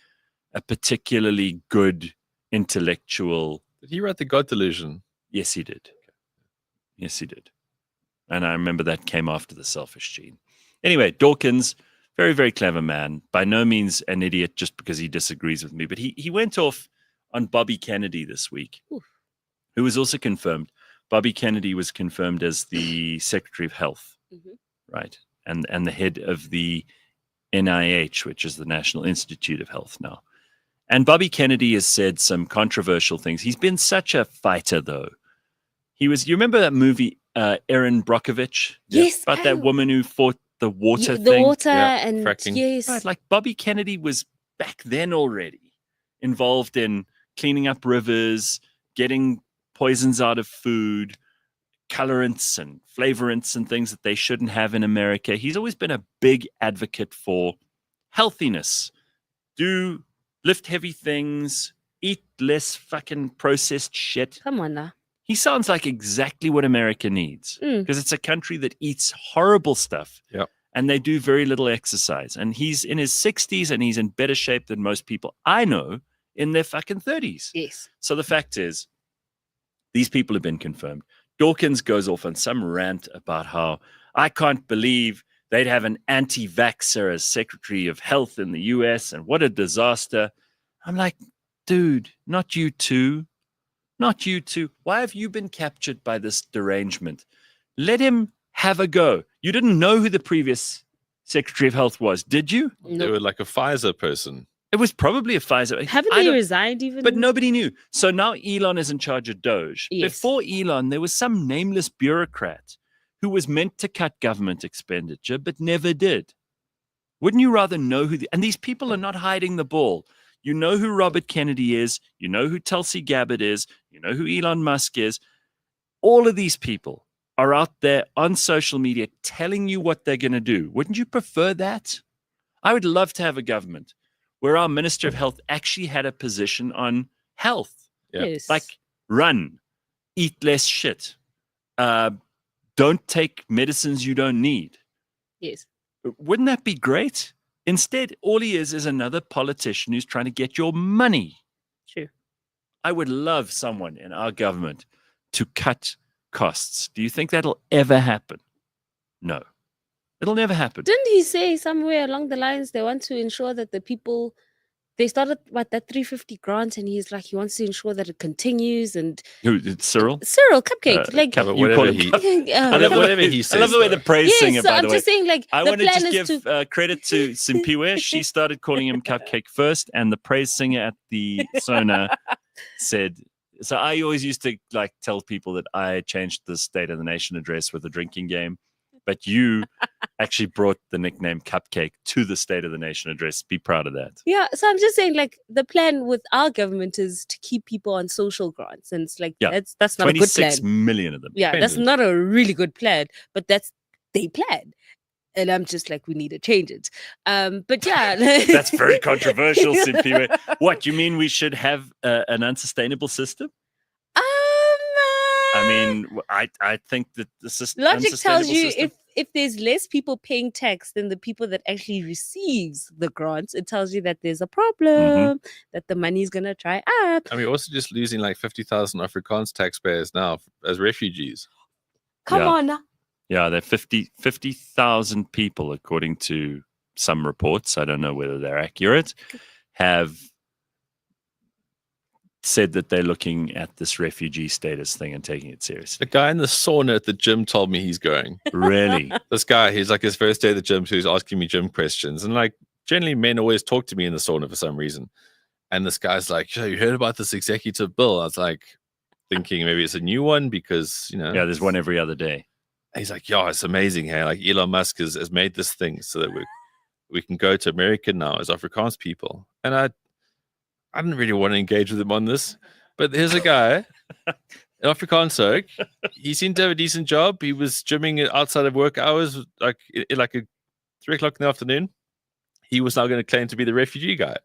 a particularly good intellectual. Did he write The God Delusion? Yes, he did. Yes, he did. And I remember that came after The Selfish Gene. Anyway, Dawkins, very, very clever man. By no means an idiot just because he disagrees with me. But he went off on Bobby Kennedy this week, who was also confirmed. Bobby Kennedy was confirmed as the Secretary of Health, right? And the head of the NIH, which is the National Institute of Health now. And Bobby Kennedy has said some controversial things. He's been such a fighter, though. You remember that movie, Erin Brockovich? Yes. About that woman who fought the water The thing? water Yeah, and fracking. yes. Right, like Bobby Kennedy was back then already involved in cleaning up rivers, getting poisons out of food, colorants and flavorants and things that they shouldn't have in America. He's always been a big advocate for healthiness. Lift heavy things, eat less fucking processed shit. Come on now. He sounds like exactly what America needs because it's a country that eats horrible stuff. Yep. And they do very little exercise. And he's in his 60s and he's in better shape than most people I know in their fucking 30s. Yes. So the fact is, these people have been confirmed. Dawkins goes off on some rant about how I can't believe they'd have an anti-vaxxer as Secretary of Health in the US and what a disaster. I'm like, dude, not you two. Not you two. Why have you been captured by this derangement? Let him have a go. You didn't know who the previous Secretary of Health was, did you? They were like a Pfizer person. It was probably a Pfizer. Haven't I they don't- resigned even? But nobody knew. So now Elon is in charge of Doge. Yes. Before Elon, there was some nameless bureaucrat who was meant to cut government expenditure, but never did. Wouldn't you rather know who? And these people are not hiding the ball. You know who Robert Kennedy is. You know who Tulsi Gabbard is. You know who Elon Musk is. All of these people are out there on social media telling you what they're going to do. Wouldn't you prefer that? I would love to have a government where our Minister of Health actually had a position on health. Yeah. Yes. Like run, eat less shit, don't take medicines you don't need. yes. Wouldn't that be great? Instead, all he is another politician who's trying to get your money. True. I would love someone in our government to cut costs. Do you think that'll ever happen? No. It'll never happen. Didn't he say somewhere along the lines they want to ensure that the people they started that 350 grant and he's like he wants to ensure that it continues and Who, it's Cyril? Cyril Cupcake like Cup- But you call whatever him he- Cup- I love whatever he I says. love the way the praise yes, singer, so by I'm the way. just saying like I the want to plan just is give credit to Simphiwe. She started calling him Cupcake first, and the praise singer at the Sona said. So I always used to like tell people that I changed the State of the Nation address with a drinking game, but you actually brought the nickname Cupcake to the State of the Nation address. Be proud of that. yeah, so I'm just saying like the plan with our government is to keep people on social grants and it's like Yeah. that's not a good 26 plan. million of them. Yeah, that's Dependent. not a really good plan, but that's they plan. And I'm just like, we need to change it. But yeah. That's very controversial, Simphiwe. What, you mean we should have an unsustainable system? I mean, I think that the system. logic tells you if there's less people paying tax than the people that actually receives the grants, it tells you that there's a problem, that the money's gonna dry up. And we're also just losing like 50,000 Afrikaans taxpayers now as refugees. Come Yeah. on now. Yeah, there are 50,000 people, according to some reports, I don't know whether they're accurate, have said that they're looking at this refugee status thing and taking it seriously. The guy in the sauna at the gym told me he's going. Really? This guy, he's like his first day at the gym, so he's asking me gym questions. And like generally men always talk to me in the sauna for some reason. And this guy's like, "Yo, you heard about this executive bill?" I was like thinking maybe it's a new one because, you know. Yeah, there's one every other day. He's like, yeah, it's amazing. Hey, like Elon Musk has made this thing so that we can go to America now as Afrikaans people. And I didn't really want to engage with him on this, but here's a guy, an Afrikaans ook. He seemed to have a decent job. He was gymming outside of work hours, like at 3 o'clock in the afternoon. He was now going to claim to be the refugee guy.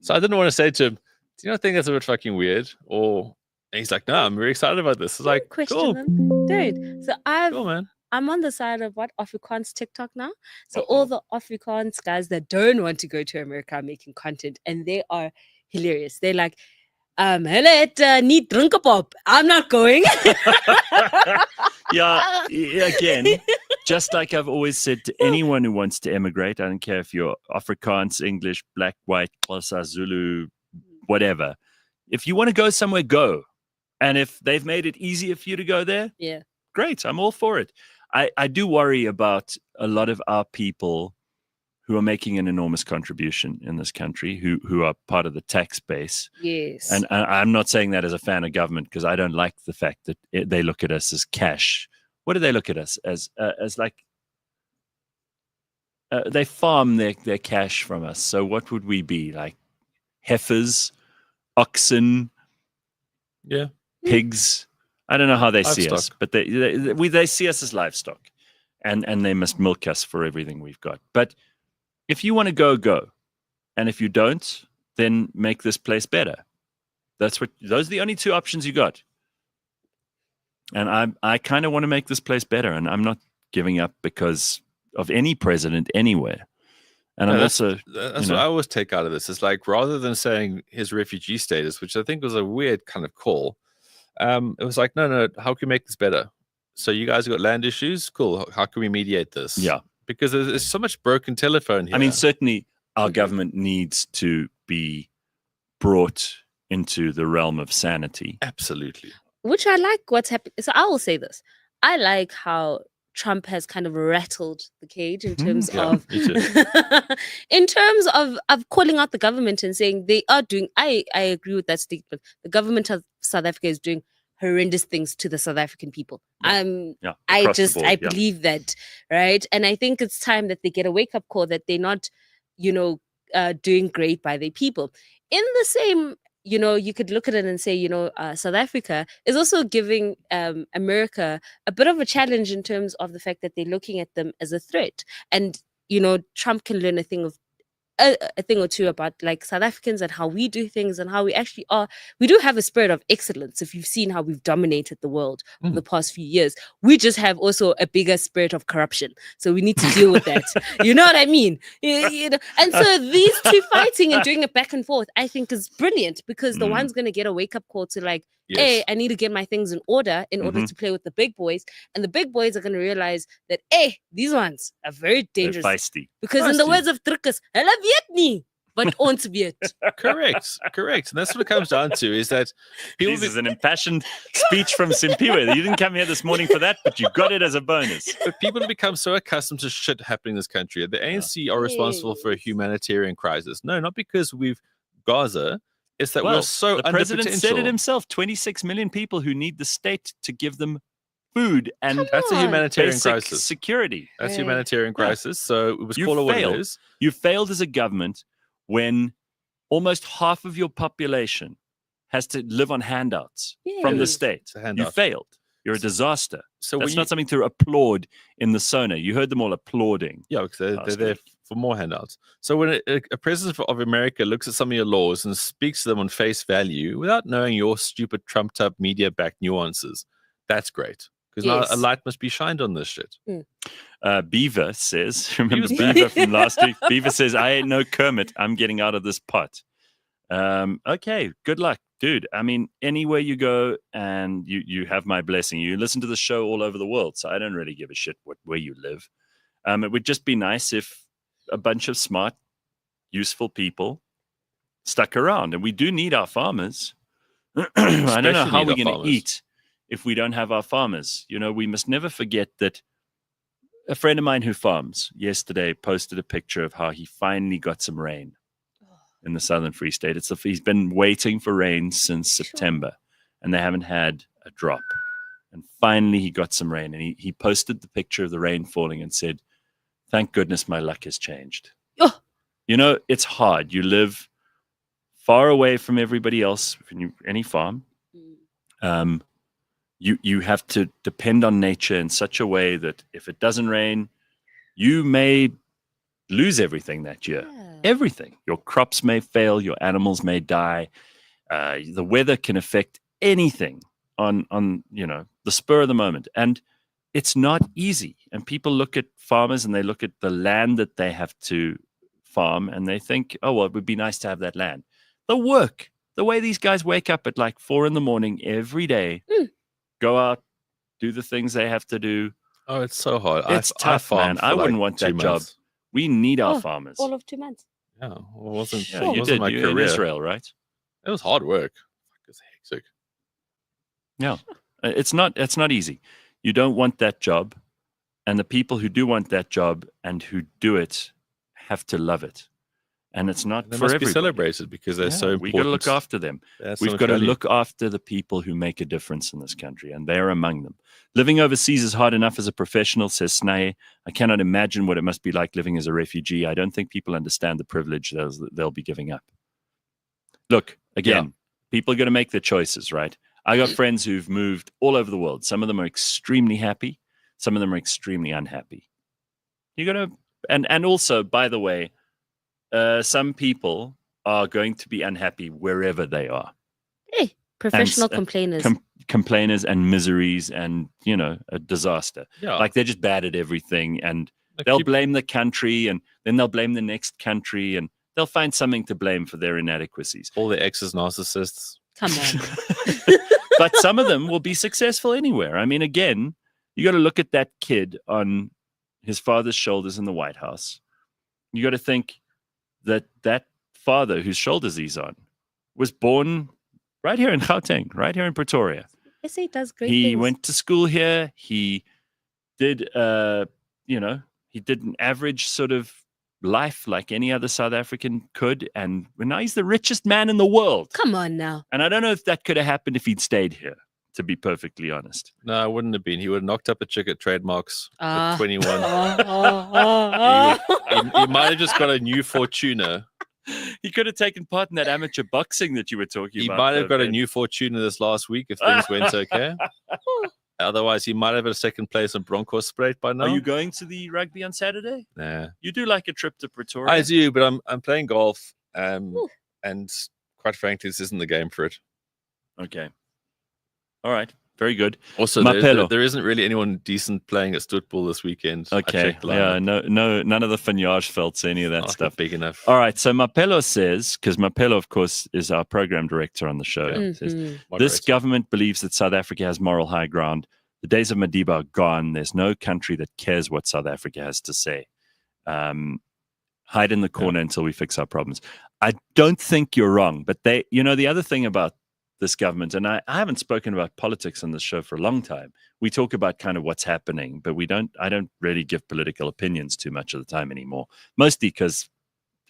So I didn't want to say to him, do you not think that's a bit fucking weird? Or he's like, no, I'm very excited about this. It's like, Question cool. them. Dude, so Cool, man. I'm on the side of what Afrikaans TikTok now. So all the Afrikaans guys that don't want to go to America are making content, and they are hilarious. They're like, hulle niet drinken pop. I'm not going. Yeah, again, just like I've always said to anyone who wants to emigrate, I don't care if you're Afrikaans, English, black, white, Xhosa, Zulu, whatever. If you want to go somewhere, go. And if they've made it easier for you to go there, Yeah. great. I'm all for it. I do worry about a lot of our people who are making an enormous contribution in this country, who are part of the tax base. Yes. And I'm not saying that as a fan of government, because I don't like the fact that they look at us as cash. What do they look at us as like? They farm their cash from us. So what would we be, like? Heifers, oxen, Yeah. pigs. I don't know how they see us, Livestock. but they see us as livestock, and they must milk us for everything we've got. But if you want to go, and if you don't, then make this place better. Those are the only two options you got. And I kind of want to make this place better, and I'm not giving up because of any president anywhere. And No, I'm that's also, what I always take out of this. It's like, rather than saying his refugee status, which I think was a weird kind of call, it was like, no, how can we make this better? So you guys got land issues? Cool. How can we mediate this? Yeah. Because there's so much broken telephone here. I mean, certainly our government needs to be brought into the realm of sanity. absolutely. Which I like what's happening. So I will say this. I like how Trump has kind of rattled the cage in terms Yeah, of me too. in terms of calling out the government and saying they are doing, I agree with that statement. The government of South Africa is doing horrendous things to the South African people. Yeah, I across the board, I yeah. believe that, right? And I think it's time that they get a wake-up call that they're not, doing great by their people. In the same, you could look at it and say, South Africa is also giving America a bit of a challenge in terms of the fact that they're looking at them as a threat. And, Trump can learn a thing or two about like South Africans and how we do things and how we actually are. We do have a spirit of excellence. If you've seen how we've dominated the world over the past few years, we just have also a bigger spirit of corruption. So we need to deal with that. You know what I mean? And so these two fighting and doing it back and forth, I think is brilliant, because the one's going to get a wake up call to like, hey, I need to get my things in order order to play with the big boys. And the big boys are going to realize that, hey, these ones are very They're dangerous. feisty. Because in the words of Dricus, hulle weet nie wat ons weet. Correct. And that's what it comes down to, is that people This is an impassioned speech from Simphiwe. You didn't come here this morning for that, but you got it as a bonus. but people have become so accustomed to shit happening in this country. The ANC are responsible for a humanitarian crisis. No, not because we've Gaza. It's that we're so the under president said it potential. himself. 26 million people who need the state to give them food and That's a on. humanitarian basic crisis. security. That's a Yeah. humanitarian crisis. So it was You call it what it failed. is. You failed as a government when almost half of your population has to live on handouts from the Yes. state. It's a You handout. failed. You're a disaster. So That's when not something to applaud in the Sona. You heard them all applauding. yeah, because they're last there week. for more handouts. So when a president of America looks at some of your laws and speaks to them on face value without knowing your stupid trumped-up media-backed nuances, that's great. Because now a Yes. light must be shined on this shit. Beaver says, remember Beaver's back. Beaver from last week? Beaver says, I ain't no Kermit. I'm getting out of this pot. Okay, good luck, dude. I mean, anywhere you go and you have my blessing. You listen to the show all over the world, so I don't really give a shit where you live. It would just be nice if a bunch of smart, useful people stuck around. And we do need our farmers. I don't know Especially how need we're our going farmers. to eat if we don't have our farmers. We must never forget that a friend of mine who farms yesterday posted a picture of how he finally got some rain in the Southern Free State. He's been waiting for rain since September, and they haven't had a drop. And finally he got some rain, and he posted the picture of the rain falling and said, "Thank goodness my luck has changed." Oh. You know, it's hard. You live far away from everybody else, any farm. You have to depend on nature in such a way that if it doesn't rain, you may lose everything that year. Yeah. Everything. Your crops may fail. Your animals may die. The weather can affect anything on the spur of the moment. And it's not easy. And people look at farmers and they look at the land that they have to farm and they think, oh, well, it would be nice to have that land. The work, the way these guys wake up at like 4 a.m. every day, go out, do the things they have to do. Oh, it's so hard. It's tough, man. I wouldn't want that job. We need our farmers. All of 2 months. Yeah, well, it wasn't. Yeah, it you wasn't did. my You're in career. Israel, right? It was hard work. It's hectic. Yeah, it's not easy. You don't want that job, and the people who do want that job and who do it have to love it. And it's not They for must everybody. be celebrated because they're so important. We got to look after them. We've got to look after the people who make a difference in this country, and they're among them. Living overseas is hard enough as a professional, says Snae. I cannot imagine what it must be like living as a refugee. I don't think people understand the privilege they'll be giving up. Look, again, people are going to make their choices, right? I got friends who've moved all over the world. Some of them are extremely happy. Some of them are extremely unhappy. You got to, and also, by the way, some people are going to be unhappy wherever they are. Hey, professional complainers. Complainers and miseries and, a disaster. Yeah. Like they're just bad at everything and they'll blame the country and then they'll blame the next country and they'll find something to blame for their inadequacies. all the exes narcissists. Come on. But some of them will be successful anywhere. I mean, again, you got to look at that kid on his father's shoulders in the White House. You got to think that father whose shoulders he's on was born right here in Gauteng, right here in Pretoria. SA does great He things. went to school here. He did, he did an average sort of life like any other South African could. And now he's the richest man in the world. Come on now. And I don't know if that could have happened if he'd stayed here, to be perfectly honest. No, it wouldn't have been. He would have knocked up a chick at trademarks Ah. at 21. Oh. He might have just got a new Fortuna. He could have taken part in that amateur boxing that you were talking He about. might have got a Ben. new Fortuna this last week if things went okay. Otherwise, he might have had a second place in Bronkhorstspruit by now. Are you going to the rugby on Saturday? Nah. You do like a trip to Pretoria? I do, but I'm playing golf, and quite frankly, this isn't the game for it. Okay. All right. Very good. Also, Mapelo. there isn't really anyone decent playing at Stoetbol this weekend. I Okay. checked the Yeah. lineup. No. None of the Fanyage any of that Not stuff. big enough. All right. So Mapelo says, because Mapelo, of course, is our program director on the show. Yeah. Says, Mhm. this Moderator. government believes that South Africa has moral high ground. The days of Madiba are gone. There's no country that cares what South Africa has to say. Hide in the corner until we fix our problems. I don't think you're wrong, but the other thing about this government, and I haven't spoken about politics on this show for a long time. We talk about kind of what's happening, but I don't really give political opinions too much of the time anymore, mostly because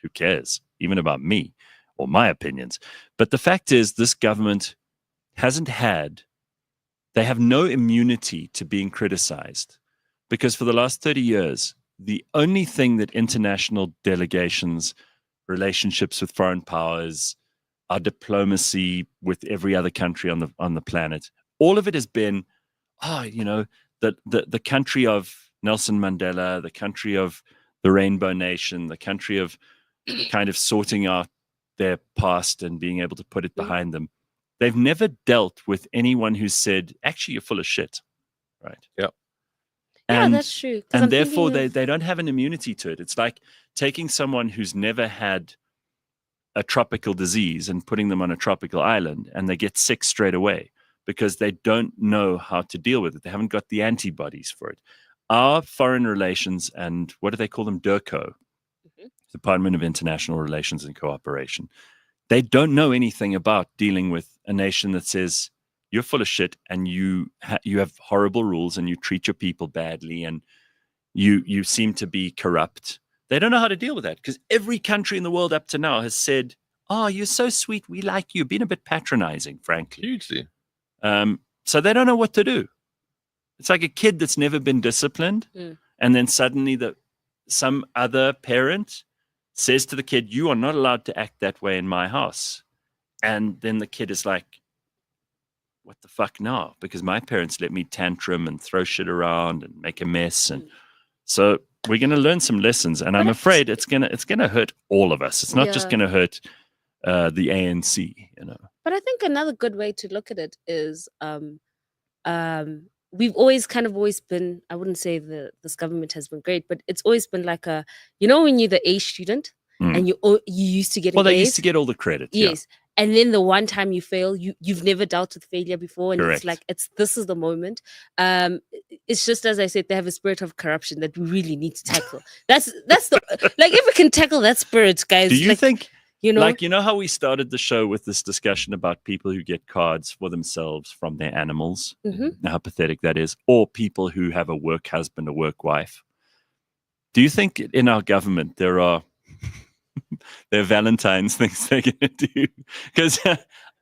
who cares, even about me or my opinions. But the fact is, this government they have no immunity to being criticized, because for the last 30 years, the only thing that international delegations, relationships with foreign powers, our diplomacy with every other country on the planet, all of it has been, the country of Nelson Mandela, the country of the Rainbow Nation, the country of kind of sorting out their past and being able to put it behind them. They've never dealt with anyone who said, actually, you're full of shit, right? Yep. Yeah, And, that's true. 'Cause and I'm therefore, thinking of- they don't have an immunity to it. It's like taking someone who's never had a tropical disease and putting them on a tropical island, and they get sick straight away because they don't know how to deal with it. They haven't got the antibodies for it. Our foreign relations and what do they call them? DIRCO, Department of International Relations and Cooperation. They don't know anything about dealing with a nation that says you're full of shit and you have horrible rules and you treat your people badly and you seem to be corrupt. They don't know how to deal with that because every country in the world up to now has said, "Oh, you're so sweet. We like you." Been a bit patronizing, frankly. Hugely. So they don't know what to do. It's like a kid that's never been disciplined, and then suddenly some other parent says to the kid, "You are not allowed to act that way in my house," and then the kid is like, "What the fuck now?" Because my parents let me tantrum and throw shit around and make a mess, and so we're going to learn some lessons. And I'm afraid it's gonna hurt all of us. It's not just going to hurt the ANC, you know. But I think another good way to look at it is we've always been, I wouldn't say this government has been great, but it's always been like when you're the A student and you used to get they A's, used to get all the credit. yes. And then the one time you fail, you've never dealt with failure before, and Correct. it's like this is the moment. It's just, as I said, they have a spirit of corruption that we really need to tackle. That's the like, if we can tackle that spirit, guys. Do you think? You know, Like, you know how we started the show with this discussion about people who get cards for themselves from their animals, how pathetic that is, or people who have a work husband, a work wife. Do you think in our government there are Valentine's things they're going to do? Because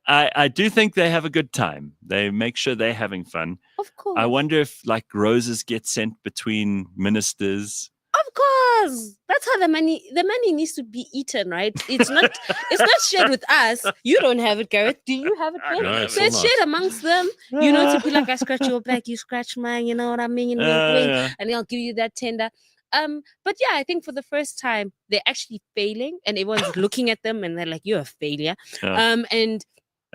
I do think they have a good time. They make sure they're having fun. Of course. I wonder if like roses get sent between ministers. Of course, that's how the money needs to be eaten, right? It's not shared with us. You don't have it, Gareth. Do you have it, Ben? No, So it's shared amongst them. You know, to be like, I scratch your back, you scratch mine. You know what I mean? Wink, wink, and I'll give you that tender. But yeah, I think for the first time they're actually failing, and everyone's looking at them, and they're like, "You're a failure." And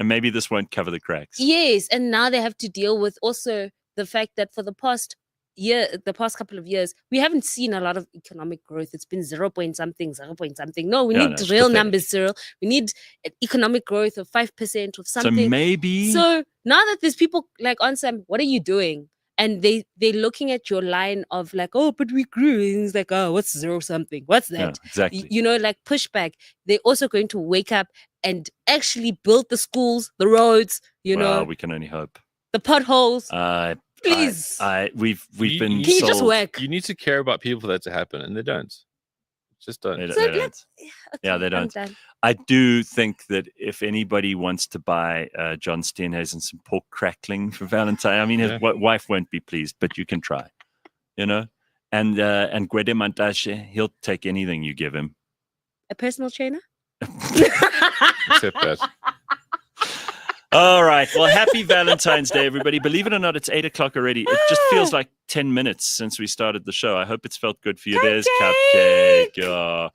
maybe this won't cover the cracks. yes, and now they have to deal with also the fact that for the past couple of years, we haven't seen a lot of economic growth. It's been 0 point something. No, we need it's real pathetic. numbers, Cyril. We need economic growth of 5% of something. So maybe. So now that there's people like on Sam, what are you doing? And they're looking at your line of like, oh, but we grew. And it's like, oh, what's 0 something? What's that? Yeah, exactly. You know, like pushback. They're also going to wake up and actually build the schools, the roads, you know, we can only hope. the potholes. Please. We've been Can you just sold. work? You need to care about people for that to happen, and they don't. Just don't. They So don't. let's- Yeah, they I'm don't. done. I do think that if anybody wants to buy John Steenhuisen some pork crackling for Valentine, I mean, his wife won't be pleased, but you can try, you know. And Gwede Mantashe, he'll take anything you give him. A personal trainer? Except that. All right. Well, happy Valentine's Day, everybody. Believe it or not, it's 8 o'clock already. It just feels like 10 minutes since we started the show. I hope it's felt good for you. There's Cupcake. Oh.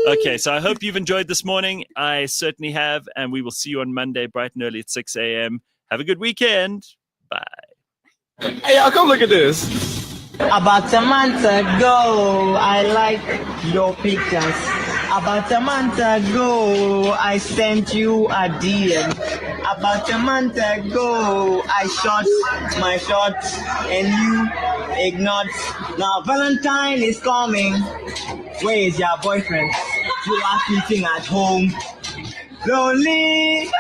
Okay, so I hope you've enjoyed this morning. I certainly have, and we will see you on Monday, bright and early at 6 a.m. Have a good weekend. Bye. Hey, y'all, come look at this. About a month ago, I liked your pictures. About a month ago, I sent you a DM. About a month ago, I shot my shot and you ignored. Now Valentine is coming. Where is your boyfriend? You are sitting at home, lonely.